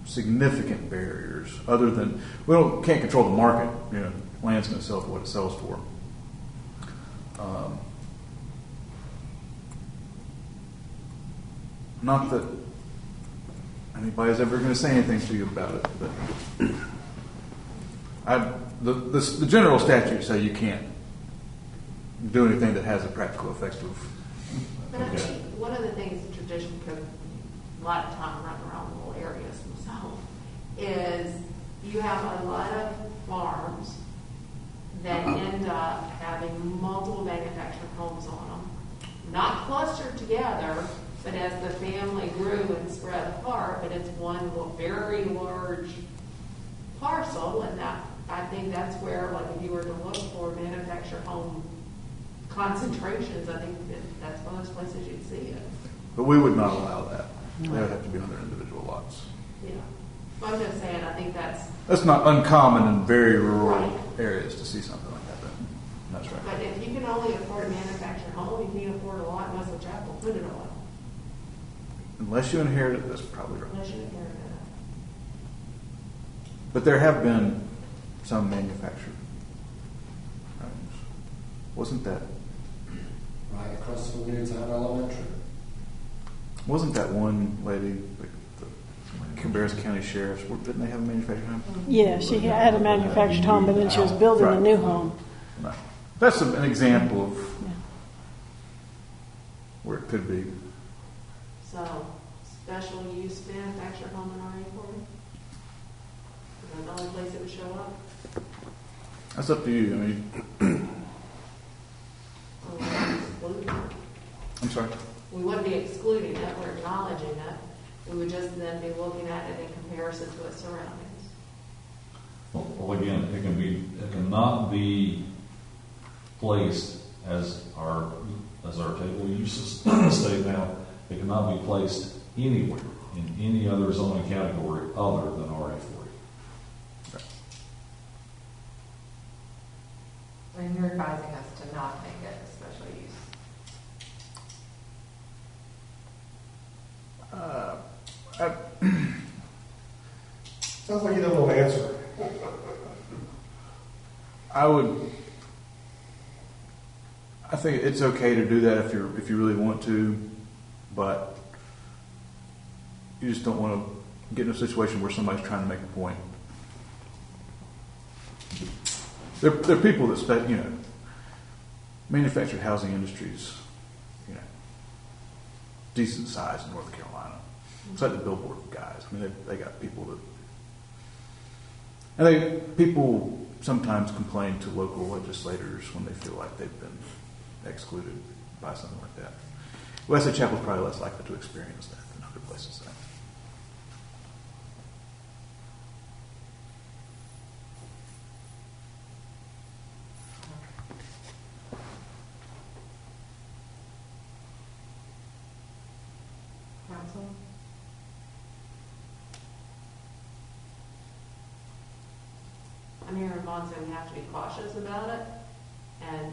significant barriers other than, can't control the market. Land's going to sell for what it sells for. Not that anybody's ever going to say anything to you about it, but the general statutes say you can't do anything that has a practical effect of. But I think one of the things the tradition could, a lot of time running around little areas themselves, is you have a lot of farms that end up having multiple manufactured homes on them, not clustered together, but as the family grew and spread apart, but it's one very large parcel, and that I think that's where, like, if you were to look for manufactured home concentrations, I think that's one of those places you'd see it. But we would not allow that. They would have to be on their individual lots. Yeah. But I'm just saying, I think That's not uncommon in very rural Right. areas to see something like that. That's right. but if you can only afford a manufactured home, you can't afford a lot in Westwood Chapel, put it on, Unless you inherit it, that's probably right. unless you inherit it. But there have been some manufactured homes. Wasn't that across from Newtown Elementary. Wasn't that one lady, like the Cabarrus County Sheriff's, didn't they have a manufactured home? Yeah, she had a manufactured home, but then she was building a new home. No. That's an example of Yeah. where it could be. So, special use manufactured home in RA40? Is that the only place it would show up? That's up to you. I mean, Or we wouldn't exclude it? I'm sorry. We wouldn't be excluding it, we're acknowledging it. We would just then be looking at it in comparison to its surroundings. Well, again, it cannot be placed as our table uses state now. It cannot be placed anywhere in any other zoning category other than RA40. And you're advising us to not make it a special use. Sounds like you don't know an answer. I think it's okay to do that if you really want to, but you just don't want to get in a situation where somebody's trying to make a point. There are people that manufactured housing industries, decent size in North Carolina. It's like the billboard guys. I mean, they got people people sometimes complain to local legislators when they feel like they've been excluded by something like that. Westwood Chapel is probably less likely to experience that than other places. Council? I'm hearing Vaughn say we have to be cautious about it, and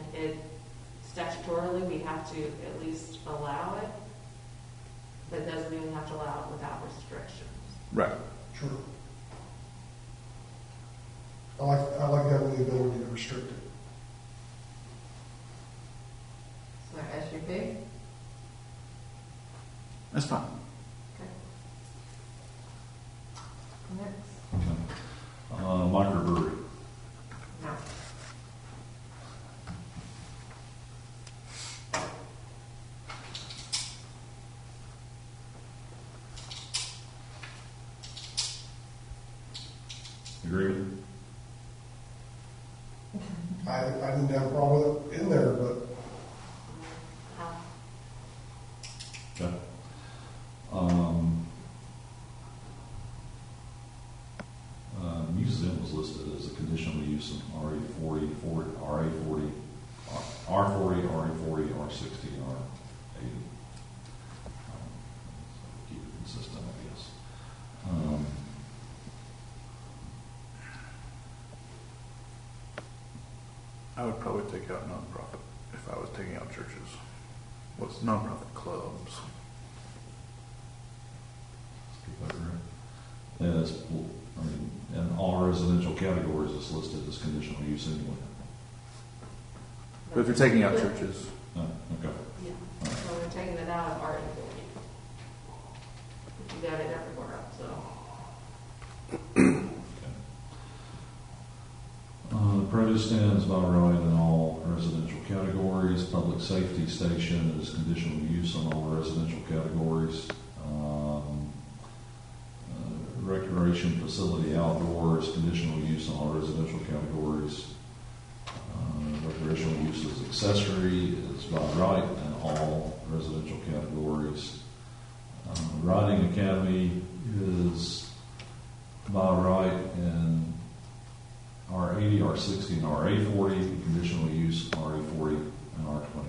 statutorily, we have to at least allow it, but it doesn't mean we have to allow it without restrictions. Right. Sure. I like having the ability to restrict it. So SUP? That's fine. Okay. Next? Microbrewery. No. Agree? I didn't have a problem with it in there, but Okay. Museum was listed as a conditional use in RA40, R40, RA40, R60, and R80. Keep it consistent, I guess. I would probably take out nonprofit if I was taking out churches. What's nonprofit clubs? Keep that right. And in all residential categories, it's listed as conditional use anyway. But if you're taking out churches, No, okay. Yeah, so we're taking it out of RA40. You got it everywhere else, so. Produce stands by right in all residential categories. Public safety station is conditional use in all residential categories. Recreation facility outdoors, conditional use in all residential categories. Recreational use as accessory is by right in all residential categories. Riding academy is by right in R80, R60, and RA40, and conditional use RA40 and R20.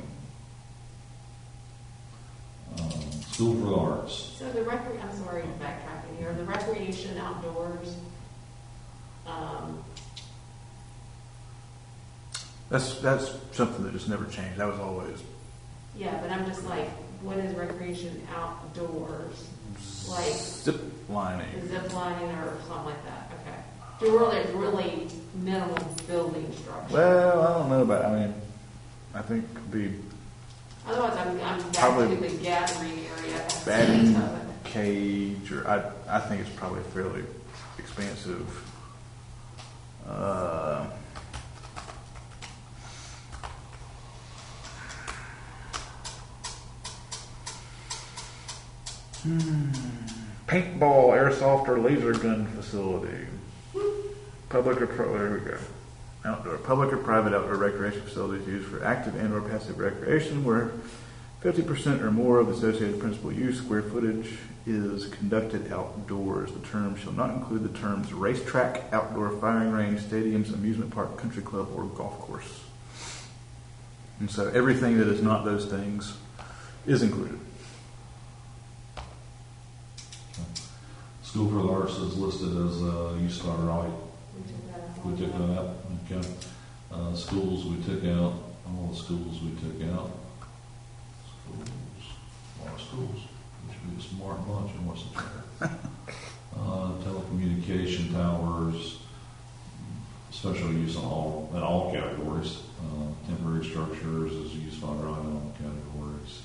School for the Arts. So the I'm sorry, backtracking here. The recreation outdoors. That's something that just never changed. That was always Yeah, but I'm just like, what is recreation outdoors? Like zip lining. zip lining or something like that. Okay. To where there's really minimal building structure. Well, I don't know about. I mean, I think it could be Otherwise, I'm back Probably to the gathering area. batting of it. cage, or I think it's probably fairly expansive. Paintball, airsoft, or laser gun facility. Public or there we go. Outdoor, public or private outdoor recreation facilities used for active and or passive recreation where 50% or more of the associated principal use square footage is conducted outdoors. The term shall not include the terms racetrack, outdoor firing range, stadiums, amusement park, country club, or golf course. And so everything that is not those things is included. School for the Arts is listed as use by right. We took that out. Okay. Schools we took out. All the schools we took out. Schools. A lot of schools. We should be a smart bunch in Western Tracker. Telecommunication towers. Special use in all categories. Temporary structures is used by right in all categories.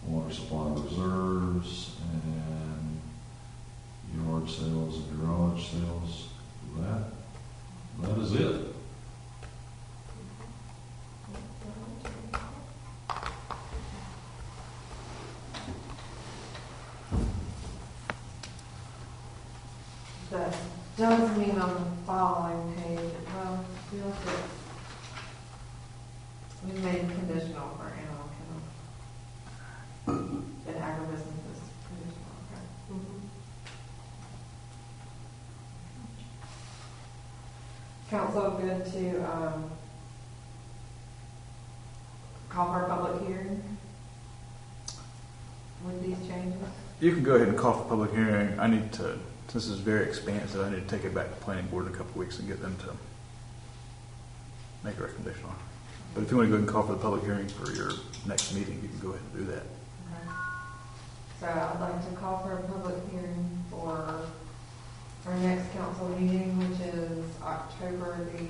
Water supply reserves and yard sales and garage sales. That is it. That does mean on the following page, well, we also, we made conditional for animal kennel. And agribusiness is conditional, okay? Council, good to, call for a public hearing with these changes? You can go ahead and call for public hearing. I need to, since this is very expansive, I need to take it back to planning board in a couple of weeks and get them to make a recommendation on it. But if you want to go ahead and call for the public hearing for your next meeting, you can go ahead and do that. Okay. So I'd like to call for a public hearing for our next council meeting, which is October the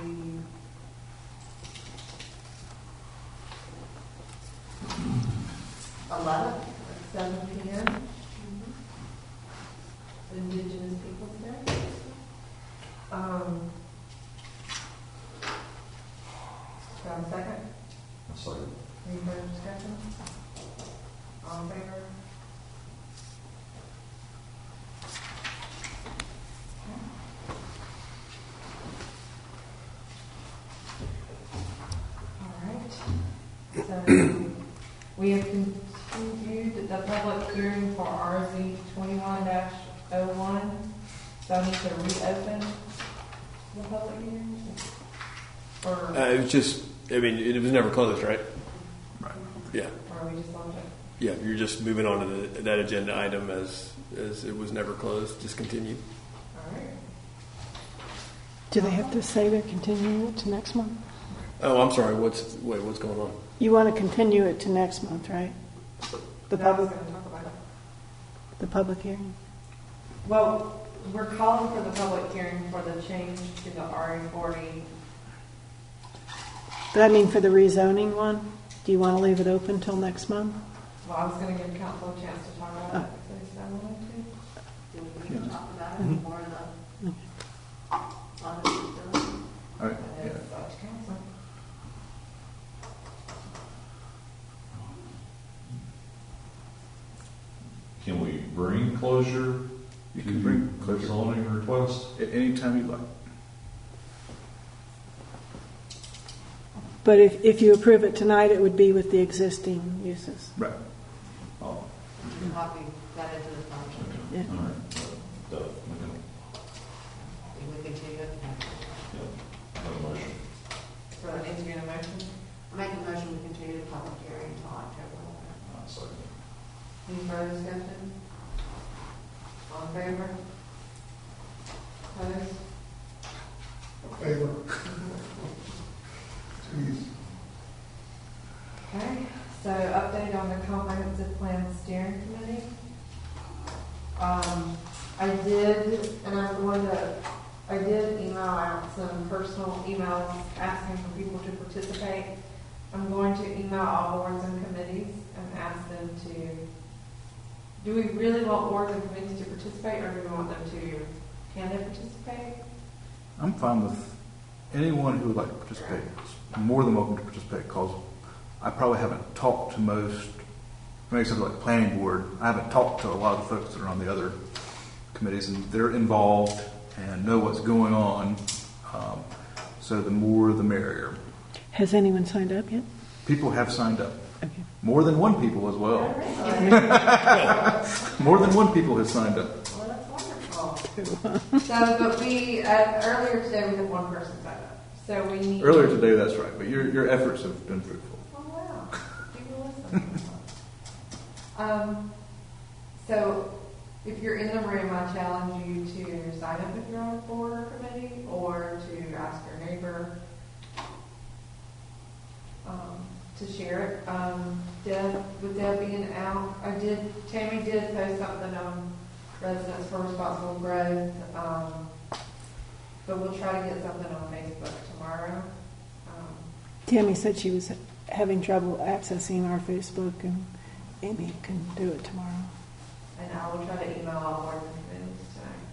11th at 7 p.m. Indigenous Peoples Day. Do I have a second? That's like Any further discussion? All in favor? All right. So we have continued the public hearing for RZ 21-01. So I need to reopen the public hearing? Or It was just, I mean, it was never closed, right? Right. Yeah. are we just on it? Yeah, you're just moving on to that agenda item as it was never closed, just continued. All right. Do they have to say they're continuing it to next month? Oh, I'm sorry. What's going on? You want to continue it to next month, right? The Now I was public, gonna talk about it. the public hearing. Well, we're calling for the public hearing for the change to the RA40. But I mean for the rezoning one, do you want to leave it open till next month? Well, I was gonna give council a chance to talk about it if they wanted to. Do we need to talk about it more than on the facility? All right. And it's up to council. Can we bring closure? You can bring to closure. zoning request? At any time you like. But if you approve it tonight, it would be with the existing uses. Right. Oh, Copy that into the function. Yeah. all right. Okay. So, Any further discussion? All in favor? Opposed? Favor. Please. Okay, so update on the comprehensive plan steering committee. I did email out some personal emails asking for people to participate. I'm going to email all boards and committees and ask them to, do we really want boards and committees to participate, or do we want them to, can they participate? I'm fine with anyone who would like to participate. More than welcome to participate, because I probably haven't talked to most, maybe something like planning board, I haven't talked to a lot of the folks that are on the other committees, and they're involved and know what's going on. So the more the merrier. Has anyone signed up yet? People have signed up. Okay. More than one people as well. More than one people has signed up. Well, that's wonderful. So, but we, earlier today, we had one person sign up. So we need. Earlier today, that's right. But your efforts have been fruitful. Oh, wow. People listen. So if you're in the room, I challenge you to sign up if you're on a board or committee, or to ask your neighbor to share it. With Deb being out, Tammy did post something on Residents for Responsible Growth, but we'll try to get something on Facebook tomorrow. Tammy said she was having trouble accessing our Facebook, and Amy can do it tomorrow. And I will try to email all boards and committees tonight.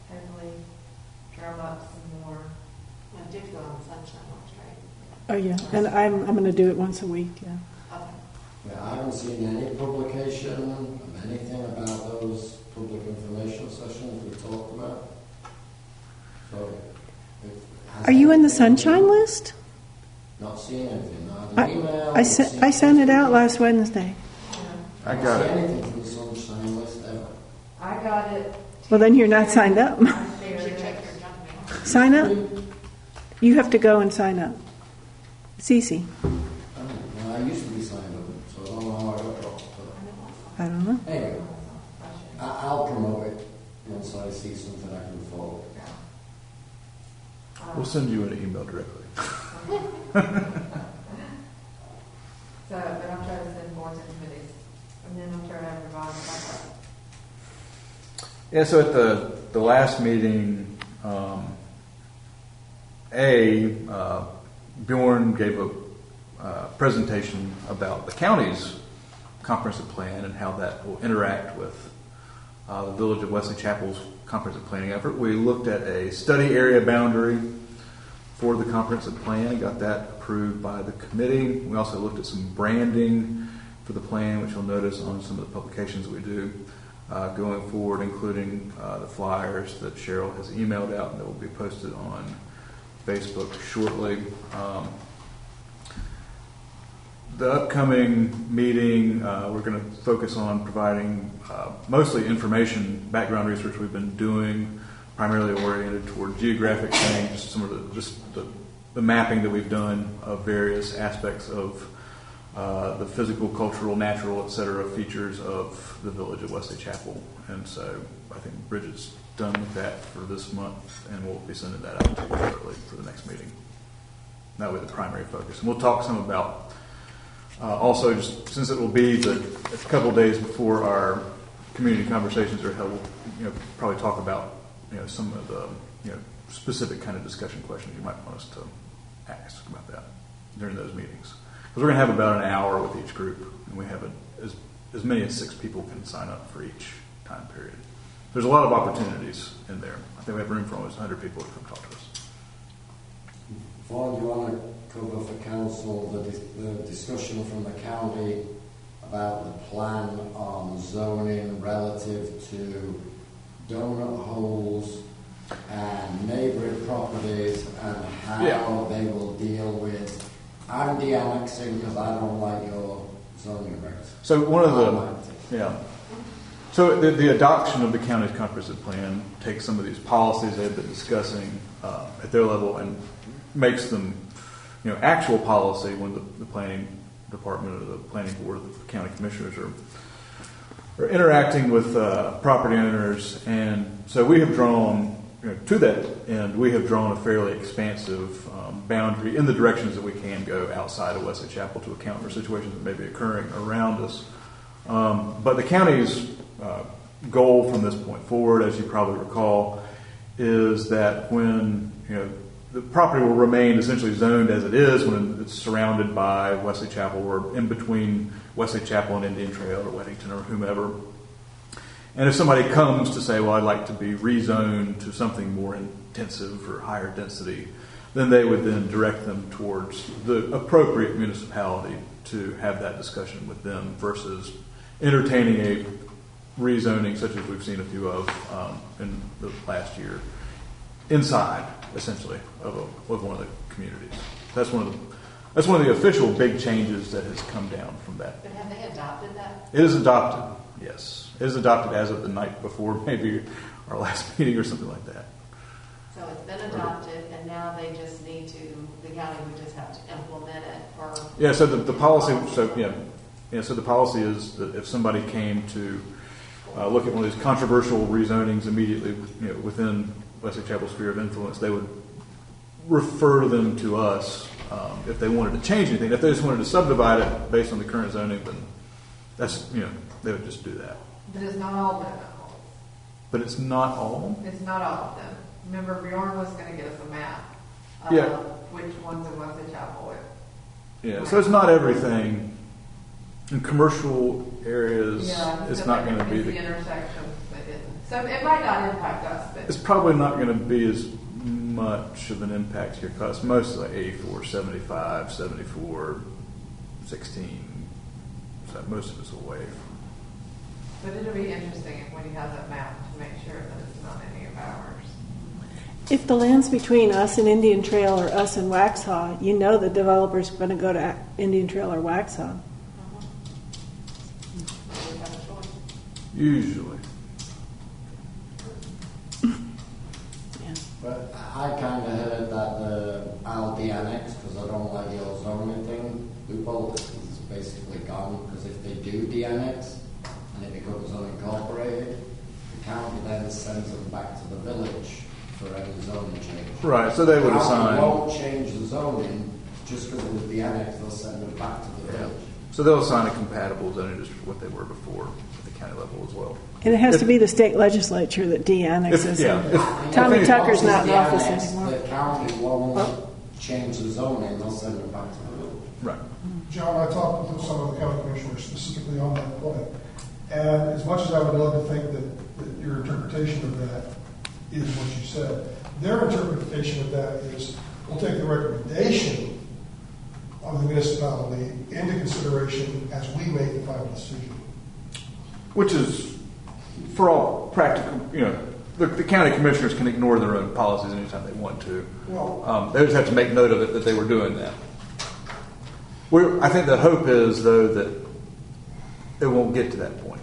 Hopefully drum up some more. I did go on Sunshine Watch, right? Oh yeah, and I'm going to do it once a week. Yeah. Okay. Yeah, I haven't seen any publication of anything about those public information sessions we talked about. So, Are you in the Sunshine list? Not seeing anything. Not an email. I sent it out last Wednesday. I got see it. anything from the Sunshine list ever. I got it. Well, then you're not signed up. I You shared should it. check your junk mail. Sign up. You have to go and sign up. It's easy. I used to be signed up, so I don't know how I got dropped. But I don't know. anyway, I'll promote it once I see something I can follow. We'll send you an email directly. So, but I'm trying to send boards and committees, and then I'm turning over to Bob. Yeah, so at the last meeting, Bjorn gave a presentation about the county's comprehensive plan and how that will interact with the Village of Wesley Chapel's comprehensive planning effort. We looked at a study area boundary for the comprehensive plan and got that approved by the committee. We also looked at some branding for the plan, which you'll notice on some of the publications that we do going forward, including the flyers that Cheryl has emailed out and that will be posted on Facebook shortly. The upcoming meeting, we're going to focus on providing mostly information, background research we've been doing, primarily oriented toward geographic things, just some of the mapping that we've done of various aspects of the physical, cultural, natural, etc. features of the Village of Wesley Chapel. And so I think Bridget's done with that for this month, and we'll be sending that out to you shortly for the next meeting. That will be the primary focus. And we'll talk some about, also, just since it will be a couple of days before our community conversations are held, we'll probably talk about some of the specific kind of discussion questions you might want us to ask about that during those meetings. Because we're going to have about an hour with each group, and we have as many as 6 people can sign up for each time period. There's a lot of opportunities in there. I think we have room for almost 100 people to come talk to us. Vaughn, do you want to cover for council the discussion from the county about the plan on zoning relative to donut holes and neighbouring properties and how they will deal with the annexing, because I don't like your zoning regs. So one of So the adoption of the county's comprehensive plan takes some of these policies they've been discussing at their level and makes them, actual policy when the planning department or the planning board, the county commissioners are interacting with property owners, and so we have drawn to that end. We have drawn a fairly expansive boundary in the directions that we can go outside of Wesley Chapel to account for situations that may be occurring around us. But the county's goal from this point forward, as you probably recall, is that when the property will remain essentially zoned as it is when it's surrounded by Wesley Chapel or in between Wesley Chapel and Indian Trail or Weddington or whomever. And if somebody comes to say, well, I'd like to be rezoned to something more intensive or higher density, then they would then direct them towards the appropriate municipality to have that discussion with them versus entertaining a rezoning such as we've seen a few of in the last year inside, essentially, of one of the communities. That's one of the official big changes that has come down from that. But have they adopted that? It is adopted, yes. It is adopted as of the night before maybe our last meeting or something like that. So it's been adopted, and now they just need to, the county would just have to implement it, or? Yeah, so the policy, so the policy is that if somebody came to look at one of these controversial rezonings immediately within Wesley Chapel sphere of influence, they would refer them to us if they wanted to change anything. If they just wanted to subdivide it based on the current zoning, then that's they would just do that. But it's not all of them. But it's not all. It's not all of them. Remember, Bjorn was going to get us a map of which ones in Wesley Chapel. Yeah, so it's not everything. In commercial areas, it's not going to be the intersections. So it might not impact us. But it's probably not going to be as much of an impact to your cost. Most like 84, 75, 74, 16. So most of it's away. But it'll be interesting when he has that map to make sure that it's not any of ours. If the land's between us and Indian Trail or us and Waxhaw, the developer's going to go to Indian Trail or Waxhaw. Usually. But I kind of heard that I'll de-annex because I don't like your zoning thing. Loophole is basically gone because if they do de-annex and it becomes unincorporated, the county then sends them back to the village for any zoning change. Right, so they would the assign. They won't change the zoning just because it was de-annexed. They'll send them back to the village. So they'll assign a compatible zoning district what they were before at the county level as well. And it has to be the state legislature that de-annexes them. Tommy Tucker's not in office anymore. The county won't change the zoning. They'll send them back to the village. Right. John, I talked with some of the county commissioners specifically on that point. And as much as I would love to think that your interpretation of that is what you said, their interpretation of that is we'll take the recommendation of the municipality into consideration as we make the final decision. Which is, for all practical, the county commissioners can ignore their own policies anytime they want to. Well, they just have to make note of it that they were doing that. I think the hope is, though, that it won't get to that point.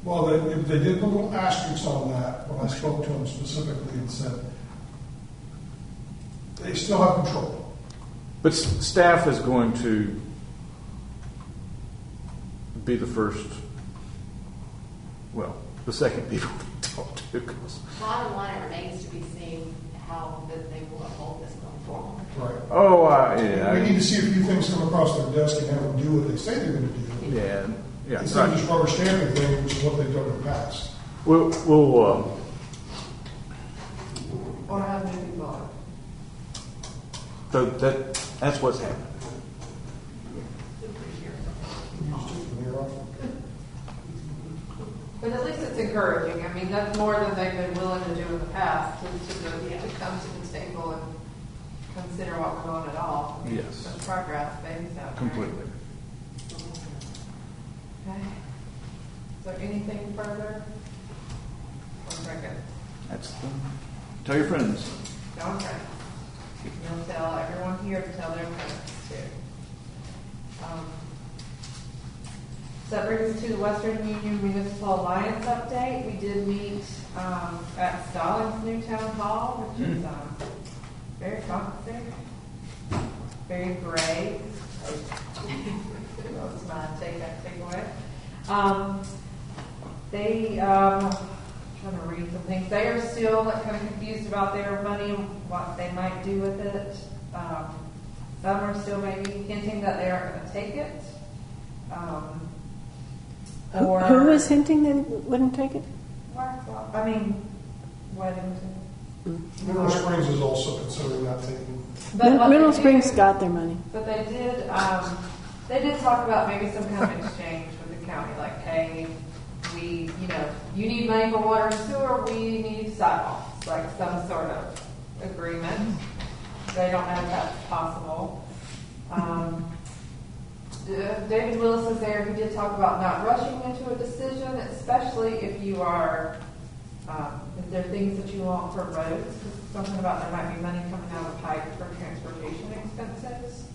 well, they did put a little asterisk on that when I spoke to them specifically and said they still have control. But staff is going to be the first, the second people to talk to. Bottom line, it remains to be seen how that they will uphold this going forward. Right. Oh, yeah. We need to see a few things come across their desk and have them do what they say they're going to do. Yeah. Instead of just rubber stamping things, which is what they've done in the past. We'll Or have new people on. so that's what's happening. But at least it's encouraging. I mean, that's more than they've been willing to do in the past, to come to the table and consider what we're on at all. I mean, Yes. there's progress, baby steps. Completely. Okay. So anything further? 1 second. Tell your friends. Okay. You'll tell everyone here to tell their friends too. So that brings us to the Western Union Municipal Alliance update. We did meet at Stallings New Town Hall, which is very complicated, very gray. They, trying to read some things. They are still like kind of confused about their money and what they might do with it. Some are still maybe hinting that they aren't going to take it. Who was hinting they wouldn't take it? I mean, Weddington. Mineral Springs is also considering not taking. Mineral Springs got their money. But they did talk about maybe some kind of exchange with the county, like, hey, you need money for water and sewer, we need sidewalks, like some sort of agreement. They don't know if that's possible. David Willis was there. He did talk about not rushing into a decision, especially if you are, if there are things that you want for roads. Something about there might be money coming out of the pipe for transportation expenses.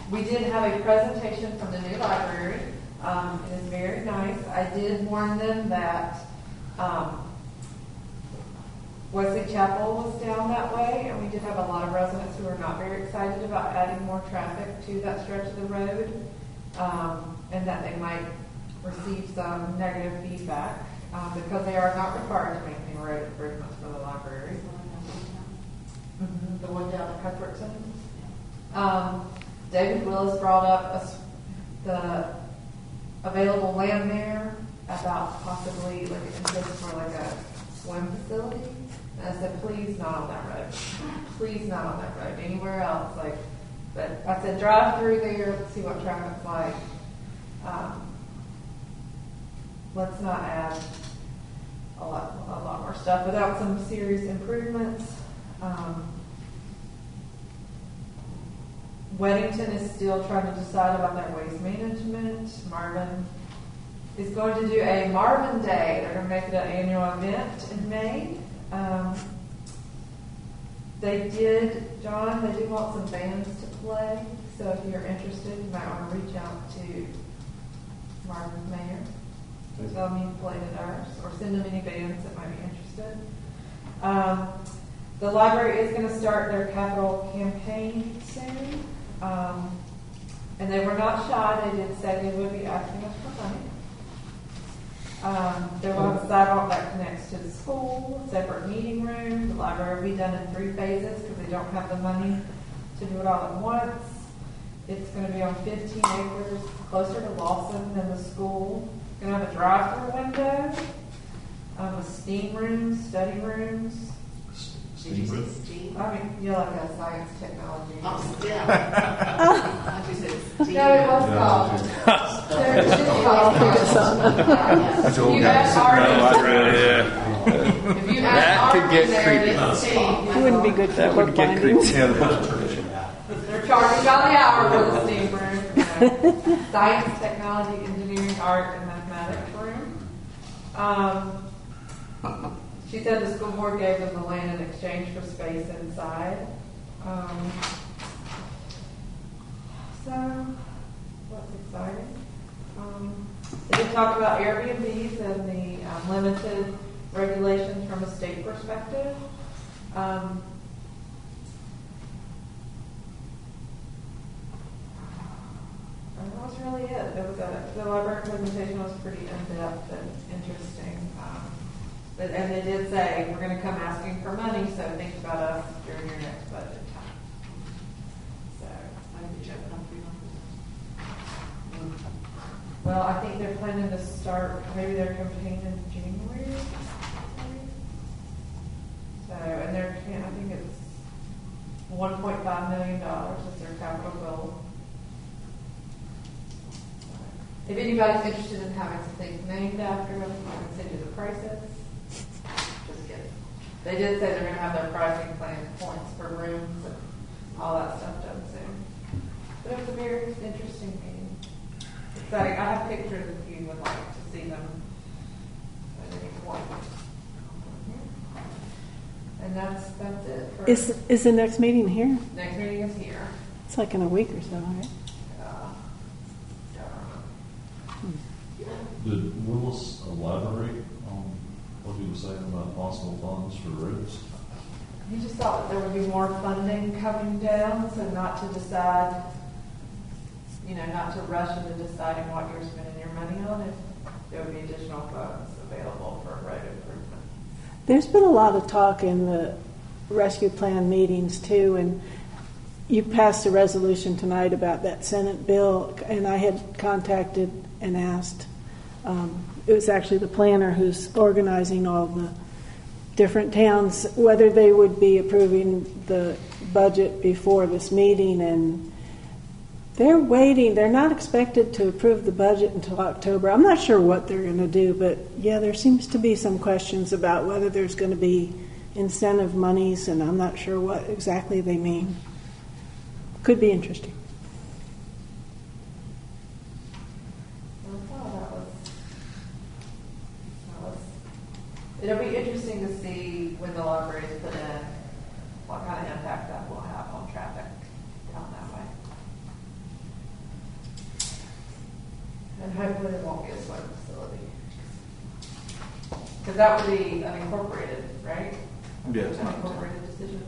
We did have a presentation from the new library. It is very nice. I did warn them that Wesley Chapel was down that way, and we did have a lot of residents who were not very excited about adding more traffic to that stretch of the road, and that they might receive some negative feedback because they are not required to make any road improvements for the library. The one down at Cuthbertson. David Willis brought up the available land there about possibly like an interest for like a swim facility. And I said, please not on that road. Please not on that road. Anywhere else. But I said, drive through there, see what traffic's like. Let's not add a lot more stuff without some serious improvements. Weddington is still trying to decide about their waste management. Marvin is going to do a Marvin Day. They're going to make it an annual event in May. They did want some bands to play. So if you're interested, you might want to reach out to Marvin's mayor. Tell me to play at ours, or send them any bands that might be interested. The library is going to start their capital campaign soon. And they were not shy. They did say they would be asking us for money. They will have a sidewalk that connects to the school, a separate meeting room. The library will be done in 3 phases because they don't have the money to do it all at once. It's going to be on 15 acres, closer to Lawson than the school. It's going to have a drive-through window, with steam rooms, study rooms. Did you say Steve? I mean, you're like a science technology. Oh, yeah. I just said Steve. No, it was called. That's If old you guys. That could get creepy. It wouldn't be good for That would get creepy. They're charging by the hour for the steam room. Science, technology, engineering, art, and mathematics room. She said the school board gave them the land in exchange for space inside. So, what's exciting? They did talk about Airbnbs and the limited regulations from a state perspective. And that was really it. The library presentation was pretty in-depth and interesting. And they did say, we're going to come asking for money, so think about us during your next budget time. So, I think check it out. well, I think they're planning to start maybe their campaign in January. So, and I think it's $1.5 million is their capital goal. If anybody's interested in having some things named after them, I can send you the prices. Just kidding. They did say they're going to have their pricing plan points for rooms and all that stuff done soon. But it was a very interesting meeting. Exciting. I have pictures if you would like to see them at any point. And that's it. For Is the next meeting here? next meeting is here. It's like in a week or so, right? Did Willis elaborate on what he was saying about possible funds for roads? he just thought that there would be more funding coming down, so not to decide, not to rush into deciding what you're spending your money on, if there would be additional funds available for road improvement. There's been a lot of talk in the rescue plan meetings too, and you passed a resolution tonight about that Senate bill, and I had contacted and asked. It was actually the planner who's organizing all the different towns, whether they would be approving the budget before this meeting, and they're waiting. They're not expected to approve the budget until October. I'm not sure what they're going to do, but yeah, there seems to be some questions about whether there's going to be incentive monies, and I'm not sure what exactly they mean. Could be interesting. It'll be interesting to see when the library is put in, what kind of impact that will have on traffic down that way. And hopefully it won't be a smoke facility. Because that would be unincorporated, right? Yes. Unincorporated decision.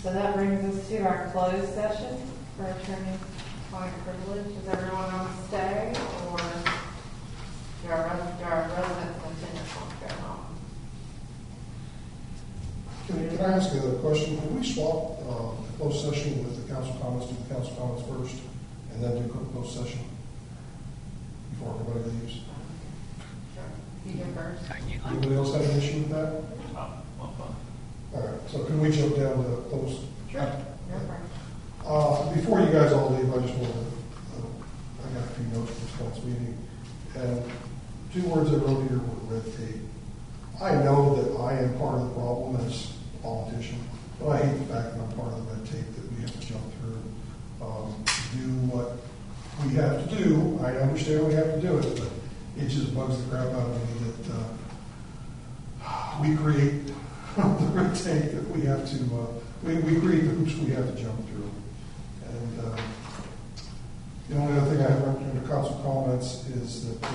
So that brings us to our closed session for attorney-client privilege. Does everyone want to stay, or do our residents continue what's going on? Can I ask a question? Can we swap the closed session with the council comments, do the council comments first, and then do closed session before everybody leaves? Sure. You go first. Anybody else have an issue with that? I'm fine. All right, so can we jump down to closed? Sure. You're first. Before you guys all leave, I just want to, I got a few notes from tonight's meeting. And 2 words I wrote here were red tape. I know that I am part of the problem as a politician, but I hate the fact that I'm part of the red tape that we have to jump through to do what we have to do. I understand we have to do it, but it just bugs the crap out of me that we create the red tape that we have to, we create the hoops we have to jump through. And the only other thing I have in the council comments is that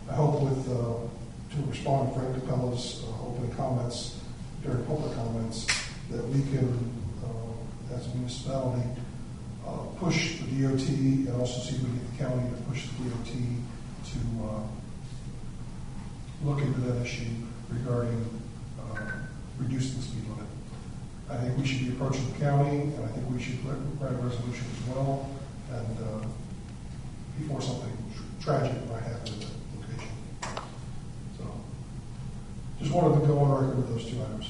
I hope to respond to Frank DePella's opening comments during public comments that we can, as a municipality, push the DOT and also see if we can get the county to push the DOT to look into that issue regarding reducing the speed limit. I think we should be approaching the county, and I think we should write a resolution as well, and before something tragic might happen at that location. So, just wanted to go on record with those 2 items.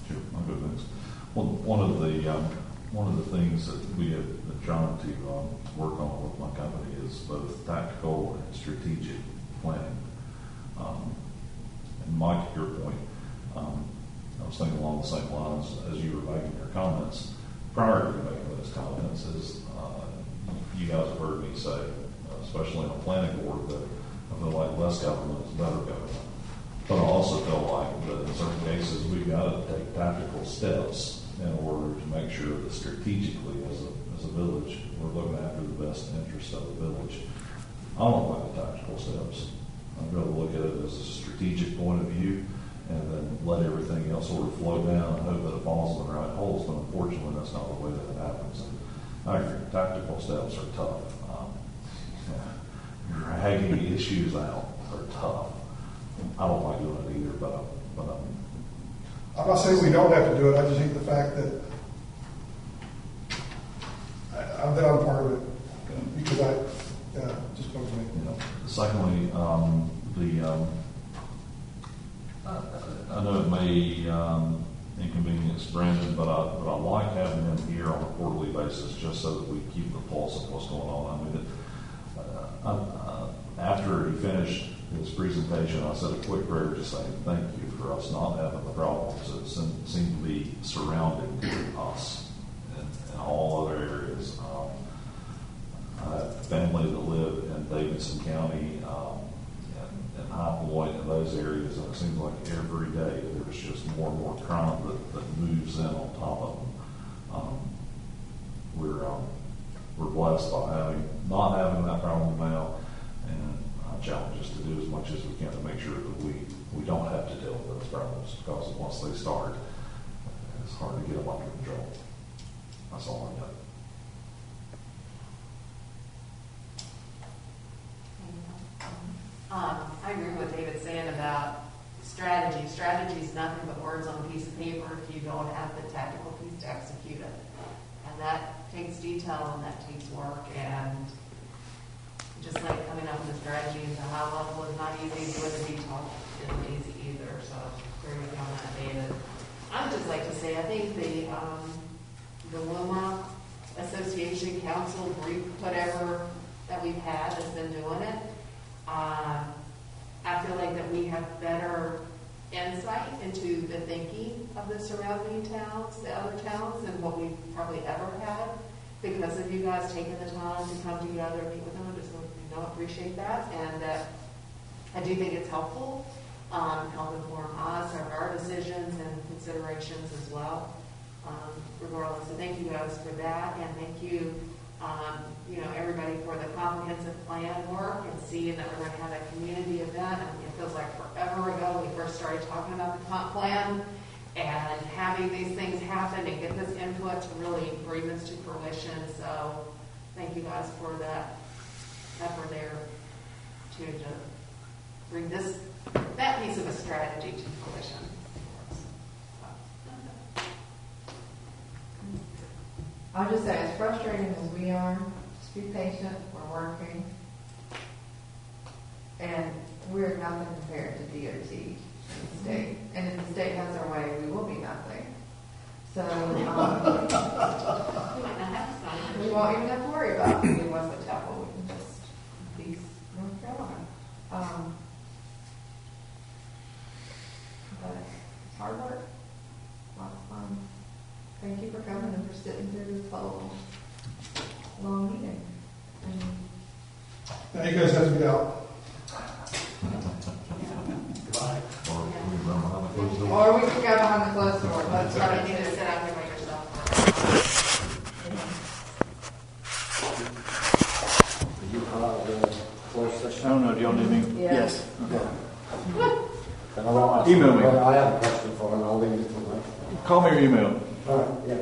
Sure, I'll go next. Well, one of the things that we have been trying to work on with my company is both tactical and strategic planning. And Mike, your point, I was thinking along the same lines as you were making your comments. Prior to making those comments, is you guys have heard me say, especially on a planning board, that I feel like less government is better government. But I also feel like that in certain cases we've got to take tactical steps in order to make sure that strategically as a village we're looking after the best interest of the village. I don't like the tactical steps. I'd rather look at it as a strategic point of view and then let everything else sort of flow down and hope that it falls in the right holes. But unfortunately, that's not the way that it happens. And I agree, tactical steps are tough. Dragging issues out are tough. I don't like doing it either, but I'm not saying we don't have to do it. I just hate the fact that I'm part of it because just bugs me. Secondly, I know it may inconvenience Brandon, but I like having him here on a quarterly basis just so that we keep the pulse of what's going on. I mean, after he finished his presentation, I said a quick prayer just saying thank you for us not having the problems that seem to be surrounding us in all other areas. I have family that live in Davidson County and High Point and those areas, and it seems like every day there's just more and more crime that moves in on top of them. We're blessed by not having that problem now, and I challenge us to do do as much as we can to make sure that we don't have to deal with those problems, because once they start, it's hard to get them under control. That's all I got. I agree with what David's saying about strategy. Strategy is nothing but words on a piece of paper if you don't have the tactical piece to execute it. And that takes detail and that takes work. And just like coming up with a strategy into high level is not easy, doing the detail isn't easy either. So agree with you on that, David. I would just like to say, I think the Luma Association Council group, whatever that we've had has been doing it. I feel like that we have better insight into the thinking of the surrounding towns, the other towns, than what we've probably ever had because of you guys taking the time to come together and meet with them. I just appreciate that. And I do think it's helpful, help inform us of our decisions and considerations as well, regardless. So thank you guys for that. And thank you, everybody for the comprehensive plan work and seeing that we're going to have a community event. I mean, it feels like forever ago we first started talking about the comp plan and having these things happen and get this input to really bring this to fruition. So thank you guys for that effort there to bring that piece of a strategy to fruition. I'll just say, as frustrating as we are, just be patient, we're working. And we're nothing compared to DOT and the state. And if the state has their way, we will be nothing. So, we won't even have to worry about being Wesley Chapel. We can just be North Carolina. But it's hard work. Lots of fun. Thank you for coming and for sitting through this whole long meeting. Now you guys have to get out. Or we can go behind the closed door. Let's You try need to to sit out here by yourself. You have the closed session? I don't know, do y'all need me? Yeah. Yes. Then I won't ask Email me. I have a question for him, I'll leave it till later. Call me or email. All right, yeah.